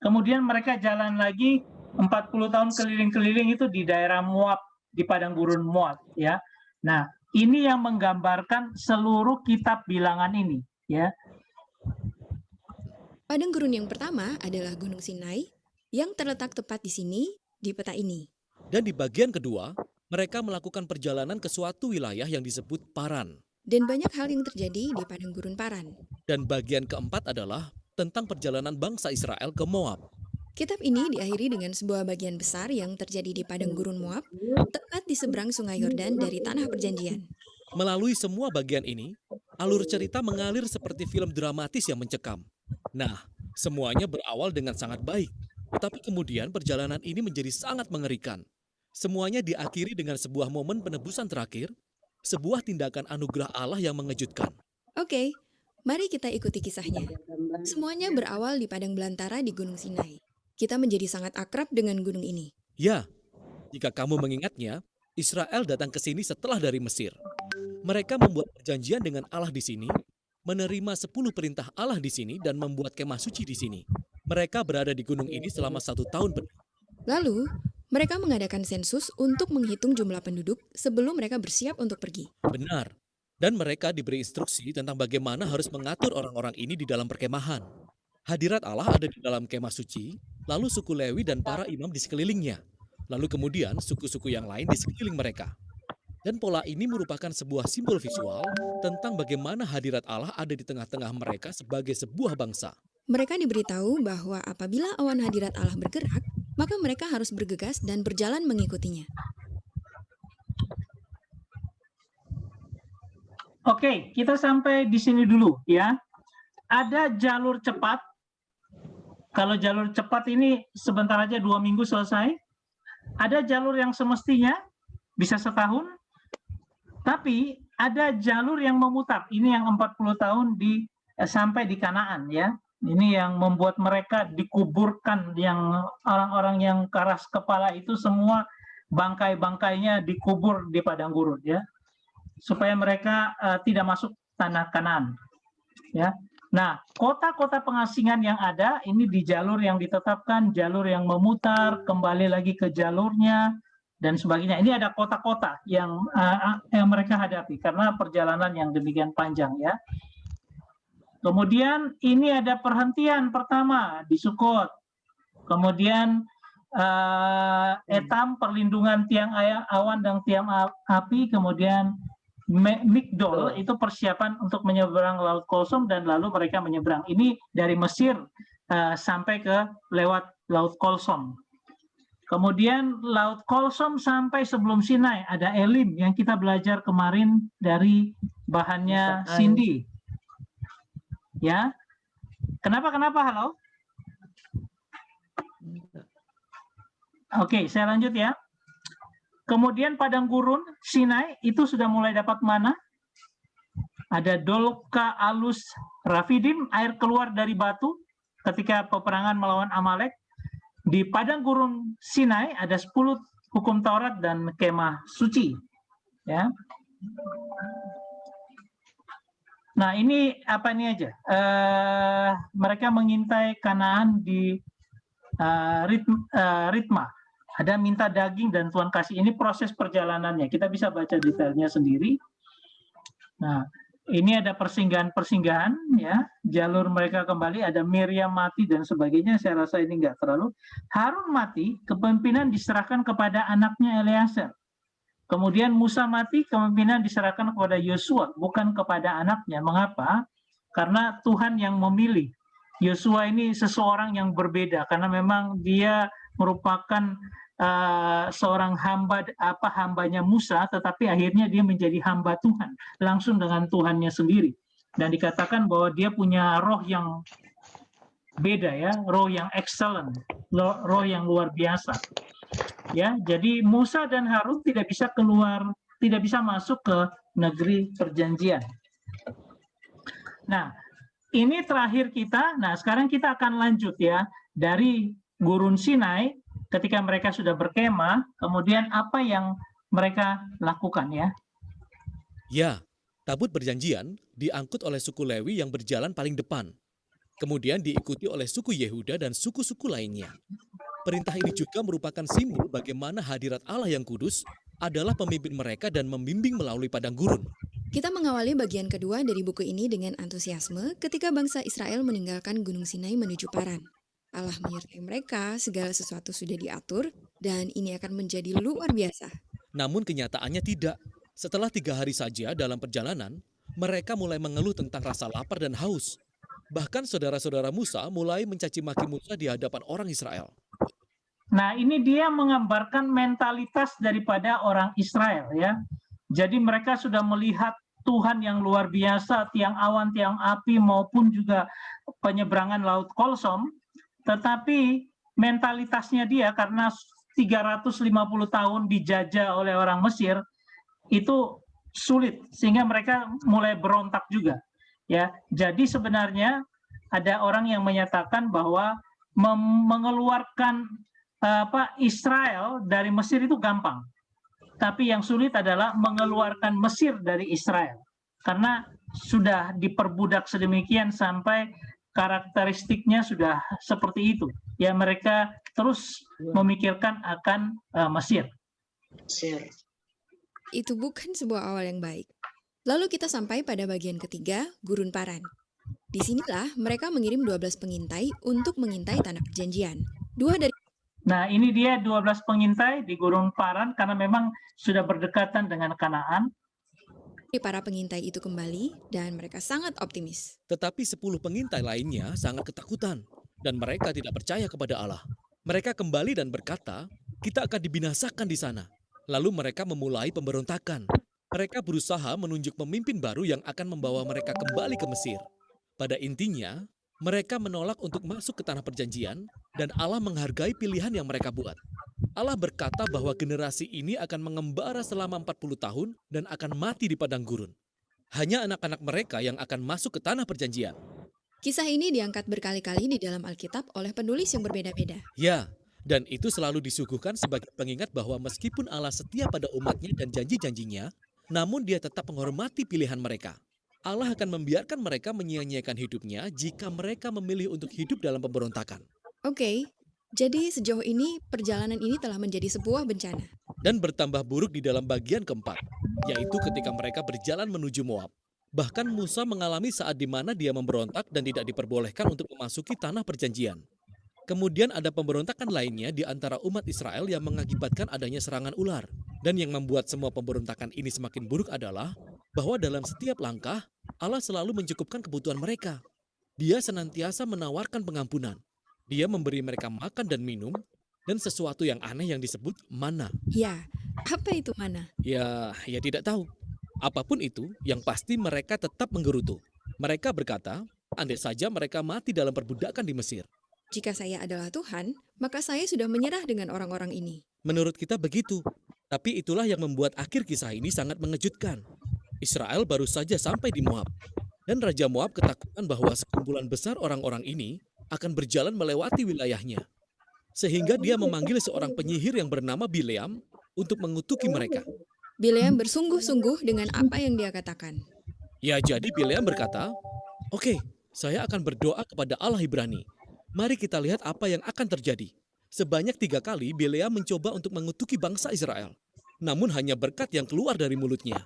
kemudian mereka jalan lagi 40 tahun keliling-keliling itu di daerah Moab, di padang gurun Moab. Ya, nah ini yang menggambarkan seluruh kitab Bilangan ini. Ya. Padang gurun yang pertama adalah Gunung Sinai yang terletak tepat di sini di peta ini. Dan di bagian kedua, mereka melakukan perjalanan ke suatu wilayah yang disebut Paran. Dan banyak hal yang terjadi di padang gurun Paran. Dan bagian keempat adalah tentang perjalanan bangsa Israel ke Moab. Kitab ini diakhiri dengan sebuah bagian besar yang terjadi di padang gurun Moab, tepat di seberang Sungai Yordan dari Tanah Perjanjian. Melalui semua bagian ini, alur cerita mengalir seperti film dramatis yang mencekam. Nah, semuanya berawal dengan sangat baik. Tetapi kemudian perjalanan ini menjadi sangat mengerikan. Semuanya diakhiri dengan sebuah momen penebusan terakhir, sebuah tindakan anugerah Allah yang mengejutkan. Oke, mari kita ikuti kisahnya. Semuanya berawal di padang belantara di Gunung Sinai. Kita menjadi sangat akrab dengan gunung ini. Ya, jika kamu mengingatnya, Israel datang ke sini setelah dari Mesir. Mereka membuat perjanjian dengan Allah di sini, menerima 10 perintah Allah di sini, dan membuat kemah suci di sini. Mereka berada di gunung ini selama 1 tahun penuh. Lalu, mereka mengadakan sensus untuk menghitung jumlah penduduk sebelum mereka bersiap untuk pergi. Benar. Dan mereka diberi instruksi tentang bagaimana harus mengatur orang-orang ini di dalam perkemahan. Hadirat Allah ada di dalam kemah suci, lalu suku Lewi dan para imam di sekelilingnya. Lalu kemudian suku-suku yang lain di sekeliling mereka. Dan pola ini merupakan sebuah simbol visual tentang bagaimana hadirat Allah ada di tengah-tengah mereka sebagai sebuah bangsa. Mereka diberitahu bahwa apabila awan hadirat Allah bergerak, maka mereka harus bergegas dan berjalan mengikutinya. Oke, kita sampai di sini dulu ya. Ada jalur cepat. Kalau jalur cepat ini sebentar aja 2 minggu selesai. Ada jalur yang semestinya bisa setahun. Tapi ada jalur yang memutar. Ini yang 40 tahun sampai di Kanaan ya. Ini yang membuat mereka dikuburkan, yang orang-orang yang keras kepala itu semua bangkai-bangkainya dikubur di padang gurun ya. Supaya mereka tidak masuk tanah Kanaan. Ya. Nah, kota-kota pengasingan yang ada ini di jalur yang ditetapkan, jalur yang memutar, kembali lagi ke jalurnya dan sebagainya. Ini ada kota-kota yang mereka hadapi karena perjalanan yang demikian panjang ya. Kemudian ini ada perhentian pertama di Sukot. Kemudian Etam, perlindungan tiang awan dan tiang api, kemudian Migdol itu persiapan untuk menyeberang Laut Kolsom dan lalu mereka menyeberang. Ini dari Mesir sampai ke lewat Laut Kolsom. Kemudian Laut Kolsom sampai sebelum Sinai ada Elim yang kita belajar kemarin dari bahannya Cindy. Ya. Kenapa halo? Oke, saya lanjut ya. Kemudian padang gurun Sinai itu sudah mulai dapat mana? Ada Dolka Alus Rafidim, air keluar dari batu ketika peperangan melawan Amalek. Di padang gurun Sinai ada 10 hukum Taurat dan kemah suci. Ya. Nah, ini apa ini aja? Mereka mengintai Kanaan di Ritma. Ada minta daging dan Tuhan kasih. Ini proses perjalanannya. Kita bisa baca detailnya sendiri. Nah, ini ada persinggahan-persinggahan, ya. Jalur mereka kembali. Ada Miriam mati dan sebagainya. Saya rasa ini nggak terlalu. Harun mati, kepemimpinan diserahkan kepada anaknya Eleazar. Kemudian Musa mati, kepemimpinan diserahkan kepada Yosua, bukan kepada anaknya. Mengapa? Karena Tuhan yang memilih. Yosua ini seseorang yang berbeda karena memang dia merupakan seorang hambanya Musa, tetapi akhirnya dia menjadi hamba Tuhan langsung dengan Tuhannya sendiri. Dan dikatakan bahwa dia punya roh yang beda, ya, roh yang excellent, roh yang luar biasa. Ya, jadi Musa dan Harun tidak bisa masuk ke negeri perjanjian. Nah, ini terakhir kita. Nah, sekarang kita akan lanjut ya dari Gurun Sinai ketika mereka sudah berkemah, kemudian apa yang mereka lakukan ya? Ya, tabut perjanjian diangkut oleh suku Lewi yang berjalan paling depan. Kemudian diikuti oleh suku Yehuda dan suku-suku lainnya. Perintah ini juga merupakan simbol bagaimana hadirat Allah yang kudus adalah pemimpin mereka dan membimbing melalui padang gurun. Kita mengawali bagian kedua dari buku ini dengan antusiasme ketika bangsa Israel meninggalkan Gunung Sinai menuju Paran. Allah menyertai mereka, segala sesuatu sudah diatur, dan ini akan menjadi luar biasa. Namun kenyataannya tidak. Setelah 3 hari saja dalam perjalanan, mereka mulai mengeluh tentang rasa lapar dan haus. Bahkan saudara-saudara Musa mulai mencaci maki Musa di hadapan orang Israel. Nah, ini dia menggambarkan mentalitas daripada orang Israel ya. Jadi mereka sudah melihat Tuhan yang luar biasa, tiang awan, tiang api maupun juga penyeberangan Laut Kolsom. Tetapi mentalitasnya dia karena 350 tahun dijajah oleh orang Mesir itu sulit sehingga mereka mulai berontak juga. Ya, jadi sebenarnya ada orang yang menyatakan bahwa mengeluarkan Israel dari Mesir itu gampang. Tapi yang sulit adalah mengeluarkan Mesir dari Israel. Karena sudah diperbudak sedemikian sampai karakteristiknya sudah seperti itu. Ya, mereka terus memikirkan akan Mesir. Itu bukan sebuah awal yang baik. Lalu kita sampai pada bagian ketiga, Gurun Paran. Disinilah mereka mengirim 12 pengintai untuk mengintai tanah perjanjian. Nah, ini dia 12 pengintai di Gurun Paran karena memang sudah berdekatan dengan Kanaan. Para pengintai itu kembali dan mereka sangat optimis. Tetapi 10 pengintai lainnya sangat ketakutan dan mereka tidak percaya kepada Allah. Mereka kembali dan berkata, kita akan dibinasakan di sana. Lalu mereka memulai pemberontakan. Mereka berusaha menunjuk pemimpin baru yang akan membawa mereka kembali ke Mesir. Pada intinya, mereka menolak untuk masuk ke tanah perjanjian dan Allah menghargai pilihan yang mereka buat. Allah berkata bahwa generasi ini akan mengembara selama 40 tahun dan akan mati di padang gurun. Hanya anak-anak mereka yang akan masuk ke tanah perjanjian. Kisah ini diangkat berkali-kali di dalam Alkitab oleh penulis yang berbeda-beda. Ya, dan itu selalu disuguhkan sebagai pengingat bahwa meskipun Allah setia pada umatnya dan janji-janjinya, namun dia tetap menghormati pilihan mereka. Allah akan membiarkan mereka menyia-nyiakan hidupnya jika mereka memilih untuk hidup dalam pemberontakan. Oke, jadi sejauh ini perjalanan ini telah menjadi sebuah bencana. Dan bertambah buruk di dalam bagian keempat, yaitu ketika mereka berjalan menuju Moab. Bahkan Musa mengalami saat di mana dia memberontak dan tidak diperbolehkan untuk memasuki tanah perjanjian. Kemudian ada pemberontakan lainnya di antara umat Israel yang mengakibatkan adanya serangan ular. Dan yang membuat semua pemberontakan ini semakin buruk adalah bahwa dalam setiap langkah, Allah selalu mencukupkan kebutuhan mereka. Dia senantiasa menawarkan pengampunan. Dia memberi mereka makan dan minum, dan sesuatu yang aneh yang disebut mana. Ya, apa itu mana? Ya tidak tahu. Apapun itu, yang pasti mereka tetap menggerutu. Mereka berkata, andai saja mereka mati dalam perbudakan di Mesir. Jika saya adalah Tuhan, maka saya sudah menyerah dengan orang-orang ini. Menurut kita begitu. Tapi itulah yang membuat akhir kisah ini sangat mengejutkan. Israel baru saja sampai di Moab. Dan Raja Moab ketakutan bahwa sekumpulan besar orang-orang ini akan berjalan melewati wilayahnya. Sehingga dia memanggil seorang penyihir yang bernama Bileam untuk mengutuki mereka. Bileam bersungguh-sungguh dengan apa yang dia katakan. Ya, jadi Bileam berkata, "Oke, saya akan berdoa kepada Allah Ibrani. Mari kita lihat apa yang akan terjadi." Sebanyak 3 kali Bileam mencoba untuk mengutuki bangsa Israel. Namun hanya berkat yang keluar dari mulutnya.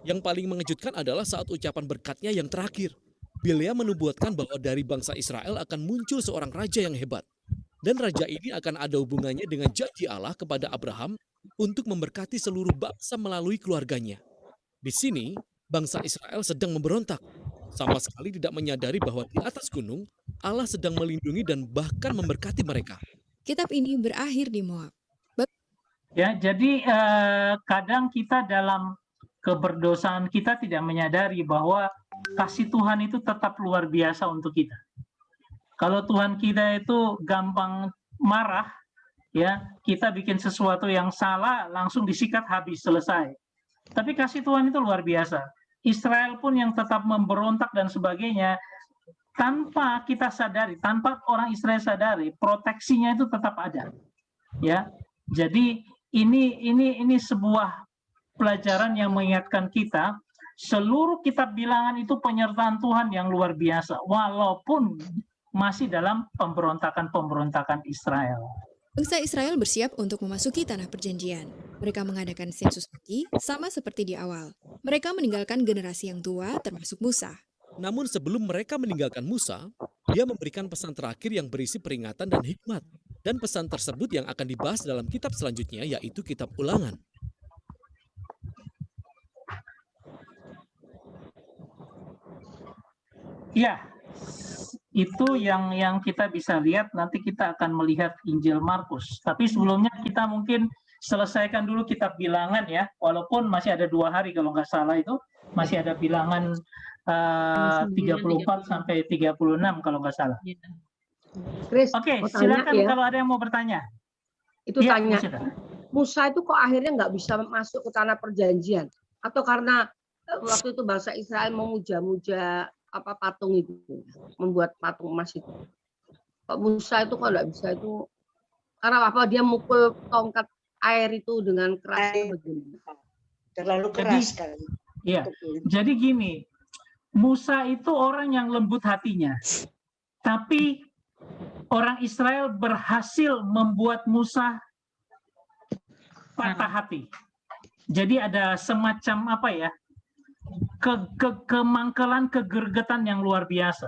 Yang paling mengejutkan adalah saat ucapan berkatnya yang terakhir. Bileam menubuatkan bahwa dari bangsa Israel akan muncul seorang raja yang hebat. Dan raja ini akan ada hubungannya dengan janji Allah kepada Abraham untuk memberkati seluruh bangsa melalui keluarganya. Di sini, bangsa Israel sedang memberontak. Sama sekali tidak menyadari bahwa di atas gunung, Allah sedang melindungi dan bahkan memberkati mereka. Kitab ini berakhir di Moab. Ya, jadi kadang kita dalam keberdosaan kita tidak menyadari bahwa kasih Tuhan itu tetap luar biasa untuk kita. Kalau Tuhan kita itu gampang marah, ya kita bikin sesuatu yang salah langsung disikat habis selesai. Tapi kasih Tuhan itu luar biasa. Israel pun yang tetap memberontak dan sebagainya, tanpa kita sadari, tanpa orang Israel sadari, proteksinya itu tetap ada. Ya, jadi ini sebuah pelajaran yang mengingatkan kita, seluruh kitab bilangan itu penyertaan Tuhan yang luar biasa, walaupun masih dalam pemberontakan Israel. Bangsa Israel bersiap untuk memasuki tanah perjanjian. Mereka mengadakan sensus lagi, sama seperti di awal. Mereka meninggalkan generasi yang tua, termasuk Musa. Namun sebelum mereka meninggalkan Musa, dia memberikan pesan terakhir yang berisi peringatan dan hikmat. Dan pesan tersebut yang akan dibahas dalam kitab selanjutnya, yaitu kitab Ulangan. Ya, itu yang kita bisa lihat. Nanti kita akan melihat Injil Markus. Tapi sebelumnya kita mungkin selesaikan dulu kitab bilangan ya. Walaupun masih ada 2 hari kalau nggak salah itu. Masih ada bilangan 34 sampai 36 kalau nggak salah. Chris, Oke, mau tanya silakan ya. kalau ada yang mau bertanya. Itu Ya, tanya, silakan. Musa itu kok akhirnya nggak bisa masuk ke tanah perjanjian? Atau karena waktu itu bangsa Israel memuja-muja apa patung itu, membuat patung emas itu? Kok Musa itu kok nggak bisa itu? Karena apa? Dia mukul tongkat air itu dengan keras. Terlalu keras kali. Iya, jadi gini, Musa itu orang yang lembut hatinya, tapi orang Israel berhasil membuat Musa patah hati. Jadi ada semacam apa ya, kemangkelan, kegergetan yang luar biasa.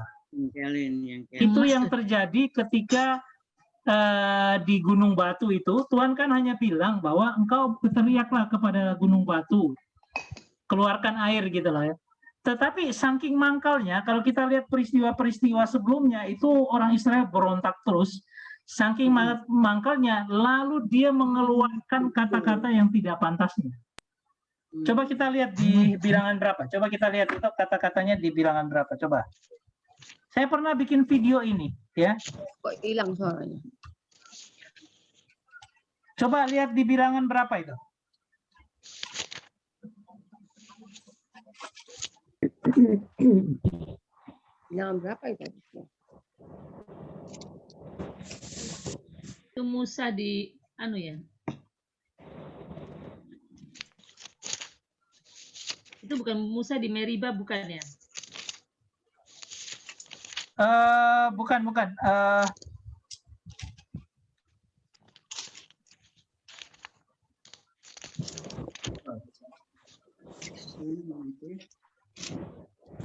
Itu yang terjadi ketika di Gunung Batu itu, Tuhan kan hanya bilang bahwa engkau berteriaklah kepada Gunung Batu, keluarkan air gitu lah ya. Tetapi saking mangkalnya, kalau kita lihat peristiwa-peristiwa sebelumnya, itu orang Israel berontak terus. Saking mangkalnya, lalu dia mengeluarkan kata-kata yang tidak pantasnya. Coba kita lihat di bilangan berapa. Coba kita lihat itu kata-katanya di bilangan berapa. Coba. Saya pernah bikin video ini, ya. Kok hilang suaranya? Coba lihat di bilangan berapa itu. Bilangan berapa itu? Itu Musa di anu ya. Itu bukan Musa di Meriba bukan ya? Bukan.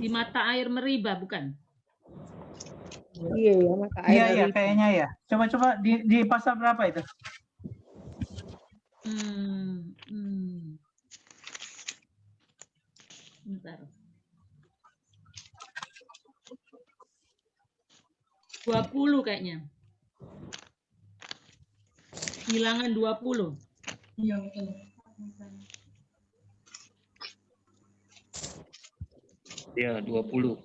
Di mata air Meriba bukan? Iya ya, mata air Iya, dari iya, ibu. kayaknya ya. Coba-coba di pasal berapa itu? Bentar. 20 kayaknya. Bilangan 20. Iya, Ya, 20.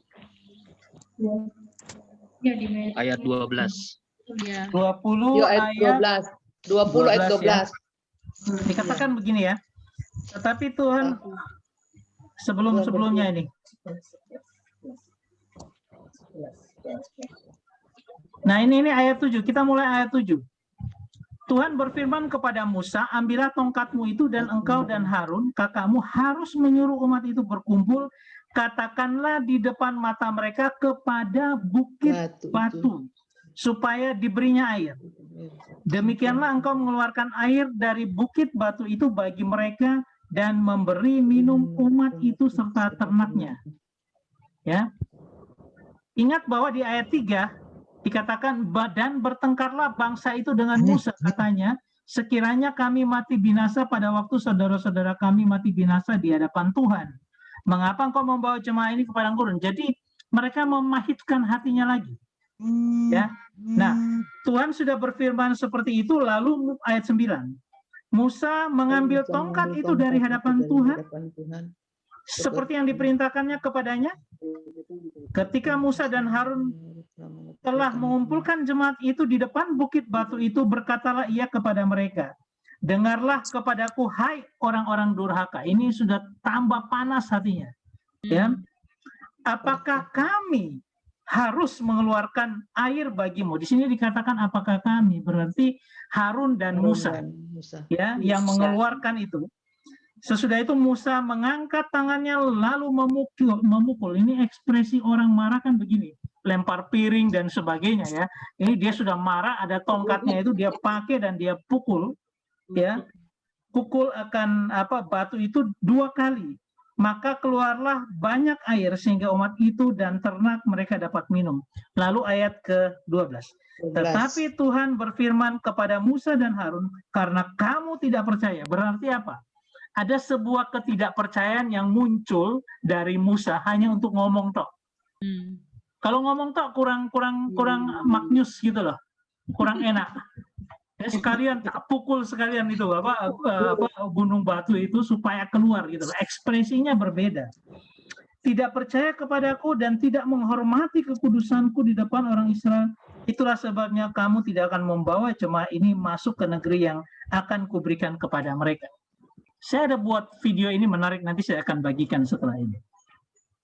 Ayat 12. Ya. 20 Yuk, ayat ayat 12. 20 ayat 12 ya. 12. Dikatakan begini ya. Tetapi Tuhan sebelum-sebelumnya ini. Nah, ini ayat 7. Kita mulai ayat 7. Tuhan berfirman kepada Musa, ambillah tongkatmu itu dan engkau dan Harun, kakakmu harus menyuruh umat itu berkumpul, katakanlah di depan mata mereka kepada bukit batu, supaya diberinya air. Demikianlah engkau mengeluarkan air dari bukit batu itu bagi mereka dan memberi minum umat itu serta ternaknya. Ya. Ingat bahwa di ayat 3 dikatakan, dan bertengkarlah bangsa itu dengan Musa, katanya, sekiranya kami mati binasa pada waktu saudara-saudara kami mati binasa di hadapan Tuhan. Mengapa engkau membawa jemaah ini ke padang gurun? Jadi mereka memahitkan hatinya lagi. Ya. Nah, Tuhan sudah berfirman seperti itu, lalu ayat 9. Musa mengambil tongkat itu dari hadapan Tuhan, seperti yang diperintahkannya kepadanya. Ketika Musa dan Harun telah mengumpulkan jemaat itu di depan bukit batu itu, berkatalah ia kepada mereka, dengarlah kepadaku, hai orang-orang durhaka. Ini sudah tambah panas hatinya. Ya, apakah kami harus mengeluarkan air bagimu? Di sini dikatakan apakah kami, berarti Harun dan Musa, ya, yang mengeluarkan itu. Sesudah itu Musa mengangkat tangannya lalu memukul. Ini ekspresi orang marah kan begini, lempar piring dan sebagainya ya. Ini dia sudah marah, ada tongkatnya itu dia pakai dan dia pukul, ya. Pukul akan batu itu 2 kali. Maka keluarlah banyak air sehingga umat itu dan ternak mereka dapat minum. Lalu ayat ke-12. Tetapi Tuhan berfirman kepada Musa dan Harun, karena kamu tidak percaya. Berarti apa? Ada sebuah ketidakpercayaan yang muncul dari Musa hanya untuk ngomong tok. Kalau ngomong tok kurang maknyus gitu loh, kurang enak. Ya, sekalian pukul sekalian itu gunung batu itu supaya keluar gitu loh. Ekspresinya berbeda. Tidak percaya kepadaku dan tidak menghormati kekudusanku di depan orang Israel. Itulah sebabnya kamu tidak akan membawa jemaah ini masuk ke negeri yang akan kuberikan kepada mereka. Saya ada buat video ini menarik, nanti saya akan bagikan setelah ini.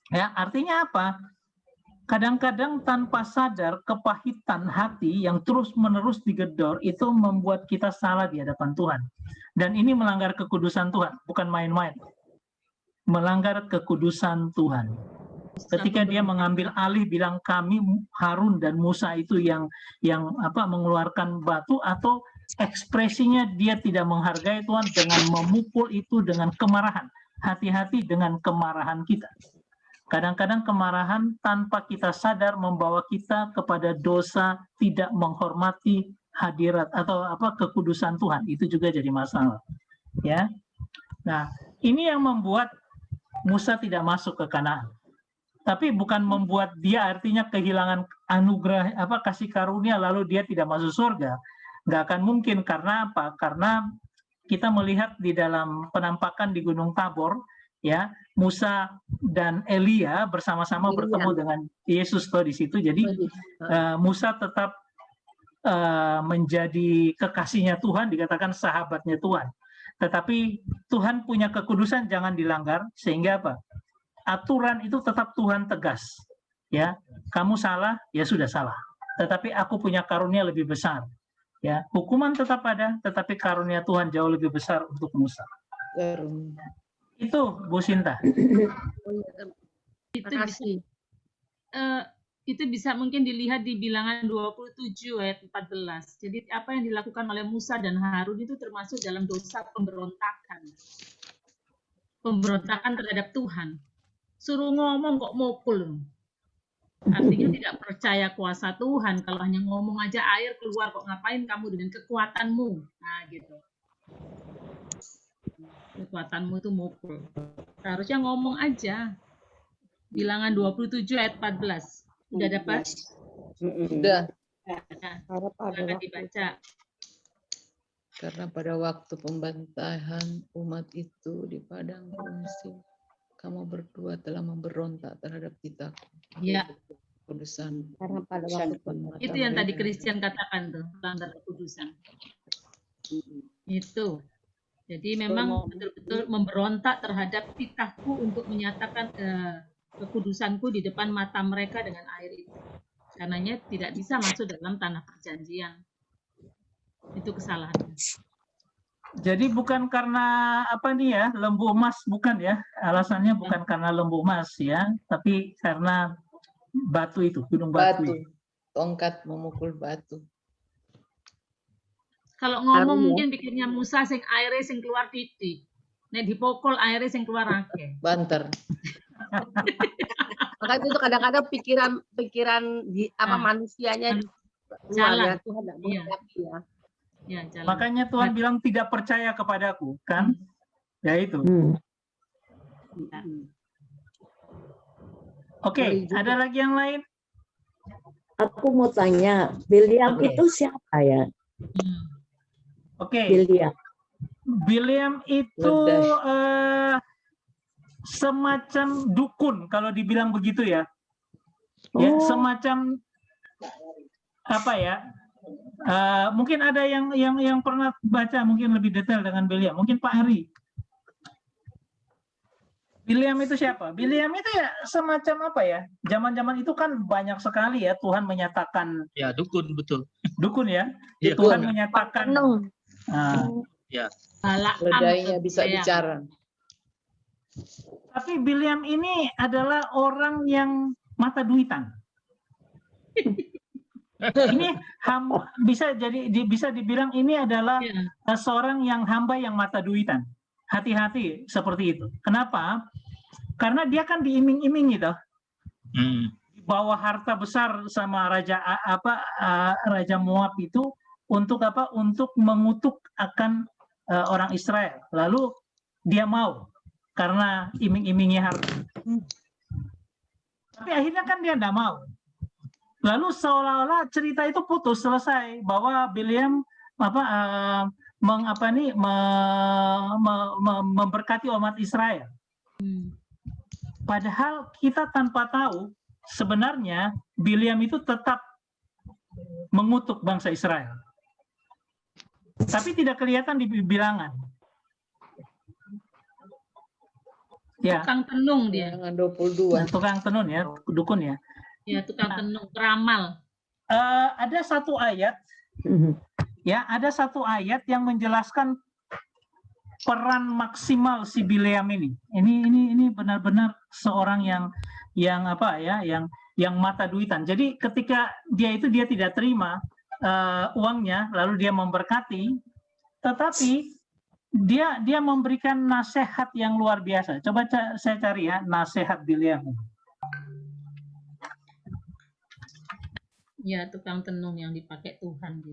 Ya, artinya apa? Kadang-kadang tanpa sadar kepahitan hati yang terus-menerus digedor itu membuat kita salah di hadapan Tuhan. Dan ini melanggar kekudusan Tuhan, bukan main-main. Melanggar kekudusan Tuhan. Ketika dia mengambil alih bilang kami Harun dan Musa itu yang mengeluarkan batu, atau ekspresinya dia tidak menghargai Tuhan dengan memukul itu dengan kemarahan. Hati-hati dengan kemarahan kita. Kadang-kadang kemarahan tanpa kita sadar membawa kita kepada dosa, tidak menghormati hadirat atau kekudusan Tuhan. Itu juga jadi masalah. Ya. Nah, ini yang membuat Musa tidak masuk ke Kanaan. Tapi bukan membuat dia artinya kehilangan anugerah kasih karunia lalu dia tidak masuk surga. Nggak akan mungkin. Karena apa? Karena kita melihat di dalam penampakan di Gunung Tabor, ya, Musa dan Elia bersama-sama bertemu dengan Yesus di situ. Jadi Musa tetap menjadi kekasihnya Tuhan, dikatakan sahabatnya Tuhan. Tetapi Tuhan punya kekudusan, jangan dilanggar, sehingga apa? Aturan itu tetap Tuhan tegas. Ya, kamu salah, ya sudah salah. Tetapi aku punya karunia lebih besar. Ya, hukuman tetap ada, tetapi karunia Tuhan jauh lebih besar untuk Musa. Itu Bu Sinta. Itu bisa mungkin dilihat di Bilangan 27 ayat 14. Jadi apa yang dilakukan oleh Musa dan Harun itu termasuk dalam dosa pemberontakan. Pemberontakan terhadap Tuhan. Suruh ngomong kok mukul. Artinya tidak percaya kuasa Tuhan. Kalau hanya ngomong aja air keluar, kok ngapain kamu dengan kekuatanmu? Nah, gitu. Kekuatanmu itu mukul. Seharusnya ngomong aja. Bilangan 27 ayat 14. Udah dapat? Sudah. Nah, silakan dibaca. Karena pada waktu pembantahan umat itu di padang gurun, kamu berdua telah memberontak terhadap titahku. Ya. Kudusan. Karena pada waktu Itu yang tadi Christian katakan tuh, melanggar kekudusan. Itu. Jadi memang betul-betul memberontak terhadap titahku untuk menyatakan kekudusanku di depan mata mereka dengan air itu. Karenanya tidak bisa masuk dalam tanah perjanjian. Itu kesalahannya. Jadi bukan karena apa nih ya, lembu emas, bukan ya, alasannya bukan karena lembu emas ya, tapi karena batu itu, gunung batu. Tongkat memukul batu. Kalau ngomong mungkin pikirnya Musa sing aire sing keluar titik, nek dipokol aire sing keluar akeh. Banter. Maka itu kadang-kadang pikiran di apa manusianya jalan. Tuhan tidak mengerti ya. Ya, jalan. Makanya Tuhan bilang tidak percaya kepadaku, kan? Ya itu. Oke, ada lagi yang lain? Aku mau tanya, Bileam itu siapa ya? Oke. Bileam itu semacam dukun kalau dibilang begitu ya. Ya, semacam apa ya? Mungkin ada yang pernah baca mungkin lebih detail dengan Bileam. Mungkin Pak Hari. Bileam itu siapa? Bileam itu ya semacam apa ya? Zaman-zaman itu kan banyak sekali ya Tuhan menyatakan. Ya, dukun, betul. Dukun ya. Ya, Tuhan dukun. menyatakan. Ya. Ledainya bisa bicara. Tapi Bileam ini adalah orang yang mata duitan. Ini bisa dibilang ini adalah seorang yang hamba yang mata duitan. Hati-hati seperti itu. Kenapa? Karena dia kan diiming-imingi toh. Bawa harta besar sama Raja Moab itu untuk apa? Untuk mengutuk akan orang Israel. Lalu dia mau karena iming-imingi harta. Tapi akhirnya kan dia tidak mau. Lalu seolah-olah cerita itu putus, selesai bahwa Bileam memberkati umat Israel. Padahal kita tanpa tahu sebenarnya Bileam itu tetap mengutuk bangsa Israel. Tapi tidak kelihatan di bilangan. Ya. Tukang tenung dia. 22. Tukang tenun ya, dukun ya. Ya, tukang tenung, peramal. Ada satu ayat, ya, ada satu ayat yang menjelaskan peran maksimal si Bileam ini. Ini benar-benar seorang yang mata duitan. Jadi ketika dia tidak terima uangnya, lalu dia memberkati, tetapi dia memberikan nasihat yang luar biasa. Coba saya cari ya nasihat Bileam. Ya, tukang tenung yang dipakai Tuhan.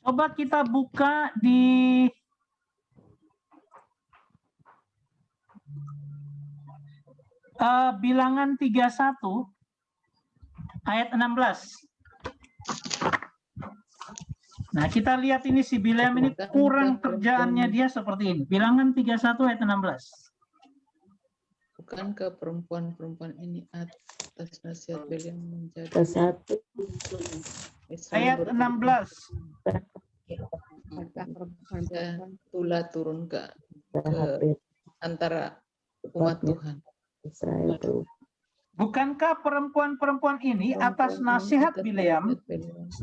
Coba kita buka di Bilangan 31 ayat 16. Nah, kita lihat ini si Bileam ini kurang kerjaannya dia seperti ini. Bilangan 31 ayat 16. Bukankah perempuan-perempuan ini atas nasihat Bileam menjadi ayat 16. Tulah turun ke antara umat Tuhan. Bukankah perempuan-perempuan ini atas nasihat Bileam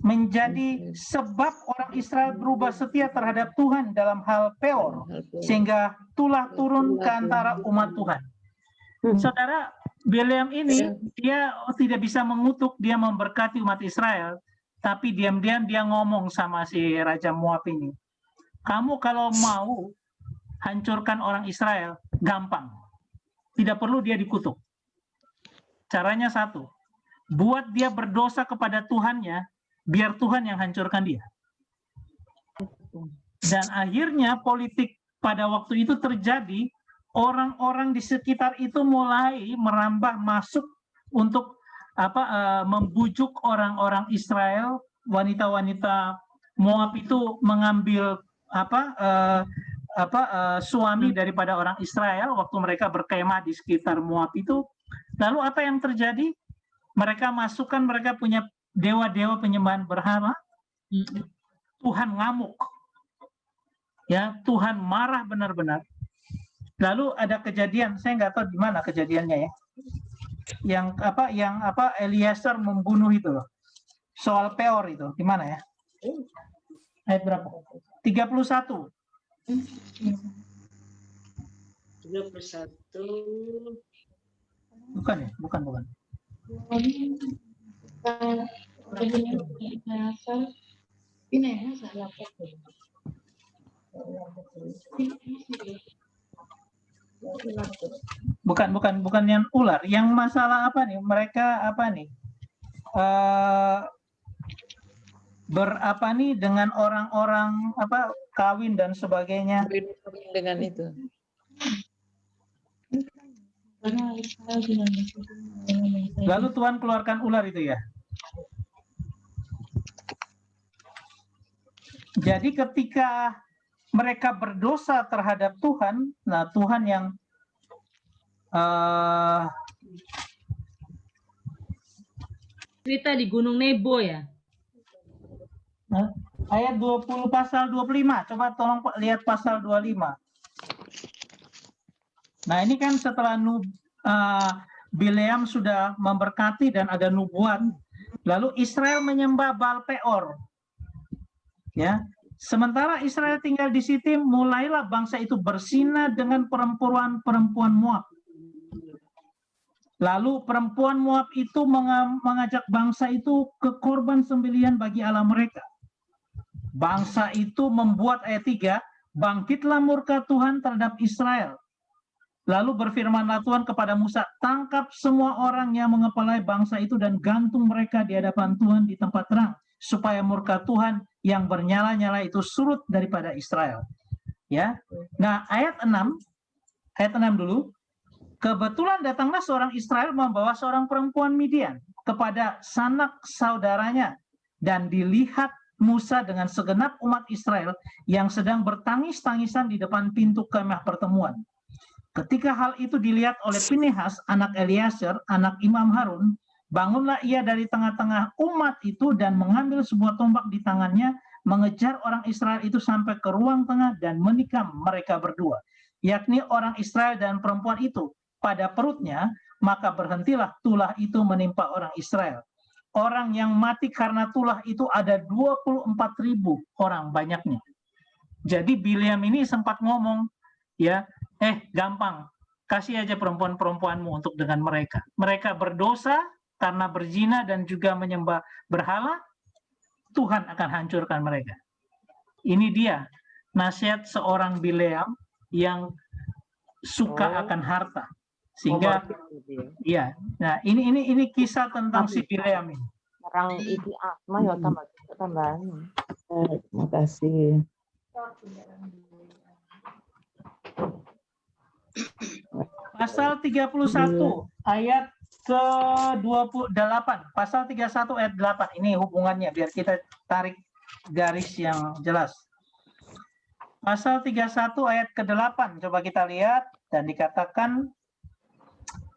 menjadi sebab orang Israel berubah setia terhadap Tuhan dalam hal Peor, sehingga tulah turun ke antara umat Tuhan. Saudara, Bileam ini dia tidak bisa mengutuk, dia memberkati umat Israel, tapi diam-diam dia ngomong sama si Raja Moab ini, kamu kalau mau hancurkan orang Israel, gampang. Tidak perlu dia dikutuk. Caranya satu, buat dia berdosa kepada Tuhannya, biar Tuhan yang hancurkan dia. Dan akhirnya politik pada waktu itu terjadi, orang-orang di sekitar itu mulai merambah masuk untuk membujuk orang-orang Israel, wanita-wanita Moab itu mengambil suami daripada orang Israel waktu mereka berkemah di sekitar Moab itu. Lalu apa yang terjadi? Mereka masukkan, mereka punya dewa-dewa penyembahan berhala. Tuhan ngamuk. Ya, Tuhan marah benar-benar. Lalu ada kejadian, saya nggak tahu di mana kejadiannya ya. Yang Eliezer membunuh itu loh. Soal Peor itu, di mana ya? Ayat berapa? 31. 31. Bukan ya? Bukan. Bukan yang ular. Yang masalah apa nih? Mereka apa nih? Berapa nih dengan orang-orang kawin dan sebagainya. Dengan itu. Lalu Tuhan keluarkan ular itu ya. Jadi ketika mereka berdosa terhadap Tuhan, nah Tuhan yang cerita di Gunung Nebo ya. Ayat 20 pasal 25. Coba tolong lihat pasal 25. Nah, ini kan setelah Bileam sudah memberkati dan ada nubuat, lalu Israel menyembah Baal Peor. Ya. Sementara Israel tinggal di Sitim, mulailah bangsa itu berzina dengan perempuan-perempuan Moab. Lalu perempuan Moab itu mengajak bangsa itu ke korban sembelihan bagi Allah mereka. Bangsa itu membuat ayat 3, bangkitlah murka Tuhan terhadap Israel. Lalu berfirmanlah Tuhan kepada Musa, tangkap semua orang yang mengepalai bangsa itu dan gantung mereka di hadapan Tuhan di tempat terang, supaya murka Tuhan yang bernyala-nyala itu surut daripada Israel. Ya. Nah, ayat 6 dulu. Kebetulan datanglah seorang Israel membawa seorang perempuan Midian kepada sanak saudaranya, dan dilihat Musa dengan segenap umat Israel yang sedang bertangis-tangisan di depan pintu kemah pertemuan. Ketika hal itu dilihat oleh Pinehas, anak Eliezer, anak Imam Harun, bangunlah ia dari tengah-tengah umat itu dan mengambil sebuah tombak di tangannya, mengejar orang Israel itu sampai ke ruang tengah dan menikam mereka berdua, yakni orang Israel dan perempuan itu pada perutnya, maka berhentilah tulah itu menimpa orang Israel. Orang yang mati karena tulah itu ada 24.000 orang banyaknya. Jadi Bileam ini sempat ngomong, ya, gampang, kasih aja perempuan-perempuanmu untuk dengan mereka. Mereka berdosa karena berzina dan juga menyembah berhala, Tuhan akan hancurkan mereka. Ini dia nasihat seorang Bileam yang suka akan harta. Sehingga iya, nah ini kisah tentang si Bileam ini. Orang itu asma ya tambahan. Terima kasih. Pasal 31 ayat ke-28. Pasal 31 ayat 8. Ini hubungannya biar kita tarik garis yang jelas. Pasal 31 ayat ke-8. Coba kita lihat dan dikatakan,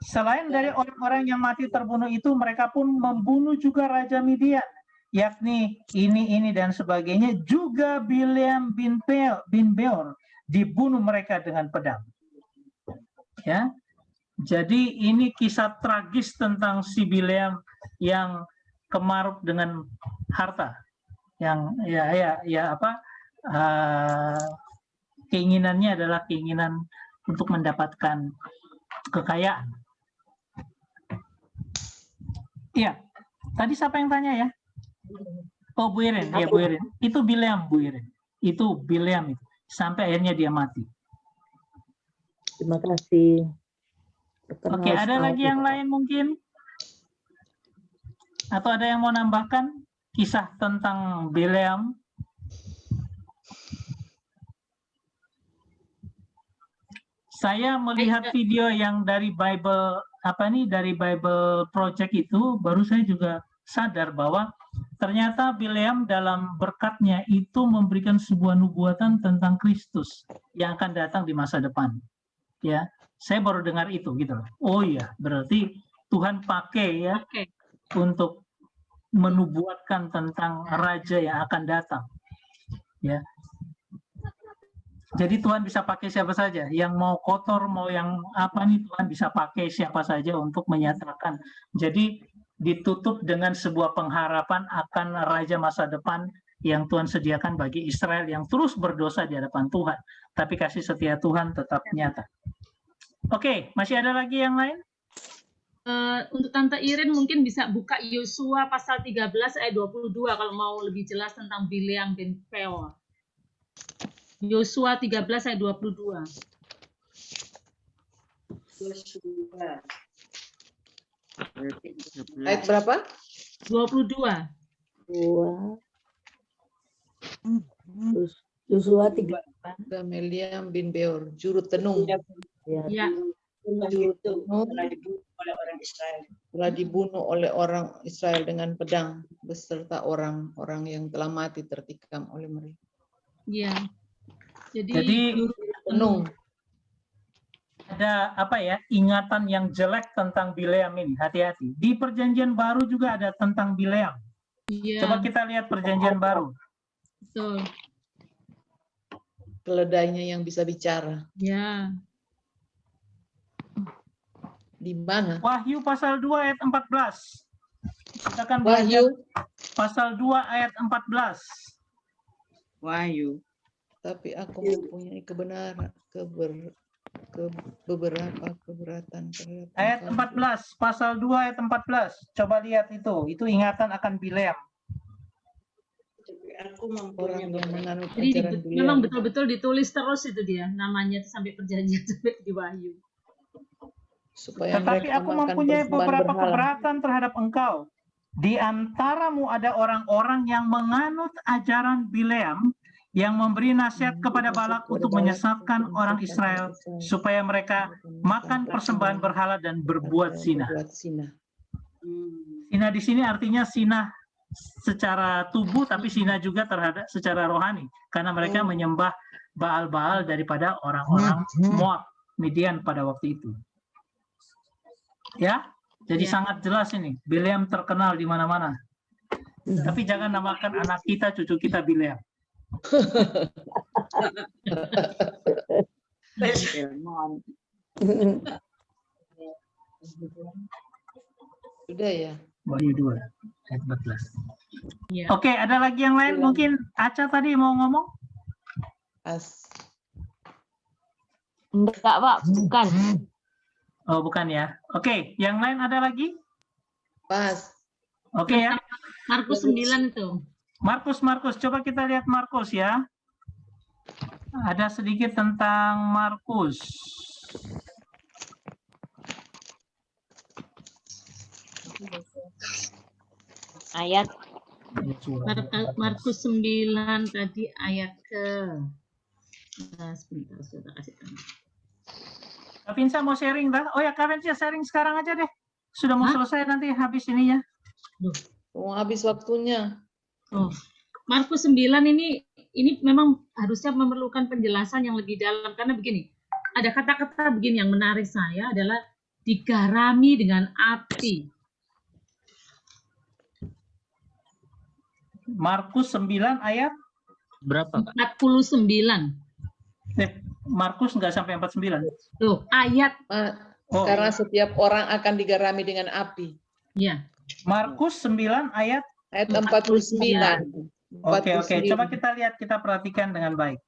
selain dari orang-orang yang mati terbunuh itu, mereka pun membunuh juga Raja Midian, yakni ini dan sebagainya, juga Bileam bin Beor dibunuh mereka dengan pedang. Ya, jadi ini kisah tragis tentang si Bileam yang kemaruk dengan harta, yang keinginannya adalah keinginan untuk mendapatkan kekayaan. Iya, tadi siapa yang tanya ya? Oh, Bu Iren, ya Bu Iren. Itu Bileam, Bu Iren. Itu Bileam itu. Sampai akhirnya dia mati. Terima kasih. Oke, ada lagi yang lain mungkin? Atau ada yang mau nambahkan kisah tentang Bileam? Saya melihat video yang dari Bible dari Bible Project itu, baru saya juga sadar bahwa ternyata Bileam dalam berkatnya itu memberikan sebuah nubuatan tentang Kristus yang akan datang di masa depan. Ya, saya baru dengar itu gitu loh. Oh iya, berarti Tuhan pakai ya untuk menubuatkan tentang raja yang akan datang. Ya. Jadi Tuhan bisa pakai siapa saja, yang mau kotor, mau yang apa nih, Tuhan bisa pakai siapa saja untuk menyatakan. Jadi ditutup dengan sebuah pengharapan akan raja masa depan yang Tuhan sediakan bagi Israel yang terus berdosa di hadapan Tuhan. Tapi kasih setia Tuhan tetap nyata. Oke, masih ada lagi yang lain? Untuk Tante Irin mungkin bisa buka Yosua pasal 13 ayat 22 kalau mau lebih jelas tentang Bileam bin Peor. Yosua 13 ayat 22. Ayat berapa? 2. 22. Yosua 3. Bileam bin Beor, juru tenung. Ya. Juru tenung telah dibunuh oleh orang Israel dengan pedang beserta orang-orang yang telah mati tertikam oleh mereka. Iya. Jadi tenung. Ada ingatan yang jelek tentang Bileam ini, hati-hati. Di perjanjian baru juga ada tentang Bileam. Iya. Coba kita lihat perjanjian baru. Betul. Keledainya yang bisa bicara. Ya. Di mana? Wahyu pasal 2 ayat 14. Kita akan Wahyu pasal 2 ayat 14. Wahyu. Tapi aku mempunyai kebenaran, beberapa keberatan terhadap Ayat 14, pasal 2 ayat 14. Coba lihat itu ingatan akan Bileam. Orang yang menganut Jadi ajaran Bileam. memang betul-betul ditulis terus itu dia namanya sampai perjanjian sampai di Wahyu. Supaya Tetapi aku mempunyai beberapa keberatan terhadap engkau. Di antaramu ada orang-orang yang menganut ajaran Bileam, yang memberi nasihat kepada Balak untuk menyesatkan orang Israel supaya mereka makan persembahan berhala dan berbuat zina. Zina di sini artinya zina secara tubuh, tapi zina juga terhadap secara rohani, karena mereka menyembah Baal-Baal daripada orang-orang Moab, Midian pada waktu itu. Ya, jadi sangat jelas ini. Bileam terkenal di mana-mana. Tapi jangan namakan anak kita, cucu kita Bileam. Sudah ya. Wahyu 2 ayat 14. Ya. Oke, ada lagi yang lain? Mungkin Aca tadi mau ngomong? Enggak, Pak, bukan. Oh, bukan ya. Oke, yang lain ada lagi? Pas. Oke ya. Markus 9 itu. Markus, coba kita lihat Markus ya. Ada sedikit tentang Markus. Ayat. Markus 9 tadi ayat ke sebentar sudah kasih tahu. Kak Vinsa mau sharing dah? Oh ya, Kak Vinsa sharing sekarang aja deh. Sudah mau selesai nanti habis ininya. Mau habis waktunya. Oh, Markus 9 ini memang harusnya memerlukan penjelasan yang lebih dalam karena begini. Ada kata-kata begini yang menarik saya adalah digarami dengan api. Markus 9 ayat berapa, Kak? 49. Markus nggak sampai 49. Tuh, ayat. Karena setiap orang akan digarami dengan api. Ya. Markus 9 ayat 49. Oke. Coba kita lihat, kita perhatikan dengan baik.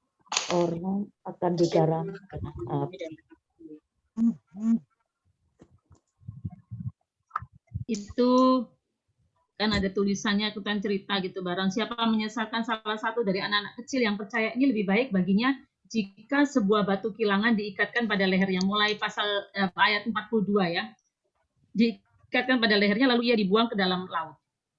Orang akan digarami dengan api. Itu kan ada tulisannya, ikutan cerita gitu, barang siapa menyesalkan salah satu dari anak-anak kecil yang percaya ini lebih baik baginya jika sebuah batu kilangan diikatkan pada lehernya. Mulai pasal ayat 42 ya, diikatkan pada lehernya lalu ia dibuang ke dalam laut.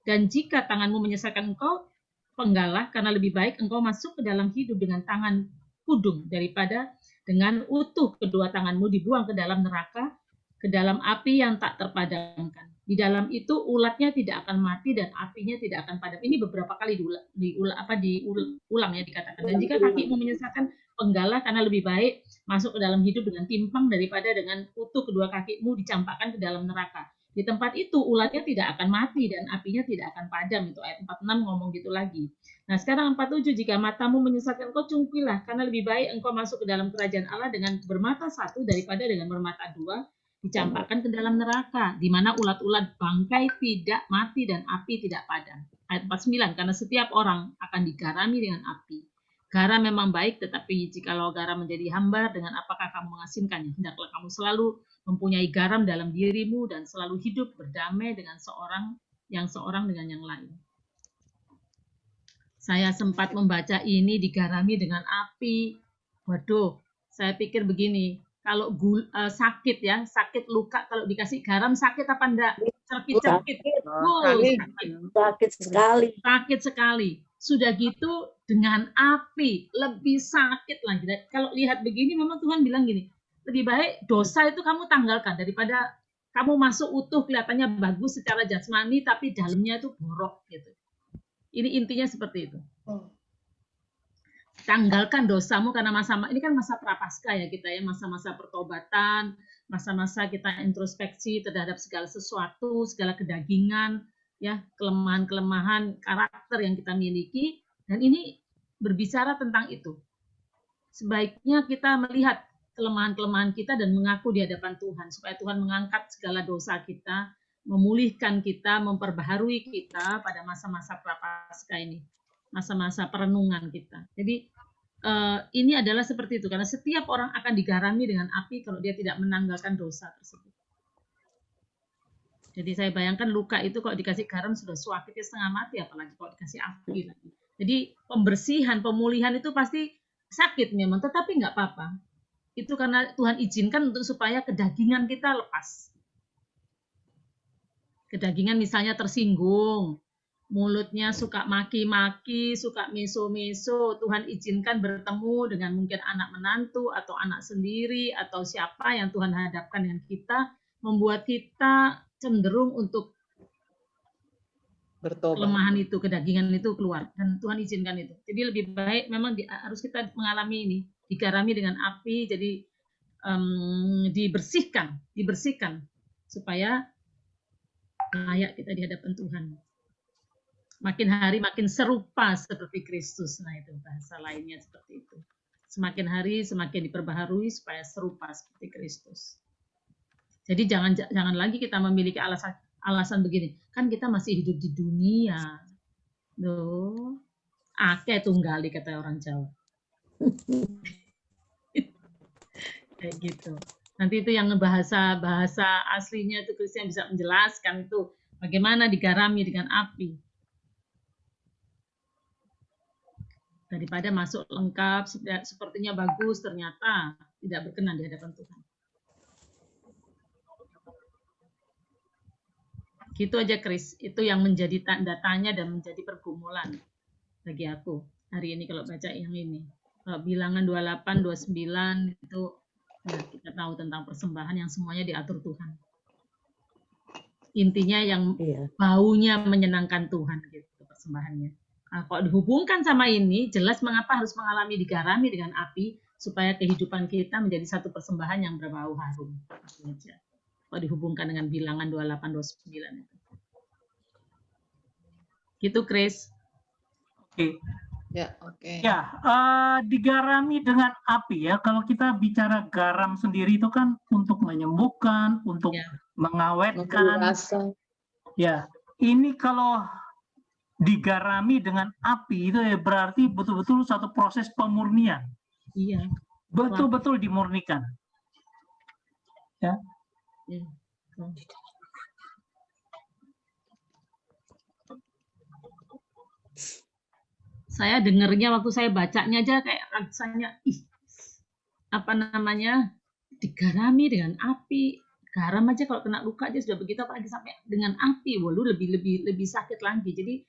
Dan jika tanganmu menyesatkan engkau, penggalah, karena lebih baik engkau masuk ke dalam hidup dengan tangan kudung daripada dengan utuh kedua tanganmu dibuang ke dalam neraka, ke dalam api yang tak terpadamkan. Di dalam itu ulatnya tidak akan mati dan apinya tidak akan padam. Ini beberapa kali diulang ya dikatakan. Dan jika kakimu menyesatkan, penggalah, karena lebih baik masuk ke dalam hidup dengan timpang daripada dengan utuh kedua kakimu dicampakkan ke dalam neraka. Di tempat itu ulatnya tidak akan mati dan apinya tidak akan padam. Itu ayat 46 ngomong gitu lagi. Nah sekarang 47, jika matamu menyesatkan engkau, cungkilah, karena lebih baik engkau masuk ke dalam kerajaan Allah dengan bermata satu daripada dengan bermata dua, dicampakkan ke dalam neraka, di mana ulat-ulat bangkai tidak mati dan api tidak padam. Ayat 49, karena setiap orang akan digarami dengan api. Garam memang baik, tetapi jikalau garam menjadi hambar, dengan apakah kamu mengasinkannya? Hendaklah kamu selalu mempunyai garam dalam dirimu dan selalu hidup berdamai dengan seorang dengan yang lain. Saya sempat membaca ini digarami dengan api. Waduh, saya pikir begini, kalau sakit ya, sakit luka kalau dikasih garam sakit apa enggak? Cerpit-cerpit. Sakit sekali. Sakit sekali. Sudah gitu dengan api lebih sakit lagi. Kalau lihat begini memang Tuhan bilang gini, lebih baik dosa itu kamu tanggalkan daripada kamu masuk utuh kelihatannya bagus secara jasmani tapi dalamnya itu borok gitu. Ini intinya seperti itu. Tanggalkan dosamu karena ini kan masa prapaskah ya kita ya, masa-masa pertobatan, masa-masa kita introspeksi terhadap segala sesuatu, segala kedagingan, ya, kelemahan-kelemahan karakter yang kita miliki, dan ini berbicara tentang itu. Sebaiknya kita melihat kelemahan-kelemahan kita dan mengaku di hadapan Tuhan supaya Tuhan mengangkat segala dosa kita, memulihkan kita, memperbaharui kita pada masa-masa prapaskah ini, masa-masa perenungan kita. Jadi ini adalah seperti itu karena setiap orang akan digarami dengan api kalau dia tidak menanggalkan dosa tersebut. Jadi saya bayangkan luka itu kalau dikasih garam sudah suakitnya setengah mati, apalagi kalau dikasih api lagi. Jadi pembersihan, pemulihan itu pasti sakit memang, tetapi nggak apa-apa. Itu karena Tuhan izinkan untuk supaya kedagingan kita lepas. Kedagingan misalnya tersinggung, mulutnya suka maki-maki, suka meso-meso, Tuhan izinkan bertemu dengan mungkin anak menantu atau anak sendiri atau siapa yang Tuhan hadapkan dengan kita, membuat kita cenderung untuk bertobat. Kelemahan itu, kedagingan itu keluar, dan Tuhan izinkan itu. Jadi lebih baik memang harus kita mengalami ini, digarami dengan api, jadi dibersihkan supaya layak kita di hadapan Tuhan. Makin hari makin serupa seperti Kristus. Nah itu bahasa lainnya seperti itu. Semakin hari semakin diperbaharui supaya serupa seperti Kristus. Jadi jangan lagi kita memiliki alasan begini. Kan kita masih hidup di dunia. Loh, ake tunggali kata orang Jawa. Kayak gitu. Nanti itu yang bahasa aslinya itu Kristen bisa menjelaskan itu bagaimana digarami dengan api. Daripada masuk lengkap, sepertinya bagus, ternyata tidak berkenan di hadapan Tuhan. Gitu aja, Chris. Itu yang menjadi tanda tanya dan menjadi pergumulan bagi aku hari ini kalau baca yang ini. Kalau bilangan 28, 29 itu ya, kita tahu tentang persembahan yang semuanya diatur Tuhan. Intinya yang baunya menyenangkan Tuhan gitu persembahannya. Nah, kalau dihubungkan sama ini, jelas mengapa harus mengalami digarami dengan api supaya kehidupan kita menjadi satu persembahan yang berbau harum. Kalau dihubungkan dengan bilangan 28, 29 itu. Gitu, Chris. Oke. Ya, oke. Ya, digarami dengan api ya. Kalau kita bicara garam sendiri itu kan untuk menyembuhkan, untuk mengawetkan. Ya, ini kalau digarami dengan api itu ya berarti betul-betul satu proses pemurnian. Iya. Betul-betul dimurnikan. Ya. Saya dengernya waktu saya bacanya aja kayak rasanya apa namanya digarami dengan api, garam aja kalau kena luka aja sudah begitu, apalagi sampai dengan api, waduh lebih sakit lagi. Jadi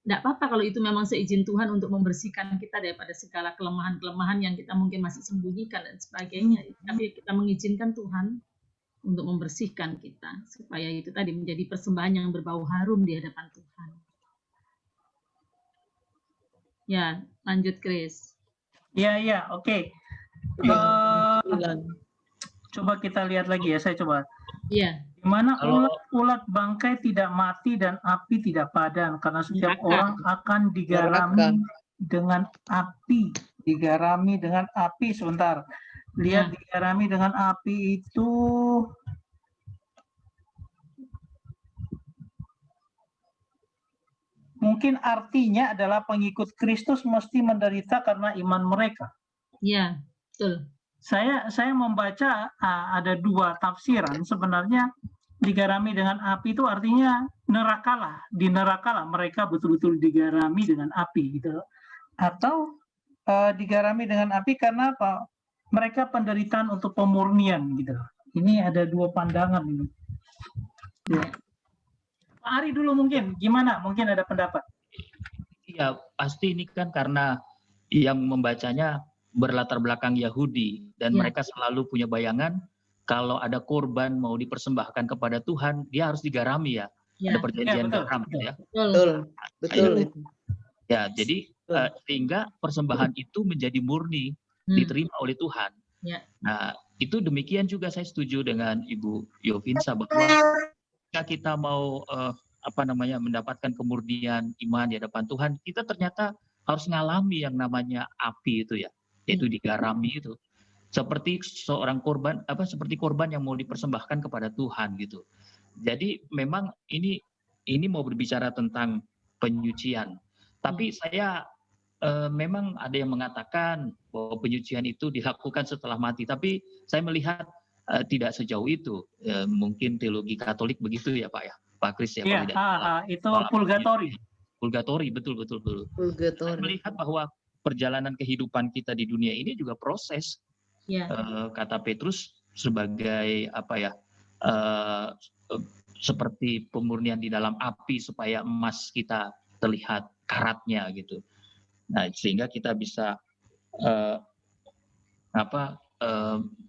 tidak apa-apa kalau itu memang seizin Tuhan untuk membersihkan kita daripada segala kelemahan-kelemahan yang kita mungkin masih sembunyikan dan sebagainya. Tapi kita mengizinkan Tuhan untuk membersihkan kita supaya itu tadi menjadi persembahan yang berbau harum di hadapan Tuhan. Ya, lanjut Chris. Ya, oke. Coba kita lihat lagi ya, saya coba. Iya. Di mana ulat bangkai tidak mati dan api tidak padam, karena setiap orang akan digarami dengan api. Digarami dengan api, sebentar. Lihat digarami dengan api itu mungkin artinya adalah pengikut Kristus mesti menderita karena iman mereka. Iya, betul. Saya membaca ada dua tafsiran. Sebenarnya digarami dengan api itu artinya nerakalah, di nerakalah mereka betul-betul digarami dengan api gitu. Atau digarami dengan api karena apa? Mereka penderitaan untuk pemurnian gitu. Ini ada dua pandangan ini. Ya. Pak Ari dulu mungkin gimana? Mungkin ada pendapat. Iya, pasti ini kan karena yang membacanya berlatar belakang Yahudi dan mereka selalu punya bayangan kalau ada korban mau dipersembahkan kepada Tuhan, dia harus digarami ya. Ada perjanjian garam ya. Betul. Ya, jadi sehingga persembahan itu menjadi murni, diterima oleh Tuhan. Nah, itu demikian juga saya setuju dengan Ibu Yovinsa bahwa jika kita mau mendapatkan kemurnian iman di hadapan Tuhan, kita ternyata harus ngalami yang namanya api itu ya, yaitu digarami itu. Seperti seorang korban seperti korban yang mau dipersembahkan kepada Tuhan gitu. Jadi memang ini mau berbicara tentang penyucian. Tapi saya memang ada yang mengatakan bahwa penyucian itu dilakukan setelah mati, tapi saya melihat tidak sejauh itu. Mungkin teologi Katolik begitu ya Pak ya, Pak Kris ya. Iya, itu purgatori. Purgatori, betul. Purgatori. Saya melihat bahwa perjalanan kehidupan kita di dunia ini juga proses. Kata Petrus sebagai seperti pemurnian di dalam api supaya emas kita terlihat karatnya gitu. Nah, sehingga kita bisa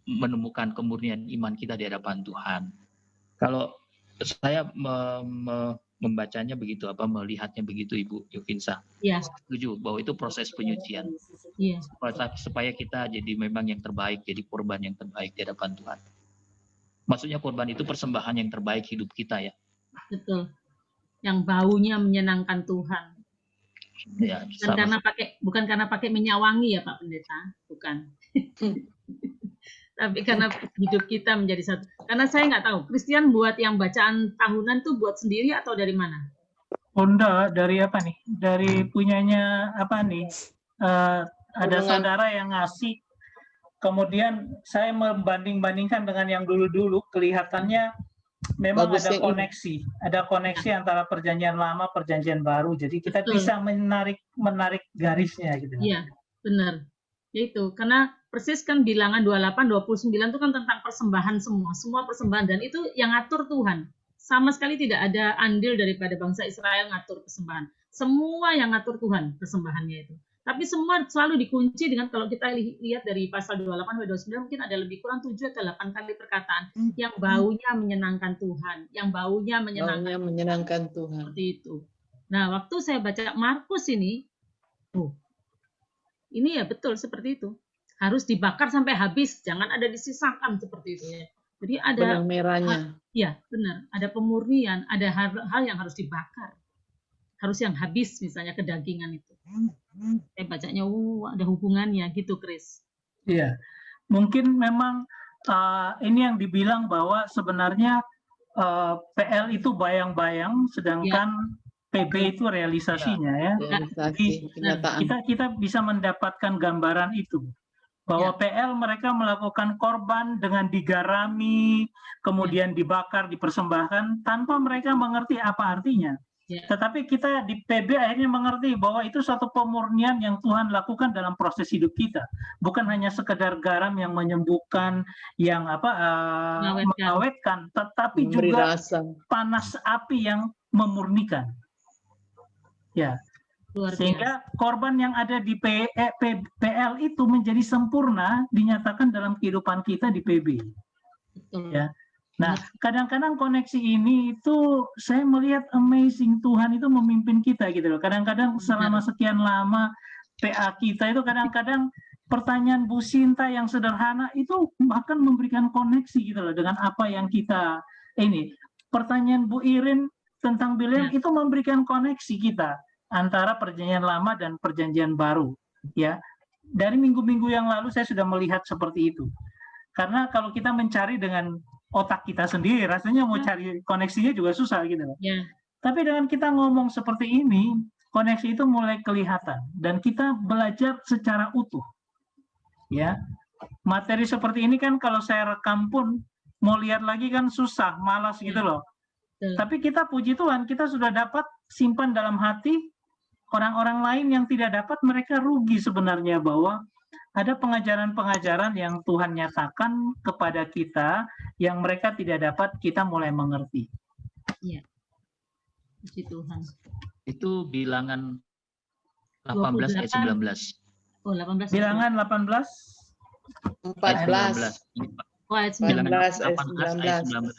menemukan kemurnian iman kita di hadapan Tuhan. Kalau saya membacanya begitu, melihatnya begitu Ibu Yovinsa. Setuju bahwa itu proses penyucian. Supaya kita jadi memang yang terbaik, jadi korban yang terbaik di hadapan Tuhan. Maksudnya korban itu persembahan yang terbaik hidup kita ya. Betul. Yang baunya menyenangkan Tuhan. Ya, bukan karena pakai minyak wangi ya Pak Pendeta, bukan. Tapi karena hidup kita menjadi satu. Karena saya nggak tahu, Christian buat yang bacaan tahunan tuh buat sendiri atau dari mana? Honda dari apa nih? Dari punyanya apa nih? Ada saudara yang ngasih. Kemudian saya membanding-bandingkan dengan yang dulu-dulu, kelihatannya memang ada koneksi antara perjanjian lama, perjanjian baru. Jadi kita bisa menarik garisnya gitu. Iya, benar. Yaitu karena persis kan bilangan 28, 29 itu kan tentang persembahan semua persembahan, dan itu yang ngatur Tuhan. Sama sekali tidak ada andil daripada bangsa Israel ngatur persembahan. Semua yang ngatur Tuhan persembahannya itu. Tapi semua selalu dikunci dengan, kalau kita lihat dari pasal 28 sampai 29 mungkin ada lebih kurang 7 atau 8 kali perkataan yang baunya menyenangkan Tuhan, yang baunya menyenangkan Tuhan. Seperti itu. Nah, waktu saya baca Markus ini ya betul seperti itu. Harus dibakar sampai habis, jangan ada disisakan seperti itu ya. Jadi ada benang merahnya. Ya, benar. Ada pemurnian, ada hal yang harus dibakar. Harus yang habis misalnya kedagingan itu. Saya bacanya ada hubungannya gitu, Chris. Iya. Mungkin memang ini yang dibilang bahwa sebenarnya PL itu bayang-bayang, sedangkan PB itu realisasinya ya. Jadi kita bisa mendapatkan gambaran itu. Bahwa PL mereka melakukan korban dengan digarami, kemudian dibakar, dipersembahkan, tanpa mereka mengerti apa artinya. Tetapi kita di PB akhirnya mengerti bahwa itu suatu pemurnian yang Tuhan lakukan dalam proses hidup kita. Bukan hanya sekedar garam yang menyembuhkan, yang mengawetkan, tetapi Memberi juga rasa. panas api yang memurnikan. Ya. Sehingga korban yang ada di PL itu menjadi sempurna dinyatakan dalam kehidupan kita di PB. Ya. Nah, kadang-kadang koneksi ini itu saya melihat amazing, Tuhan itu memimpin kita gitu loh. Kadang-kadang selama sekian lama PA kita itu kadang-kadang pertanyaan Bu Sinta yang sederhana itu bahkan memberikan koneksi gitu loh dengan apa yang kita ini. Pertanyaan Bu Irin tentang Bileam itu memberikan koneksi kita antara perjanjian lama dan perjanjian baru, ya. Dari minggu-minggu yang lalu saya sudah melihat seperti itu. Karena kalau kita mencari dengan otak kita sendiri, rasanya mau cari koneksinya juga susah gitu loh. Tapi dengan kita ngomong seperti ini, koneksi itu mulai kelihatan dan kita belajar secara utuh. Ya. Materi seperti ini kan kalau saya rekam pun mau lihat lagi kan susah, malas gitu loh. Tapi kita puji Tuhan, kita sudah dapat simpan dalam hati. Orang-orang lain yang tidak dapat, mereka rugi sebenarnya bahwa ada pengajaran-pengajaran yang Tuhan nyatakan kepada kita yang mereka tidak dapat, kita mulai mengerti. Iya. Puji Tuhan. Itu Bilangan 18 ayat 19. Oh, 18. Bilangan 18 14. Oh, ayat 19. 18 ayat 19.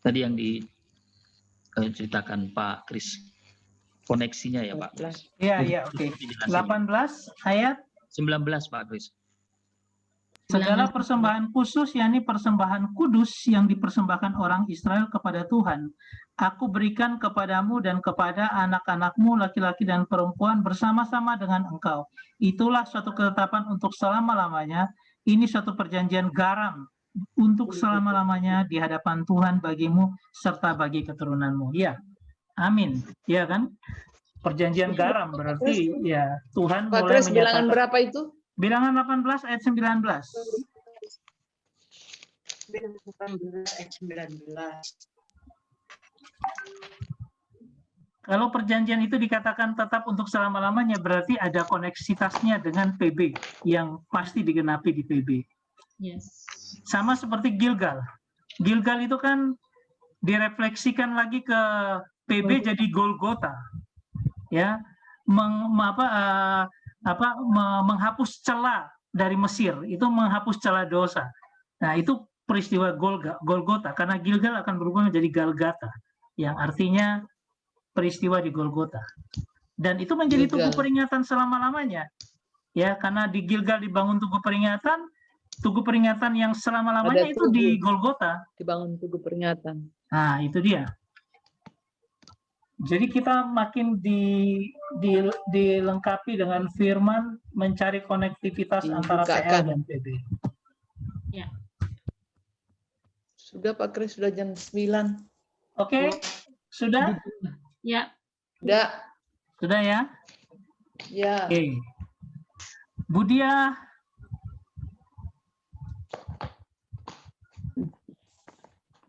Tadi yang diceritakan Pak Kris. Koneksinya ya Pak. Iya, oke. 18 ayat 19 Pak Kris. Segala persembahan khusus, yakni persembahan kudus yang dipersembahkan orang Israel kepada Tuhan, aku berikan kepadamu dan kepada anak-anakmu laki-laki dan perempuan bersama-sama dengan engkau. Itulah suatu ketetapan untuk selama-lamanya. Ini suatu perjanjian garam untuk selama-lamanya di hadapan Tuhan bagimu serta bagi keturunanmu. Ya, amin. Ya kan? Perjanjian garam berarti ya Tuhan Pak mulai Kris, bilangan menyatakan. berapa itu? Bilangan 18 ayat 19. Bilangan 18 ayat 19. Kalau perjanjian itu dikatakan tetap untuk selama-lamanya, berarti ada koneksitasnya dengan PB yang pasti digenapi di PB. Yes. Sama seperti Gilgal. Gilgal itu kan direfleksikan lagi ke PB jadi Golgota. Ya, menghapus celah dari Mesir, itu menghapus celah dosa. Nah, itu peristiwa Golgota, karena Gilgal akan berubah menjadi Galgata, yang artinya peristiwa di Golgota. Dan itu menjadi tugu peringatan selama-lamanya. Ya, karena di Gilgal dibangun tugu peringatan yang selama-lamanya itu di Golgota. Dibangun tugu peringatan. Nah, itu dia. Jadi kita makin dilengkapi dengan firman, mencari konektivitas antara PL dan PB. Ya. Sudah Pak Kris, sudah jam 9. Oke, sudah? Ya. Sudah. Sudah ya? Ya. Oke. Budia.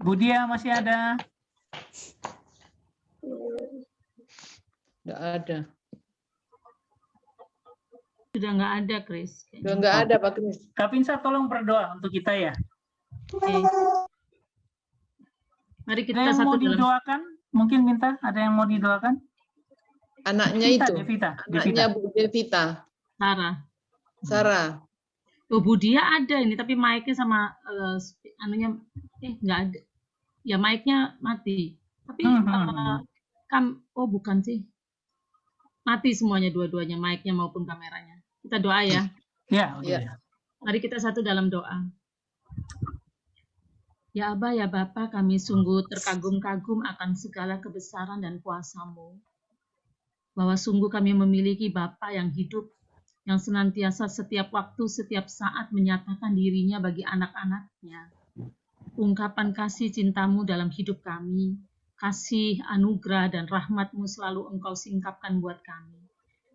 Budia masih ada? Nggak ada. Sudah nggak ada, Kris. Sudah nggak ada, Pak Kris. Kak Pinsa, tolong berdoa untuk kita ya. Oke. Mari kita Ada yang satu mau dalam. didoakan? Mungkin minta, ada yang mau didoakan? Anaknya Devita, itu. Devita. Anaknya Bu Devita. Sarah. Oh, Budia ada ini, tapi mic-nya sama anunya nggak ada. Ya mic-nya mati. Tapi bukan sih. Mati semuanya dua-duanya, mic-nya maupun kameranya. Kita doa ya. Ya, ya. Mari kita satu dalam doa. Ya Aba, ya Bapa, kami sungguh terkagum-kagum akan segala kebesaran dan kuasa-Mu. Bahwa sungguh kami memiliki Bapa yang hidup, yang senantiasa setiap waktu, setiap saat menyatakan dirinya bagi anak-anaknya. Ungkapan kasih cinta-Mu dalam hidup kami, kasih, anugerah, dan rahmat-Mu selalu Engkau singkapkan buat kami.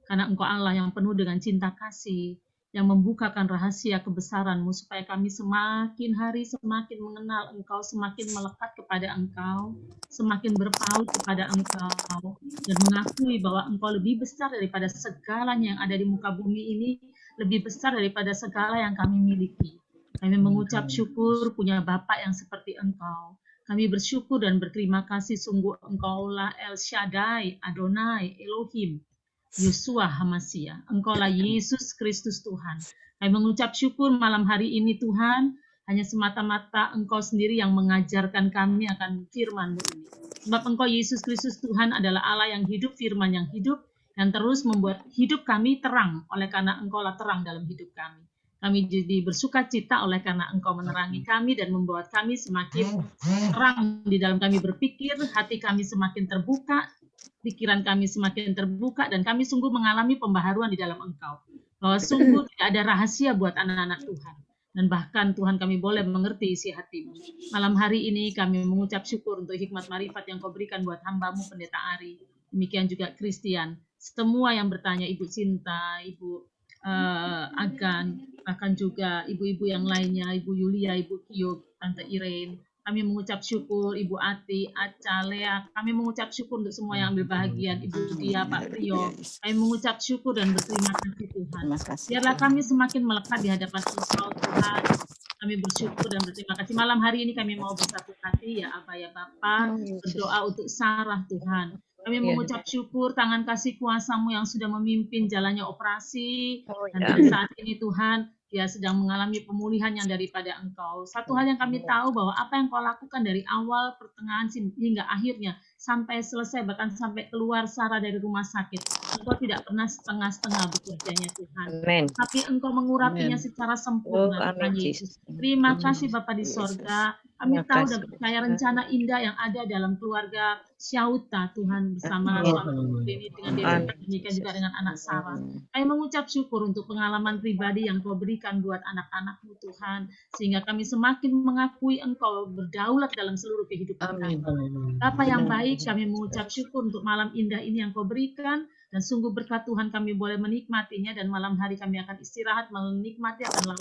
Karena Engkau Allah yang penuh dengan cinta kasih, yang membukakan rahasia kebesaran-Mu supaya kami semakin hari semakin mengenal Engkau, semakin melekat kepada Engkau, semakin berpaut kepada Engkau, dan mengakui bahwa Engkau lebih besar daripada segalanya yang ada di muka bumi ini, lebih besar daripada segala yang kami miliki. Kami mengucap syukur punya Bapa yang seperti Engkau. Kami bersyukur dan berterima kasih, sungguh Engkaulah El Shaddai, Adonai, Elohim, Yeshua Hamasia. Engkaulah Yesus Kristus Tuhan. Kami mengucap syukur malam hari ini Tuhan, hanya semata-mata Engkau sendiri yang mengajarkan kami akan firman-Mu ini. Sebab Engkau Yesus Kristus Tuhan adalah Allah yang hidup, firman yang hidup, yang terus membuat hidup kami terang, oleh karena Engkaulah terang dalam hidup kami. Kami jadi bersuka cita oleh karena Engkau menerangi kami dan membuat kami semakin terang di dalam kami berpikir, hati kami semakin terbuka, pikiran kami semakin terbuka, dan kami sungguh mengalami pembaharuan di dalam Engkau. Bahwa sungguh tidak ada rahasia buat anak-anak Tuhan. Dan bahkan Tuhan kami boleh mengerti isi hati-Mu. Malam hari ini kami mengucap syukur untuk hikmat marifat yang Kau berikan buat hamba-Mu Pendeta Ari. Demikian juga Christian. Semua yang bertanya, Ibu Cinta, Ibu Agan, bahkan juga ibu-ibu yang lainnya, Ibu Yulia, Ibu Kio, Tante Irene. Kami mengucap syukur, Ibu Ati, Aca, Lea. Kami mengucap syukur untuk semua yang ambil bahagian, Ibu Dia, Pak Prio. Kami mengucap syukur dan berterima kasih Tuhan. Biarlah kami semakin melekat di hadapan Engkau Tuhan. Kami bersyukur dan berterima kasih. Malam hari ini kami mau bersatu hati, ya Abah, ya Bapa, berdoa untuk Sarah Tuhan. Kami mengucap syukur tangan kasih kuasa-Mu yang sudah memimpin jalannya operasi. Dan pada saat ini Tuhan, dia sedang mengalami pemulihan yang daripada Engkau. Satu hal yang kami tahu bahwa apa yang Kau lakukan dari awal, pertengahan, hingga akhirnya, sampai selesai, bahkan sampai keluar Sarah dari rumah sakit, Engkau tidak pernah setengah-setengah bekerjanya Tuhan. Amen. Tapi Engkau mengurapinya secara sempurna, Tuhan Yesus. Terima kasih Bapa di sorga. Kami tahu dan percaya rencana indah yang ada dalam keluarga Syauta Tuhan, bersama suami ini dengan demikian juga dengan anak Sarah. Kami mengucap syukur untuk pengalaman pribadi yang Kau berikan buat anak-anak-Mu Tuhan, sehingga kami semakin mengakui Engkau berdaulat dalam seluruh kehidupan kami. Bapa yang baik, kami mengucap syukur untuk malam indah ini yang Kau berikan, dan sungguh berkat Tuhan kami boleh menikmatinya, dan malam hari kami akan istirahat menikmati akan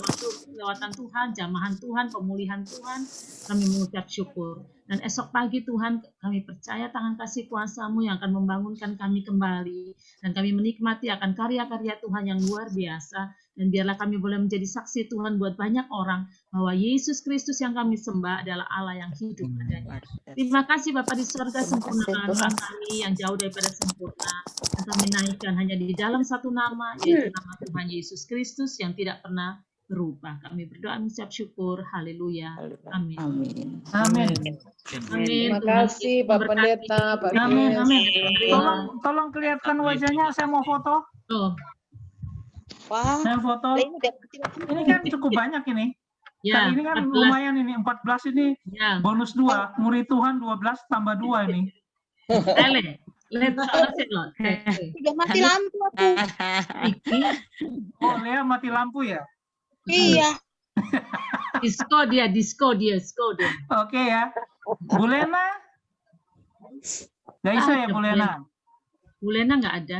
lewatan Tuhan, jamahan Tuhan, pemulihan Tuhan. Kami mengucap syukur. Dan esok pagi Tuhan, kami percaya tangan kasih kuasa-Mu yang akan membangunkan kami kembali, dan kami menikmati akan karya-karya Tuhan yang luar biasa. Dan biarlah kami boleh menjadi saksi Tuhan buat banyak orang bahwa Yesus Kristus yang kami sembah adalah Allah yang hidup adanya. Terima kasih Bapa di surga, sempurnakan kami yang jauh daripada sempurna. Dan kami naikkan hanya di dalam satu nama, yaitu nama Tuhan Yesus Kristus yang tidak pernah berubah. Kami berdoa mengucap syukur. Haleluya. Amin. Amin. Amin. Terima kasih Pak Pendeta, Pak Amin. Amin. Tolong kelihatan wajahnya, saya mau foto. Wah, Saya foto. Ini kan cukup banyak ini. Ya, Kali ini kan 14. lumayan ini, 14 ini bonus 2, murid Tuhan 12 tambah 2 ini. Udah mati lampu aku. Oh, Lea mati lampu ya? Iya. Disco dia. Oke ya. Bu Lena? Gak bisa ya Bu Lena? Bu Lena nggak ada.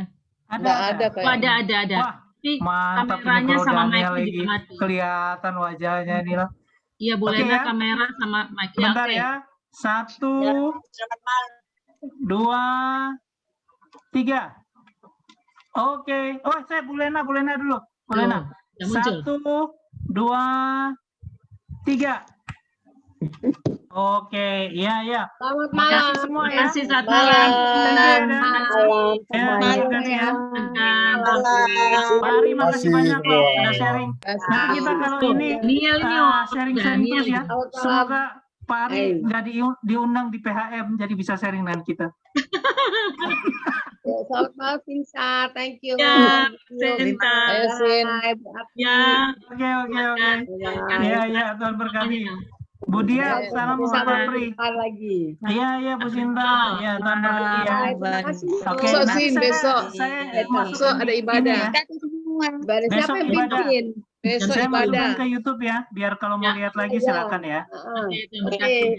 Ada. Ada. Wah, Tapi mantap kameranya ini sama Daniel mic-nya lagi juga mati. kelihatan wajahnya ini loh. Iya, Bu Oke Lena ya. kamera sama mic-nya. Bentar Oke. ya. 1, 2, 3. Oke. Oh, saya Bu Lena dulu. Bu Lena. udah muncul. 1, 2, 3. Oke, iya. Selamat Terima kasih malam. semua ya. Terima kasih, selamat malam. Pak Ari, makasih banyak loh udah sharing. Nanti kita kalau ini sharing-sharing terus ya. Semoga Pak Ari nggak diundang di PHM, jadi bisa sharing dengan kita. Selamat malam, Sinsa. Thank you. Ya, Sinta. Ayo, Sin. Ya. Oke. Ya, Tuhan berkati. Bu Dia, salam buat Pak Pri. Lagi. Iya, Bu Sinta. Ya, Tuhan berkati ya. Oke, Besok, nanti Sin, besok. saya Besok ada ibadah. Ibadah siapa Besok yang ibadah. pimpin? Besok Saya ibadah. masukkan ke YouTube ya, biar kalau mau lihat lagi silakan ya.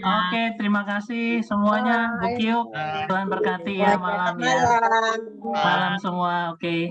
Oke, terima kasih semuanya. Bu Kyu, Tuhan berkati ya malam ya. Malam semua, oke.